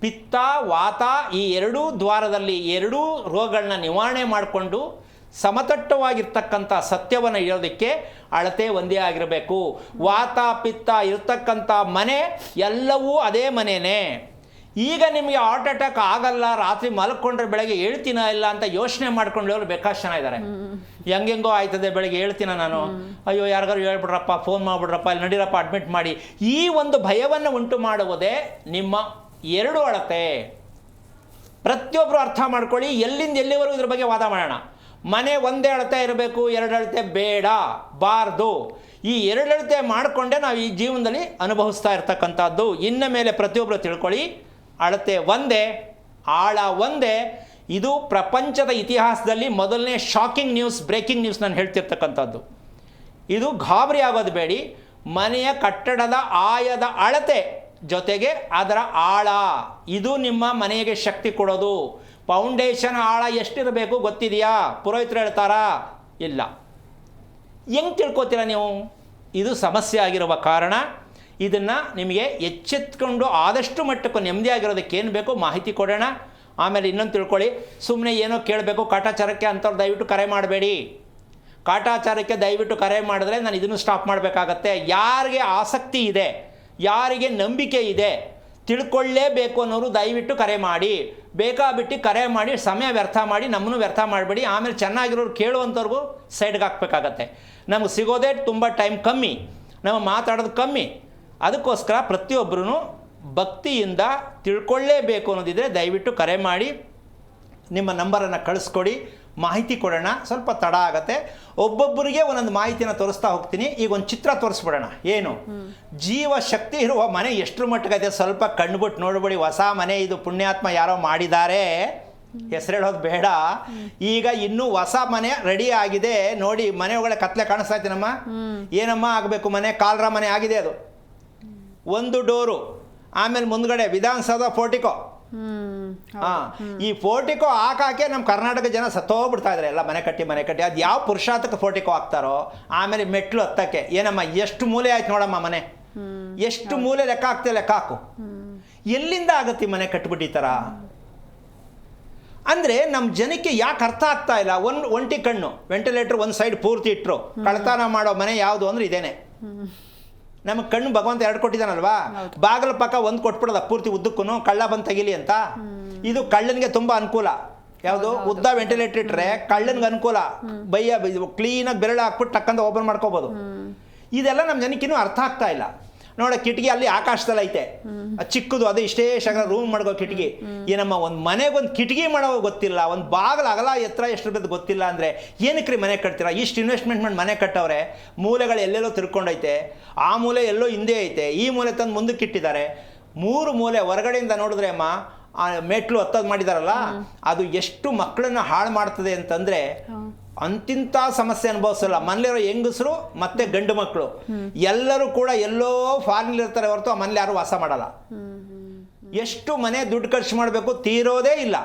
ಪಿತ್ತ ವಾತ ಈ 2 ದ್ವಾರದಲ್ಲಿ 2 ರೋಗಗಳನ್ನ ನಿವಾರಣೆ ಮಾಡಿಕೊಂಡು ಸಮತಟ್ಟವಾಗಿರ್ತಕ್ಕಂಥ ಸತ್ಯವನ್ನು ಇರೋದಕ್ಕೆ ಅಳತೆ ಒಂದೇ ಆಗಿರಬೇಕು. ವಾತ ಪಿತ್ತ ಇರ್ತಕ್ಕಂಥ ಮನೆ ಎಲ್ಲವೂ ಅದೇ ಮನೆಯೇ. ಈಗ ನಿಮಗೆ ಹಾರ್ಟ್ ಅಟ್ಯಾಕ್ ಆಗಲ್ಲ, ರಾತ್ರಿ ಮಲ್ಕೊಂಡ್ರೆ ಬೆಳಗ್ಗೆ ಹೇಳ್ತೀನ ಇಲ್ಲ ಅಂತ ಯೋಚನೆ ಮಾಡ್ಕೊಂಡು ಹೇಳೋರು ಬೇಕಾಷ್ಟು ಜನ ಇದ್ದಾರೆ. ಹೆಂಗೆಂಗೋ ಆಯ್ತದೆ, ಬೆಳಗ್ಗೆ ಹೇಳ್ತೀನ ನಾನು, ಅಯ್ಯೋ ಯಾರಿಗಾರು ಹೇಳ್ಬಿಡ್ರಪ್ಪ, ಫೋನ್ ಮಾಡಿಬಿಡ್ರಪ್ಪ, ಇಲ್ಲಿ ನಡೀರಪ್ಪ, ಅಡ್ಮಿಟ್ ಮಾಡಿ. ಈ ಒಂದು ಭಯವನ್ನು ಉಂಟು ಮಾಡುವುದೇ ನಿಮ್ಮ 2 ಅಳತೆ. ಪ್ರತಿಯೊಬ್ಬರು ಅರ್ಥ ಮಾಡ್ಕೊಳ್ಳಿ. ಎಲ್ಲಿಂದ ಎಲ್ಲಿವರೆಗೂ ಇದ್ರ ಬಗ್ಗೆ ವಾದ ಮಾಡೋಣ. ಮನೆ ಒಂದೇ ಅಳತೆ ಇರಬೇಕು, 2 ಅಳತೆ ಬೇಡ, ಬಾರ್ದು. ಈ 2 ಅಳತೆ ಮಾಡಿಕೊಂಡೇ ನಾವು ಈ ಜೀವನದಲ್ಲಿ ಅನುಭವಿಸ್ತಾ ಇರ್ತಕ್ಕಂಥದ್ದು. ಇನ್ನು ಮೇಲೆ ಪ್ರತಿಯೊಬ್ಬರು ತಿಳ್ಕೊಳ್ಳಿ, ಅಳತೆ ಒಂದೇ, ಆಳ ಒಂದೇ. ಇದು ಪ್ರಪಂಚದ ಇತಿಹಾಸದಲ್ಲಿ ಮೊದಲನೇ ಶಾಕಿಂಗ್ ನ್ಯೂಸ್, ಬ್ರೇಕಿಂಗ್ ನ್ಯೂಸ್ ನಾನು ಹೇಳ್ತಿರ್ತಕ್ಕಂಥದ್ದು. ಇದು ಗಾಬರಿ ಆಗೋದು ಬೇಡಿ. ಮನೆಯ ಕಟ್ಟಡದ ಆಯದ ಅಳತೆ ಜೊತೆಗೆ ಅದರ ಆಳ, ಇದು ನಿಮ್ಮ ಮನೆಗೆ ಶಕ್ತಿ ಕೊಡೋದು. ಫೌಂಡೇಶನ್ ಆಳ ಎಷ್ಟಿರಬೇಕು ಗೊತ್ತಿದೆಯಾ? ಪುರೋಹಿತರು ಹೇಳ್ತಾರಾ? ಇಲ್ಲ. ಹೆಂಗೆ ತಿಳ್ಕೊತೀರ ನೀವು? ಇದು ಸಮಸ್ಯೆ ಆಗಿರುವ ಕಾರಣ ಇದನ್ನು ನಿಮಗೆ ಎಚ್ಚೆತ್ಕೊಂಡು ಆದಷ್ಟು ಮಟ್ಟಕ್ಕೂ ನೆಮ್ಮದಿಯಾಗಿರೋದಕ್ಕೆ ಏನು ಬೇಕೋ ಮಾಹಿತಿ ಕೊಡೋಣ. ಆಮೇಲೆ ಇನ್ನೊಂದು ತಿಳ್ಕೊಳ್ಳಿ, ಸುಮ್ಮನೆ ಏನೋ ಕೇಳಬೇಕು ಕಾಟಾಚಾರಕ್ಕೆ ಅಂಥವ್ರು ದಯವಿಟ್ಟು ಕರೆ ಮಾಡಬೇಡಿ. ಕಾಟಾಚಾರಕ್ಕೆ ದಯವಿಟ್ಟು ಕರೆ ಮಾಡಿದ್ರೆ ನಾನು ಇದನ್ನು ಸ್ಟಾಪ್ ಮಾಡಬೇಕಾಗತ್ತೆ. ಯಾರಿಗೆ ಆಸಕ್ತಿ ಇದೆ, ಯಾರಿಗೆ ನಂಬಿಕೆ ಇದೆ, ತಿಳ್ಕೊಳ್ಳೇಬೇಕು ಅನ್ನೋರು ದಯವಿಟ್ಟು ಕರೆ ಮಾಡಿ. ಬೇಕಾಬಿಟ್ಟು ಕರೆ ಮಾಡಿ ಸಮಯ ವ್ಯರ್ಥ ಮಾಡಿ ನಮ್ಮನ್ನು ವ್ಯರ್ಥ ಮಾಡಬೇಡಿ. ಆಮೇಲೆ ಚೆನ್ನಾಗಿರೋರು ಕೇಳುವಂಥವ್ರಿಗೂ ಸೈಡ್ಗೆ ಹಾಕಬೇಕಾಗತ್ತೆ. ನಮಗೆ ಸಿಗೋದೇ ತುಂಬ ಟೈಮ್ ಕಮ್ಮಿ, ನಾವು ಮಾತಾಡೋದು ಕಮ್ಮಿ. ಅದಕ್ಕೋಸ್ಕರ ಪ್ರತಿಯೊಬ್ಬರೂ ಭಕ್ತಿಯಿಂದ ತಿಳ್ಕೊಳ್ಳೇಬೇಕು ಅನ್ನೋದಿದ್ರೆ ದಯವಿಟ್ಟು ಕರೆ ಮಾಡಿ ನಿಮ್ಮ ನಂಬರನ್ನು ಕಳಿಸ್ಕೊಡಿ, ಮಾಹಿತಿ ಕೊಡೋಣ. ಸ್ವಲ್ಪ ತಡ ಆಗತ್ತೆ, ಒಬ್ಬೊಬ್ಬರಿಗೆ ಒಂದೊಂದು ಮಾಹಿತಿನ ತೋರಿಸ್ತಾ ಹೋಗ್ತೀನಿ. ಈಗ ಒಂದು ಚಿತ್ರ ತೋರಿಸ್ಬಿಡೋಣ. ಏನು ಜೀವ ಶಕ್ತಿ ಇರುವ ಮನೆ ಎಷ್ಟರ ಮಟ್ಟಿಗಿದೆ ಸ್ವಲ್ಪ ಕಣ್ಬಿಟ್ಟು ನೋಡ್ಬಿಡಿ. ಹೊಸ ಮನೆ ಇದು, ಪುಣ್ಯಾತ್ಮ ಯಾರೋ ಮಾಡಿದ್ದಾರೆ, ಹೆಸರೇಳೋದು ಬೇಡ. ಈಗ ಇನ್ನೂ ಹೊಸ ಮನೆ ರೆಡಿ ಆಗಿದೆ ನೋಡಿ. ಮನೆ ಒಳಗಡೆ ಕತ್ಲೆ ಕಾಣಿಸ್ತಾ ಇದ್ದೀನಮ್ಮ. ಏನಮ್ಮ ಆಗಬೇಕು ಮನೆ? ಕಾಲ್ರ ಮನೆ ಆಗಿದೆ ಅದು. ಒಂದು ಡೋರು, ಆಮೇಲೆ ಮುಂದ್ಗಡೆ ವಿಧಾನಸೌಧ ಪೋರ್ಟಿಕೋ. ಈ ಪೋರ್ಟಿಕೋ ಹಾಕಾಕೆ ನಮ್ಮ ಕರ್ನಾಟಕ ಜನ ಸತ್ತೋಗ್ಬಿಡ್ತಾ ಇದ್ದಾರೆ ಎಲ್ಲ. ಮನೆ ಕಟ್ಟಿ ಅದು ಯಾವ ಪುರುಷಾರ್ಥಕ್ಕೆ ಪೋರ್ಟಿಕೋ ಹಾಕ್ತಾರೋ. ಆಮೇಲೆ ಮೆಟ್ಲು ಹತ್ತಕ್ಕೆ ಏನಮ್ಮ ಎಷ್ಟು ಮೂಲೆ ಆಯ್ತು ನೋಡಮ್ಮ ಮನೆ, ಎಷ್ಟು ಮೂಲೆ ಲೆಕ್ಕ ಹಾಕ್ತೆ ಲೆಕ್ಕ ಹಾಕು. ಎಲ್ಲಿಂದ ಆಗತ್ತೆ ಮನೆ ಕಟ್ಬಿಟ್ಟು ಈ ಥರ? ಅಂದರೆ ನಮ್ಮ ಜನಕ್ಕೆ ಯಾಕೆ ಅರ್ಥ ಆಗ್ತಾ ಇಲ್ಲ? ಒಂಟಿ ಕಣ್ಣು, ವೆಂಟಿಲೇಟರ್ ಒಂದು ಸೈಡ್ ಪೂರ್ತಿ ಇಟ್ಟರು, ಕಳ್ತನ ಮಾಡೋ ಮನೆ ಯಾವುದು ಅಂದ್ರೆ ಇದೇನೆ. ನಮಗೆ ಕಣ್ಣು ಭಗವಂತ 2 ಕೊಟ್ಟಿದ್ದಾನಲ್ವಾ, ಬಾಗಿಲು ಪಕ್ಕ ಒಂದು ಕೊಟ್ಬಿಡೋದ ಪೂರ್ತಿ ಉದ್ದಕ್ಕೂ, ಕಳ್ಳ ಬಂದು ತೆಗಿಲಿ ಅಂತ. ಇದು ಕಳ್ಳನಿಗೆ ತುಂಬ ಅನುಕೂಲ. ಯಾವುದು ಉದ್ದ ವೆಂಟಿಲೇಟರ್ ಇಟ್ಟರೆ ಕಳ್ಳನಿಗೆ ಅನುಕೂಲ. ಕ್ಲೀನಾಗಿ ಬೆರಳು ಹಾಕ್ಬಿಟ್ಟು ಟಕ್ಕಂತ ಓಪನ್ ಮಾಡ್ಕೋಬೋದು. ಇದೆಲ್ಲ ನಮ್ಮ ಜನಕ್ಕಿನ್ನೂ ಅರ್ಥ ಆಗ್ತಾ ಇಲ್ಲ. ನೋಡ ಕಿಟಕಿ ಅಲ್ಲಿ ಆಕಾಶದಲ್ಲಿ ಐತೆ, ಚಿಕ್ಕದು, ಅದು ಇಷ್ಟೇ ರೂಮ್ ಮಾಡ್ಕೋ ಕಿಟಕಿ. ಏನಮ್ಮ ಒಂದು ಮನೆಗೊಂದು ಕಿಟಕಿ ಮಾಡೋ ಗೊತ್ತಿಲ್ಲ, ಒಂದು ಬಾಗಿಲು ಅಗಲ ಎತ್ತರ ಎಷ್ಟು ಇರ್ಬೇಕು ಗೊತ್ತಿಲ್ಲ ಅಂದರೆ ಏನಕ್ಕೆ ರೀ ಮನೆ ಕಟ್ತೀರಾ? ಇಷ್ಟು ಇನ್ವೆಸ್ಟ್ಮೆಂಟ್ ಮಾಡಿ ಮನೆ ಕಟ್ಟವ್ರೆ, ಮೂಲೆಗಳು ಎಲ್ಲೆಲ್ಲೋ ತಿರ್ಕೊಂಡೈತೆ, ಆ ಮೂಲೆ ಎಲ್ಲೋ ಹಿಂದೆ ಐತೆ, ಈ ಮೂಲೆ ತಂದು ಮುಂದಕ್ಕೆ ಇಟ್ಟಿದ್ದಾರೆ. 3 ಮೂಲೆ ಹೊರಗಡೆಯಿಂದ ನೋಡಿದ್ರೆ ಅಮ್ಮ ಆ ಮೆಟ್ಲು ಹತ್ತೋದು ಮಾಡಿದಾರಲ್ಲ, ಅದು ಎಷ್ಟು ಮಕ್ಕಳನ್ನ ಹಾಳು ಮಾಡ್ತದೆ ಅಂತಂದರೆ ಅಂತಿಂಥ ಸಮಸ್ಯೆ ಅನುಭವಿಸಲ್ಲ. ಮನೇಲಿರೋ ಹೆಂಗಸರು ಮತ್ತೆ ಗಂಡು ಮಕ್ಕಳು ಎಲ್ಲರೂ ಕೂಡ ಎಲ್ಲೋ ಫಾರಿನ್ ಇರ್ತಾರೆ ಹೊರತು ಆ ಮನೇಲಿ ಯಾರು ವಾಸ ಮಾಡಲ್ಲ. ಎಷ್ಟು ಮನೆ ದುಡ್ಡು ಖರ್ಚು ಮಾಡಬೇಕು, ತೀರೋದೇ ಇಲ್ಲ,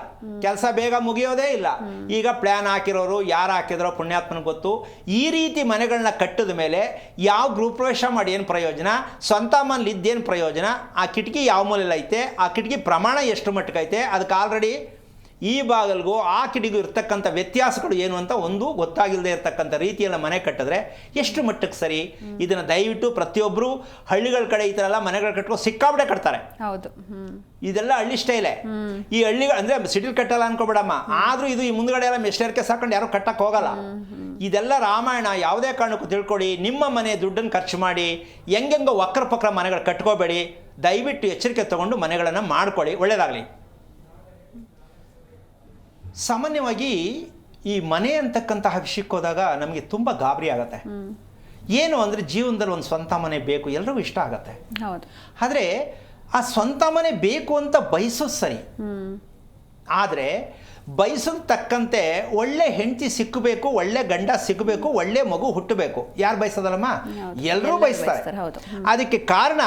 ಕೆಲಸ ಬೇಗ ಮುಗಿಯೋದೇ ಇಲ್ಲ. ಈಗ ಪ್ಲ್ಯಾನ್ ಹಾಕಿರೋರು ಯಾರು ಹಾಕಿದ್ರೋ ಪುಣ್ಯಾತ್ಮನಿಗೆ ಗೊತ್ತು. ಈ ರೀತಿ ಮನೆಗಳನ್ನ ಕಟ್ಟಿದ ಮೇಲೆ ಯಾವ ಗೃಹಪ್ರವೇಶ ಮಾಡಿ ಏನು ಪ್ರಯೋಜನ, ಸ್ವಂತ ಮನೇಲಿ ಇದ್ದೇನು ಪ್ರಯೋಜನ? ಆ ಕಿಟಕಿ ಯಾವ ಮೂಲೆಯಲ್ಲಿ ಐತೆ, ಆ ಕಿಟಕಿ ಪ್ರಮಾಣ ಎಷ್ಟು ಮಟ್ಟಕ್ಕೈತೆ, ಅದಕ್ಕೆ ಆಲ್ರೆಡಿ ಈ ಬಾಗಿಲಿಗೂ ಆ ಕಿಟಕಿಗೂ ಇರ್ತಕ್ಕಂಥ ವ್ಯತ್ಯಾಸಗಳು ಏನು ಅಂತ ಒಂದು ಗೊತ್ತಾಗಿಲ್ಲದೆ ಇರತಕ್ಕಂಥ ರೀತಿಯಲ್ಲಿ ಮನೆ ಕಟ್ಟಿದ್ರೆ ಎಷ್ಟು ಮಟ್ಟಕ್ಕೆ ಸರಿ? ಇದನ್ನು ದಯವಿಟ್ಟು ಪ್ರತಿಯೊಬ್ಬರು ಹಳ್ಳಿಗಳ ಕಡೆ ಈ ಥರ ಎಲ್ಲ ಮನೆಗಳು ಕಟ್ಕೊಂಡು ಸಿಕ್ಕಾಬಿಟ್ಟೆ ಕಟ್ತಾರೆ. ಹೌದು, ಇದೆಲ್ಲ ಹಳ್ಳಿ ಸ್ಟೈಲೇ. ಈ ಹಳ್ಳಿಗಳು ಅಂದರೆ ಸಿಟಿಲಿ ಕಟ್ಟಲ್ಲ ಅನ್ಕೋಬೇಡಮ್ಮ, ಆದರೂ ಇದು ಈ ಮುಂದ್ಗಡೆ ಎಲ್ಲ ಮೆಸ್ಟರ್ಕೆ ಸಾಕೊಂಡು ಯಾರು ಕಟ್ಟಕ್ಕೆ ಹೋಗಲ್ಲ. ಇದೆಲ್ಲ ರಾಮಾಯಣ. ಯಾವುದೇ ಕಾರಣಕ್ಕೂ ತಿಳ್ಕೊಡಿ, ನಿಮ್ಮ ಮನೆ ದುಡ್ಡನ್ನು ಖರ್ಚು ಮಾಡಿ ಹೆಂಗೆಂಗೋ ವಕ್ರ ಪಕ್ರ ಮನೆಗಳು ಕಟ್ಕೋಬೇಡಿ. ದಯವಿಟ್ಟು ಎಚ್ಚರಿಕೆ ತಗೊಂಡು ಮನೆಗಳನ್ನು ಮಾಡ್ಕೊಳ್ಳಿ, ಒಳ್ಳೆಯದಾಗಲಿ. ಸಾಮಾನ್ಯವಾಗಿ ಈ ಮನೆ ಅಂತಕ್ಕಂತಹ ವಿಷಯಕ್ಕೆ ಹೋದಾಗ ನಮಗೆ ತುಂಬ ಗಾಬರಿ ಆಗುತ್ತೆ. ಏನು ಅಂದರೆ ಜೀವನದಲ್ಲಿ ಒಂದು ಸ್ವಂತ ಮನೆ ಬೇಕು, ಎಲ್ರಿಗೂ ಇಷ್ಟ ಆಗುತ್ತೆ. ಆದರೆ ಆ ಸ್ವಂತ ಮನೆ ಬೇಕು ಅಂತ ಬಯಸೋದು ಸರಿ, ಆದರೆ ಬಯಸೋದು ತಕ್ಕಂತೆ ಒಳ್ಳೆ ಹೆಂಡತಿ ಸಿಕ್ಕಬೇಕು, ಒಳ್ಳೆ ಗಂಡ ಸಿಕ್ಕಬೇಕು, ಒಳ್ಳೆ ಮಗು ಹುಟ್ಟಬೇಕು. ಯಾರು ಬಯಸೋದಲ್ಲಮ್ಮ? ಎಲ್ಲರೂ ಬಯಸ್ತಾರೆ. ಅದಕ್ಕೆ ಕಾರಣ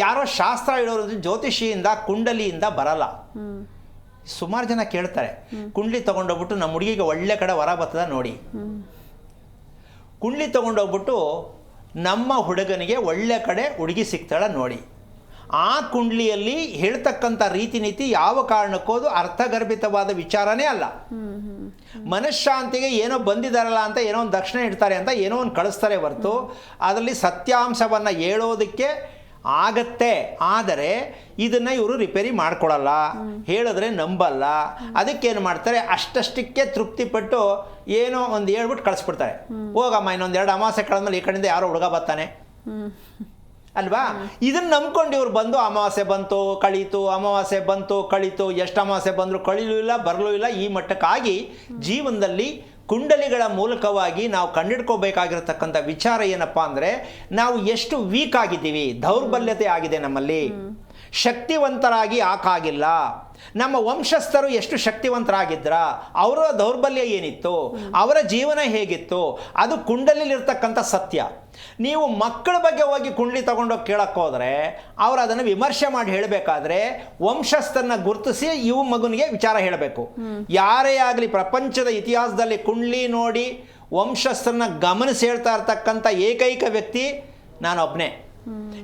ಯಾರೋ ಶಾಸ್ತ್ರ ಹೇಳೋದು ಜ್ಯೋತಿಷಿಯಿಂದ ಕುಂಡಲಿಯಿಂದ ಬರಲ್ಲ. ಸುಮಾರು ಜನ ಕೇಳ್ತಾರೆ, ಕುಂಡ್ಲಿ ತೊಗೊಂಡೋಗ್ಬಿಟ್ಟು ನಮ್ಮ ಹುಡುಗಿಗೆ ಒಳ್ಳೆ ಕಡೆ ವರ ಬರ್ತದ ನೋಡಿ. ಕುಂಡ್ಲಿ ತೊಗೊಂಡೋಗ್ಬಿಟ್ಟು ನಮ್ಮ ಹುಡುಗನಿಗೆ ಒಳ್ಳೆ ಕಡೆ ಹುಡುಗಿ ಸಿಗ್ತಾಳ ನೋಡಿ. ಆ ಕುಂಡ್ಲಿಯಲ್ಲಿ ಹೇಳ್ತಕ್ಕಂಥ ರೀತಿ ನೀತಿ ಯಾವ ಕಾರಣಕ್ಕೂ ಅದು ಅರ್ಥಗರ್ಭಿತವಾದ ವಿಚಾರನೇ ಅಲ್ಲ. ಮನಃಶಾಂತಿಗೆ ಏನೋ ಬಂದಿದ್ದಾರಲ್ಲ ಅಂತ ಏನೋ ಒಂದು ದಕ್ಷಿಣೆ ಇಡ್ತಾರೆ ಅಂತ ಏನೋ ಒಂದು ಕಳಿಸ್ತಾರೆ ಹೊರತು ಅದರಲ್ಲಿ ಸತ್ಯಾಂಶವನ್ನು ಹೇಳೋದಕ್ಕೆ ಆಗತ್ತೆ. ಆದರೆ ಇದನ್ನು ಇವರು ರಿಪೇರಿ ಮಾಡ್ಕೊಡಲ್ಲ, ಹೇಳಿದ್ರೆ ನಂಬಲ್ಲ. ಅದಕ್ಕೇನು ಮಾಡ್ತಾರೆ, ಅಷ್ಟಷ್ಟಕ್ಕೆ ತೃಪ್ತಿಪಟ್ಟು ಏನೋ ಒಂದು ಹೇಳ್ಬಿಟ್ಟು ಕಳಿಸ್ಬಿಡ್ತಾರೆ. ಹೋಗಮ್ಮ ಇನ್ನೊಂದು 2 ಅಮಾವಾಸ್ಯೆ ಕಳೆದ್ಮೇಲೆ ಈ ಕಡೆಯಿಂದ ಯಾರೋ ಹುಡುಗ ಬರ್ತಾನೆ ಅಲ್ವಾ? ಇದನ್ನು ನಂಬ್ಕೊಂಡು ಇವ್ರು ಬಂದು ಅಮಾವಾಸ್ಯೆ ಬಂತು ಕಳೀತು, ಅಮಾವಾಸ್ಯೆ ಬಂತು ಕಳೀತು, ಎಷ್ಟು ಅಮಾವಾಸ್ಯೆ ಬಂದರೂ ಕಳೀಲೂ ಇಲ್ಲ ಬರಲೂ ಇಲ್ಲ. ಈ ಮಟ್ಟಕ್ಕಾಗಿ ಜೀವನದಲ್ಲಿ ಕುಂಡಲಿಗಳ ಮೂಲಕವಾಗಿ ನಾವು ಕಂಡಿಡ್ಕೋಬೇಕಾಗಿರತಕ್ಕಂಥ ವಿಚಾರ ಏನಪ್ಪ ಅಂದರೆ, ನಾವು ಎಷ್ಟು ವೀಕ್ ಆಗಿದ್ದೀವಿ, ದೌರ್ಬಲ್ಯತೆ ಆಗಿದೆ ನಮ್ಮಲ್ಲಿ, ಶಕ್ತಿವಂತರಾಗಿ ಆಕಾಗಿಲ್ಲ. ನಮ್ಮ ವಂಶಸ್ಥರು ಎಷ್ಟು ಶಕ್ತಿವಂತರಾಗಿದ್ರ, ಅವರ ದೌರ್ಬಲ್ಯ ಏನಿತ್ತು, ಅವರ ಜೀವನ ಹೇಗಿತ್ತು, ಅದು ಕುಂಡಲಿಲಿರ್ತಕ್ಕಂಥ ಸತ್ಯ. ನೀವು ಮಕ್ಕಳ ಬಗ್ಗೆ ಹೋಗಿ ಕುಂಡಲಿ ತಗೊಂಡೋಗಿ ಕೇಳಕ್ಕೆ ಹೋದರೆ ಅವರು ಅದನ್ನು ವಿಮರ್ಶೆ ಮಾಡಿ ಹೇಳಬೇಕಾದ್ರೆ ವಂಶಸ್ಥರನ್ನ ಗುರುತಿಸಿ ಇವು ಮಗನಿಗೆ ವಿಚಾರ ಹೇಳಬೇಕು. ಯಾರೇ ಆಗಲಿ ಪ್ರಪಂಚದ ಇತಿಹಾಸದಲ್ಲಿ ಕುಂಡಲಿ ನೋಡಿ ವಂಶಸ್ಥರನ್ನ ಗಮನಿಸಿ ಹೇಳ್ತಾ ಇರ್ತಕ್ಕಂಥ ಏಕೈಕ ವ್ಯಕ್ತಿ ನಾನೊಬ್ಬನೇ.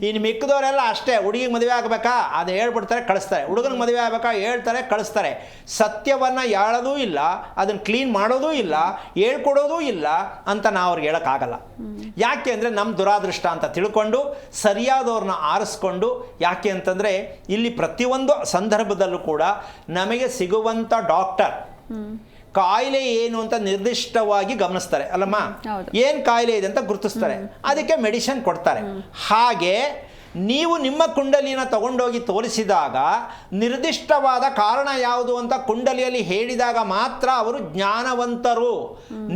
ಇನ್ನು ಮಿಕ್ಕದವರೆಲ್ಲ ಅಷ್ಟೇ, ಹುಡುಗಿಗೆ ಮದುವೆ ಆಗಬೇಕಾ ಅದು ಹೇಳ್ಬಿಡ್ತಾರೆ ಕಳಿಸ್ತಾರೆ, ಹುಡುಗನಿಗೆ ಮದುವೆ ಆಗಬೇಕಾ ಹೇಳ್ತಾರೆ ಕಳಿಸ್ತಾರೆ. ಸತ್ಯವನ್ನು ಹೇಳೋದೂ ಇಲ್ಲ, ಅದನ್ನು ಕ್ಲೀನ್ ಮಾಡೋದೂ ಇಲ್ಲ, ಹೇಳ್ಕೊಡೋದೂ ಇಲ್ಲ ಅಂತ ನಾವು ಅವ್ರಿಗೆ ಹೇಳೋಕ್ಕಾಗಲ್ಲ. ಯಾಕೆ ಅಂದರೆ ನಮ್ಮ ದುರಾದೃಷ್ಟ ಅಂತ ತಿಳ್ಕೊಂಡು ಸರಿಯಾದವ್ರನ್ನ ಆರಿಸ್ಕೊಂಡು, ಯಾಕೆ ಅಂತಂದರೆ ಇಲ್ಲಿ ಪ್ರತಿಯೊಂದು ಸಂದರ್ಭದಲ್ಲೂ ಕೂಡ ನಮಗೆ ಸಿಗುವಂಥ ಡಾಕ್ಟರ್ ಕಾಯಿಲೆ ಏನು ಅಂತ ನಿರ್ದಿಷ್ಟವಾಗಿ ಗಮನಿಸ್ತಾರೆ ಅಲ್ಲಮ್ಮ. ಏನು ಕಾಯಿಲೆ ಇದೆ ಅಂತ ಗುರುತಿಸ್ತಾರೆ, ಅದಕ್ಕೆ ಮೆಡಿಸಿನ್ ಕೊಡ್ತಾರೆ. ಹಾಗೆ ನೀವು ನಿಮ್ಮ ಕುಂಡಲಿನ ತಗೊಂಡೋಗಿ ತೋರಿಸಿದಾಗ ನಿರ್ದಿಷ್ಟವಾದ ಕಾರಣ ಯಾವುದು ಅಂತ ಕುಂಡಲಿಯಲ್ಲಿ ಹೇಳಿದಾಗ ಮಾತ್ರ ಅವರು ಜ್ಞಾನವಂತರು.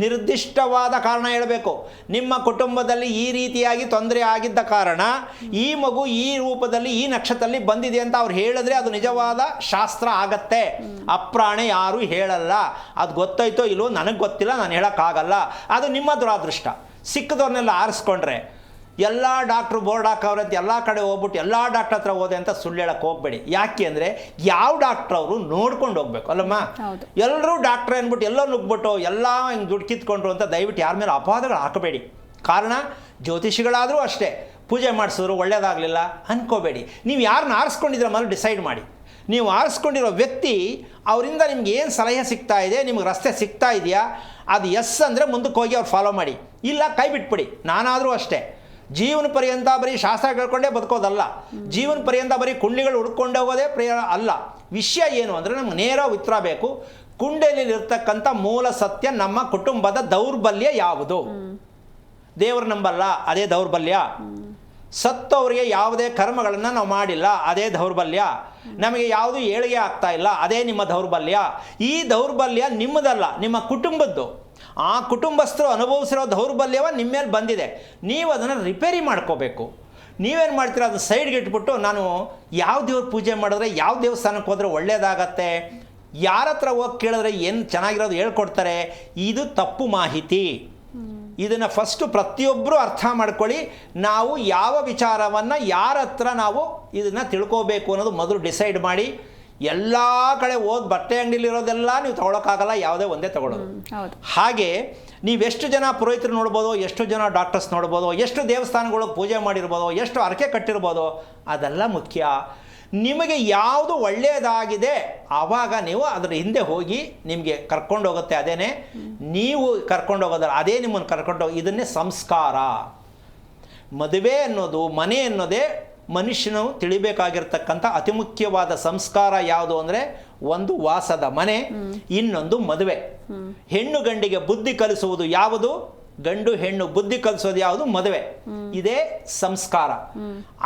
ನಿರ್ದಿಷ್ಟವಾದ ಕಾರಣ ಹೇಳಬೇಕು. ನಿಮ್ಮ ಕುಟುಂಬದಲ್ಲಿ ಈ ರೀತಿಯಾಗಿ ತೊಂದರೆ ಆಗಿದ್ದ ಕಾರಣ ಈ ಮಗು ಈ ರೂಪದಲ್ಲಿ ಈ ನಕ್ಷತ್ರದಲ್ಲಿ ಬಂದಿದೆ ಅಂತ ಅವ್ರು ಹೇಳಿದ್ರೆ ಅದು ನಿಜವಾದ ಶಾಸ್ತ್ರ ಆಗತ್ತೆ. ಅಪ್ರಾಣೆ ಯಾರೂ ಹೇಳಲ್ಲ. ಅದು ಗೊತ್ತಾಯ್ತೋ ಇಲ್ಲವೋ ನನಗೆ ಗೊತ್ತಿಲ್ಲ, ನಾನು ಹೇಳೋಕ್ಕಾಗಲ್ಲ. ಅದು ನಿಮ್ಮ ದುರಾದೃಷ್ಟ. ಸಿಕ್ಕದವ್ರನ್ನೆಲ್ಲ ಆರಿಸ್ಕೊಂಡ್ರೆ ಎಲ್ಲ ಡಾಕ್ಟ್ರು ಬೋರ್ಡ್ ಹಾಕವ್ರೆ ಅಂತ ಎಲ್ಲ ಕಡೆ ಹೋಗ್ಬಿಟ್ಟು ಎಲ್ಲ ಡಾಕ್ಟ್ರ್ ಹತ್ರ ಹೋದೆ ಅಂತ ಸುಳ್ಳು ಹೇಳಕ್ಕೆ ಹೋಗ್ಬೇಡಿ. ಯಾಕೆ ಅಂದರೆ ಯಾವ ಡಾಕ್ಟ್ರ್ ಅವರು ನೋಡ್ಕೊಂಡು ಹೋಗ್ಬೇಕು ಅಲ್ಲಮ್ಮ. ಎಲ್ಲರೂ ಡಾಕ್ಟ್ರ್ ಅಂದ್ಬಿಟ್ಟು ಎಲ್ಲೋ ನುಗ್ಬಿಟ್ಟು ಎಲ್ಲ ಹಿಂಗೆ ದುಡ್ಡು ಕಿತ್ಕೊಂಡ್ರು ಅಂತ ದಯವಿಟ್ಟು ಯಾರ ಮೇಲೆ ಅಪವಾದಗಳು ಹಾಕಬೇಡಿ. ಕಾರಣ ಜ್ಯೋತಿಷಿಗಳಾದರೂ ಅಷ್ಟೇ, ಪೂಜೆ ಮಾಡಿಸಿದ್ರು ಒಳ್ಳೇದಾಗಲಿಲ್ಲ ಅನ್ಕೋಬೇಡಿ. ನೀವು ಯಾರನ್ನ ಆರಿಸ್ಕೊಂಡಿದ್ರೆ ಮೊದಲು ಡಿಸೈಡ್ ಮಾಡಿ. ನೀವು ಆರಿಸ್ಕೊಂಡಿರೋ ವ್ಯಕ್ತಿ ಅವರಿಂದ ನಿಮ್ಗೆ ಏನು ಸಲಹೆ ಸಿಗ್ತಾ ಇದೆ, ನಿಮ್ಗೆ ರಸ್ತೆ ಸಿಗ್ತಾ ಇದೆಯಾ, ಅದು ಎಸ್ ಅಂದರೆ ಮುಂದಕ್ಕೆ ಹೋಗಿ ಅವ್ರು ಫಾಲೋ ಮಾಡಿ, ಇಲ್ಲ ಕೈ ಬಿಟ್ಬಿಡಿ. ನಾನಾದರೂ ಅಷ್ಟೇ, ಜೀವನ ಪರ್ಯಂತ ಬರೀ ಶಾಸ್ತ್ರ ಕೇಳ್ಕೊಂಡೇ ಬದುಕೋದಲ್ಲ, ಜೀವನ ಪರ್ಯಂತ ಬರೀ ಕುಂಡ್ಲಿಗಳು ಹುಡ್ಕೊಂಡು ಹೋಗೋದೇ ಅಲ್ಲ. ವಿಷಯ ಏನು ಅಂದರೆ ನಮ್ಗೆ ನೇರ ಉತ್ತರ ಬೇಕು. ಕುಂಡಲಿಲಿರ್ತಕ್ಕಂಥ ಮೂಲ ಸತ್ಯ ನಮ್ಮ ಕುಟುಂಬದ ದೌರ್ಬಲ್ಯ ಯಾವುದು? ದೇವರು ನಂಬಲ್ಲ, ಅದೇ ದೌರ್ಬಲ್ಯ. ಸತ್ತವರಿಗೆ ಯಾವುದೇ ಕರ್ಮಗಳನ್ನು ನಾವು ಮಾಡಿಲ್ಲ, ಅದೇ ದೌರ್ಬಲ್ಯ. ನಮಗೆ ಯಾವುದು ಏಳಿಗೆ ಆಗ್ತಾ ಇಲ್ಲ, ಅದೇ ನಿಮ್ಮ ದೌರ್ಬಲ್ಯ. ಈ ದೌರ್ಬಲ್ಯ ನಿಮ್ಮದಲ್ಲ, ನಿಮ್ಮ ಕುಟುಂಬದ್ದು. ಆ ಕುಟುಂಬಸ್ಥರು ಅನುಭವಿಸಿರೋ ದೌರ್ಬಲ್ಯವ ನಿಮ್ಮ ಮೇಲೆ ಬಂದಿದೆ. ನೀವು ಅದನ್ನು ರಿಪೇರಿ ಮಾಡ್ಕೋಬೇಕು. ನೀವೇನು ಮಾಡ್ತೀರಾ, ಅದನ್ನು ಸೈಡ್ಗೆ ಇಟ್ಬಿಟ್ಟು ನಾನು ಯಾವ ದೇವ್ರ ಪೂಜೆ ಮಾಡಿದ್ರೆ, ಯಾವ ದೇವಸ್ಥಾನಕ್ಕೆ ಹೋದರೆ ಒಳ್ಳೆಯದಾಗತ್ತೆ, ಯಾರ ಹತ್ರ ಹೋಗಿ ಕೇಳಿದ್ರೆ ಏನು ಚೆನ್ನಾಗಿರೋದು ಹೇಳ್ಕೊಡ್ತಾರೆ, ಇದು ತಪ್ಪು ಮಾಹಿತಿ. ಇದನ್ನು ಫಸ್ಟು ಪ್ರತಿಯೊಬ್ಬರು ಅರ್ಥ ಮಾಡ್ಕೊಳ್ಳಿ. ನಾವು ಯಾವ ವಿಚಾರವನ್ನು ಯಾರ ಹತ್ರ ನಾವು ಇದನ್ನು ತಿಳ್ಕೋಬೇಕು ಅನ್ನೋದು ಮೊದಲು ಡಿಸೈಡ್ ಮಾಡಿ. ಎಲ್ಲ ಕಡೆ ಹೋಗಿ ಬಟ್ಟೆ ಅಂಗಡಿಲಿರೋದೆಲ್ಲ ನೀವು ತೊಗೊಳಕ್ಕಾಗಲ್ಲ, ಯಾವುದೇ ಒಂದೇ ತೊಗೊಳ್ಳೋದು. ಹಾಗೆ ನೀವೆಷ್ಟು ಜನ ಪುರೋಹಿತರು ನೋಡ್ಬೋದು, ಎಷ್ಟು ಜನ ಡಾಕ್ಟರ್ಸ್ ನೋಡ್ಬೋದು, ಎಷ್ಟು ದೇವಸ್ಥಾನಗಳಿಗೆ ಪೂಜೆ ಮಾಡಿರ್ಬೋದು, ಎಷ್ಟು ಹರಕೆ ಕಟ್ಟಿರ್ಬೋದು, ಅದೆಲ್ಲ ಮುಖ್ಯ. ನಿಮಗೆ ಯಾವುದು ಒಳ್ಳೆಯದಾಗಿದೆ ಆವಾಗ ನೀವು ಅದರ ಹಿಂದೆ ಹೋಗಿ ನಿಮಗೆ ಕರ್ಕೊಂಡು ಹೋಗುತ್ತೆ. ಅದೇನೇ ನೀವು ಕರ್ಕೊಂಡು ಹೋಗೋದಲ್ಲ, ಅದೇ ನಿಮ್ಮನ್ನು ಕರ್ಕೊಂಡು ಇದನ್ನೇ ಸಂಸ್ಕಾರ. ಮದುವೆ ಅನ್ನೋದು, ಮನೆ ಅನ್ನೋದೇ ಮನುಷ್ಯನು ತಿಳಿಬೇಕಾಗಿರ್ತಕ್ಕಂಥ ಅತಿ ಮುಖ್ಯವಾದ ಸಂಸ್ಕಾರ ಯಾವುದು ಅಂದರೆ, ಒಂದು ವಾಸದ ಮನೆ, ಇನ್ನೊಂದು ಮದುವೆ. ಹೆಣ್ಣು ಗಂಡಿಗೆ ಬುದ್ಧಿ ಕಲಿಸುವುದು ಯಾವುದು? ಗಂಡು ಹೆಣ್ಣು ಬುದ್ಧಿ ಕಲಿಸೋದು ಯಾವುದು? ಮದುವೆ. ಇದೇ ಸಂಸ್ಕಾರ.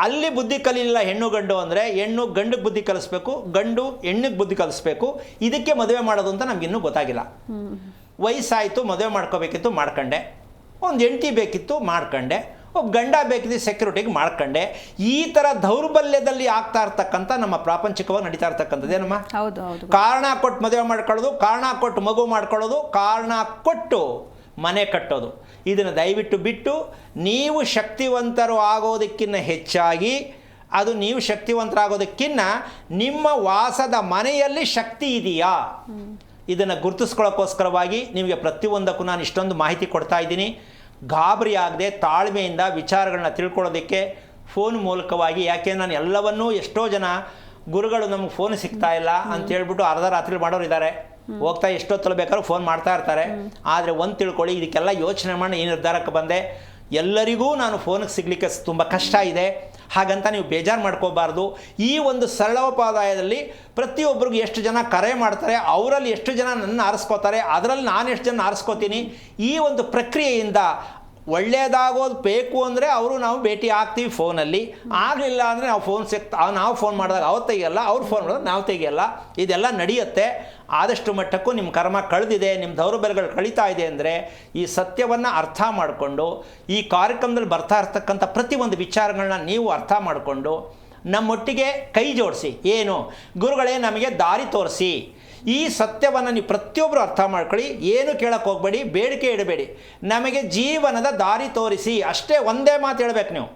ಅಲ್ಲಿ ಬುದ್ಧಿ ಕಲಿಲಿಲ್ಲ ಹೆಣ್ಣು ಗಂಡು ಅಂದರೆ, ಹೆಣ್ಣು ಗಂಡಿಗೆ ಬುದ್ಧಿ ಕಲಿಸ್ಬೇಕು, ಗಂಡು ಹೆಣ್ಣಿಗೆ ಬುದ್ಧಿ ಕಲಿಸ್ಬೇಕು. ಇದಕ್ಕೆ ಮದುವೆ ಮಾಡೋದು ಅಂತ ನಮಗಿನ್ನೂ ಗೊತ್ತಾಗಿಲ್ಲ. ವಯಸ್ಸಾಯಿತು, ಮದುವೆ ಮಾಡ್ಕೋಬೇಕಿತ್ತು, ಮಾಡ್ಕೊಂಡೆ. ಒಂದು ಹೆಂಡತಿ ಬೇಕಿತ್ತು, ಮಾಡ್ಕೊಂಡೆ. ಒಬ್ಬ ಗಂಡ ಬೇಕಿದ್ದು ಸೆಕ್ಯೂರಿಟಿಗೆ ಮಾಡ್ಕೊಂಡೆ. ಈ ಥರ ದೌರ್ಬಲ್ಯದಲ್ಲಿ ಆಗ್ತಾ ಇರ್ತಕ್ಕಂಥ ನಮ್ಮ ಪ್ರಾಪಂಚಿಕವಾಗಿ ನಡೀತಾ ಇರ್ತಕ್ಕಂಥದ್ದೇನಮ್ಮ? ಕಾರಣ ಕೊಟ್ಟು ಮದುವೆ ಮಾಡ್ಕೊಳ್ಳೋದು, ಕಾರಣ ಕೊಟ್ಟು ಮಗು ಮಾಡ್ಕೊಳ್ಳೋದು, ಕಾರಣ ಕೊಟ್ಟು ಮನೆ ಕಟ್ಟೋದು. ಇದನ್ನು ದಯವಿಟ್ಟು ಬಿಟ್ಟು ನೀವು ಶಕ್ತಿವಂತರು ಆಗೋದಕ್ಕಿಂತ ಹೆಚ್ಚಾಗಿ, ಅದು ನೀವು ಶಕ್ತಿವಂತರಾಗೋದಕ್ಕಿಂತ ನಿಮ್ಮ ವಾಸದ ಮನೆಯಲ್ಲಿ ಶಕ್ತಿ ಇದೆಯಾ ಇದನ್ನು ಗುರುತಿಸ್ಕೊಳ್ಳೋಕ್ಕೋಸ್ಕರವಾಗಿ ನಿಮಗೆ ಪ್ರತಿಯೊಂದಕ್ಕೂ ನಾನು ಇಷ್ಟೊಂದು ಮಾಹಿತಿ ಕೊಡ್ತಾ ಇದ್ದೀನಿ. ಗಾಬರಿ ಆಗದೆ ತಾಳ್ಮೆಯಿಂದ ವಿಚಾರಗಳನ್ನ ತಿಳ್ಕೊಳ್ಳೋದಕ್ಕೆ ಫೋನ್ ಮೂಲಕವಾಗಿ. ಯಾಕೆ ನಾನು ಎಲ್ಲವನ್ನೂ, ಎಷ್ಟೋ ಜನ ಗುರುಗಳು ನಮಗೆ ಫೋನ್ ಸಿಗ್ತಾ ಇಲ್ಲ ಅಂತ ಹೇಳ್ಬಿಟ್ಟು ಅರ್ಧ ರಾತ್ರಿ ಮಾಡೋರು ಇದ್ದಾರೆ. ಹೋಗ್ತಾ ಎಷ್ಟೊತ್ತಲು ಬೇಕಾದ್ರೂ ಫೋನ್ ಮಾಡ್ತಾ ಇರ್ತಾರೆ. ಆದರೆ ಒಂದು ತಿಳ್ಕೊಳ್ಳಿ, ಇದಕ್ಕೆಲ್ಲ ಯೋಚನೆ ಮಾಡಿ ಈ ನಿರ್ಧಾರಕ್ಕೆ ಬಂದೆ. ಎಲ್ಲರಿಗೂ ನಾನು ಫೋನಿಗೆ ಸಿಗಲಿಕ್ಕೆ ತುಂಬ ಕಷ್ಟ ಇದೆ, ಹಾಗಂತ ನೀವು ಬೇಜಾರು ಮಾಡ್ಕೋಬಾರ್ದು. ಈ ಒಂದು ಸರಳೋಪಾದಾಯದಲ್ಲಿ ಪ್ರತಿಯೊಬ್ಬರಿಗೂ ಎಷ್ಟು ಜನ ಕರೆ ಮಾಡ್ತಾರೆ, ಅವರಲ್ಲಿ ಎಷ್ಟು ಜನ ನನ್ನ ಆರಿಸ್ಕೋತಾರೆ, ಅದರಲ್ಲಿ ನಾನು ಎಷ್ಟು ಜನ ಆರಿಸ್ಕೋತೀನಿ. ಈ ಒಂದು ಪ್ರಕ್ರಿಯೆಯಿಂದ ಒಳ್ಳೆಯದಾಗೋದು ಬೇಕು ಅಂದರೆ ಅವರು ನಾವು ಭೇಟಿ ಆಗ್ತೀವಿ ಫೋನಲ್ಲಿ. ಆಗಲಿಲ್ಲ ಅಂದರೆ ನಾವು ಫೋನ್ ಮಾಡಿದಾಗ ಅವ್ರು ತೆಗಿಯಲ್ಲ, ಅವ್ರು ಫೋನ್ ಮಾಡಿದಾಗ ನಾವು ತೆಗಿಯಲ್ಲ. ಇದೆಲ್ಲ ನಡೆಯುತ್ತೆ. ಆದಷ್ಟು ಮಟ್ಟಕ್ಕೂ ನಿಮ್ಮ ಕರ್ಮ ಕಳೆದಿದೆ, ನಿಮ್ಮ ದೌರ್ಬಲ್ಯಗಳು ಕಳೀತಾ ಇದೆ ಅಂದರೆ ಈ ಸತ್ಯವನ್ನು ಅರ್ಥ ಮಾಡಿಕೊಂಡು, ಈ ಕಾರ್ಯಕ್ರಮದಲ್ಲಿ ಬರ್ತಾ ಇರ್ತಕ್ಕಂಥ ಪ್ರತಿಯೊಂದು ವಿಚಾರಗಳನ್ನ ನೀವು ಅರ್ಥ ಮಾಡಿಕೊಂಡು ನಮ್ಮೊಟ್ಟಿಗೆ ಕೈ ಜೋಡಿಸಿ. ಏನು ಗುರುಗಳೇ ನಮಗೆ ದಾರಿ ತೋರಿಸಿ, ಈ ಸತ್ಯವನ್ನು ನೀವು ಪ್ರತಿಯೊಬ್ಬರು ಅರ್ಥ ಮಾಡ್ಕೊಳ್ಳಿ. ಏನು ಕೇಳಕ್ಕೆ ಹೋಗಬೇಡಿ, ಬೇಡಿಕೆ ಇಡಬೇಡಿ. ನಮಗೆ ಜೀವನದ ದಾರಿ ತೋರಿಸಿ ಅಷ್ಟೇ, ಒಂದೇ ಮಾತು ಹೇಳ್ಬೇಕು ನೀವು.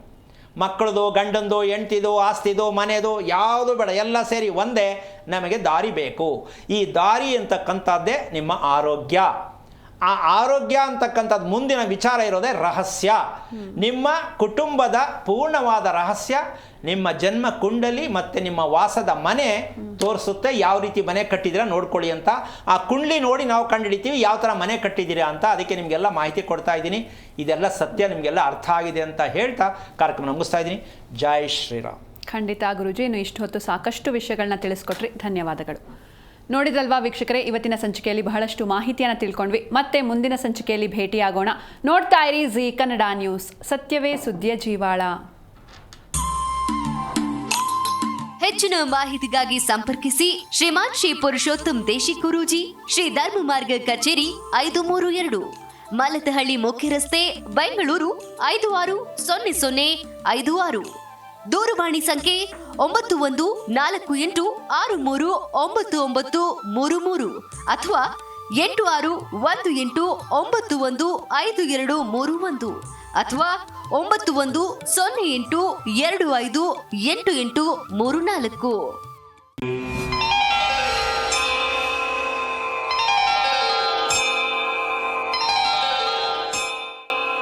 ಮಕ್ಕಳದು, ಗಂಡಂದು, ಹೆಂಡ್ತಿದು, ಆಸ್ತಿದು, ಮನೆದು ಯಾವುದು ಬೇಡ, ಎಲ್ಲ ಸೇರಿ ಒಂದೇ, ನಮಗೆ ದಾರಿ ಬೇಕು. ಈ ದಾರಿ ಅಂತಕ್ಕಂಥದ್ದೇ ನಿಮ್ಮ ಆರೋಗ್ಯ. ಆ ಆರೋಗ್ಯ ಅಂತಕ್ಕಂಥದ್ದು ಮುಂದಿನ ವಿಚಾರ ಇರೋದೇ ರಹಸ್ಯ. ನಿಮ್ಮ ಕುಟುಂಬದ ಪೂರ್ಣವಾದ ರಹಸ್ಯ ನಿಮ್ಮ ಜನ್ಮ ಕುಂಡಲಿ ಮತ್ತು ನಿಮ್ಮ ವಾಸದ ಮನೆ ತೋರಿಸುತ್ತೆ. ಯಾವ ರೀತಿ ಮನೆ ಕಟ್ಟಿದ್ದೀರಾ ನೋಡ್ಕೊಳ್ಳಿ ಅಂತ. ಆ ಕುಂಡಲಿ ನೋಡಿ ನಾವು ಕಂಡುಹಿಡಿತೀವಿ ಯಾವ ಥರ ಮನೆ ಕಟ್ಟಿದ್ದೀರಾ ಅಂತ. ಅದಕ್ಕೆ ನಿಮಗೆಲ್ಲ ಮಾಹಿತಿ ಕೊಡ್ತಾ ಇದ್ದೀನಿ. ಇದೆಲ್ಲ ಸತ್ಯ ನಿಮಗೆಲ್ಲ ಅರ್ಥ ಆಗಿದೆ ಅಂತ ಹೇಳ್ತಾ ಕಾರ್ಯಕ್ರಮ ಮುಗಿಸ್ತಾ ಇದ್ದೀನಿ. ಜೈ ಶ್ರೀರಾಮ್. ಖಂಡಿತ ಗುರುಜಿ, ಇನ್ನು ಇಷ್ಟು ಹೊತ್ತು ಸಾಕಷ್ಟು ವಿಷಯಗಳನ್ನ ತಿಳಿಸ್ಕೊಟ್ರಿ, ಧನ್ಯವಾದಗಳು. ನೋಡಿದ್ರಲ್ವಾ ವೀಕ್ಷಕರೇ, ಇವತ್ತಿನ ಸಂಚಿಕೆಯಲ್ಲಿ ಬಹಳಷ್ಟು ಮಾಹಿತಿಯನ್ನು ತಿಳ್ಕೊಂಡ್ವಿ. ಮತ್ತೆ ಮುಂದಿನ ಸಂಚಿಕೆಯಲ್ಲಿ ಭೇಟಿಯಾಗೋಣ. ನೋಡ್ತಾ ಇರಿ ಜೀ ಕನ್ನಡ ನ್ಯೂಸ್, ಸತ್ಯವೇ ಸುದ್ದಿಯ ಜೀವಾಳ. ಹೆಚ್ಚಿನ ಮಾಹಿತಿಗಾಗಿ ಸಂಪರ್ಕಿಸಿ ಶ್ರೀಮಾನ್ ಶ್ರೀ ಪುರುಷೋತ್ತಮ್ ದೇಶಿ ಗುರೂಜಿ, ಶ್ರೀ ಧರ್ಮ ಮಾರ್ಗ ಕಚೇರಿ 532, ಮಲತಹಳ್ಳಿ ಮುಖ್ಯ ರಸ್ತೆ, ಬೆಂಗಳೂರು 560056. ದೂರವಾಣಿ ಸಂಖ್ಯೆ 9148639933 ಅಥವಾ 8618915231 ಅಥವಾ 9108258834.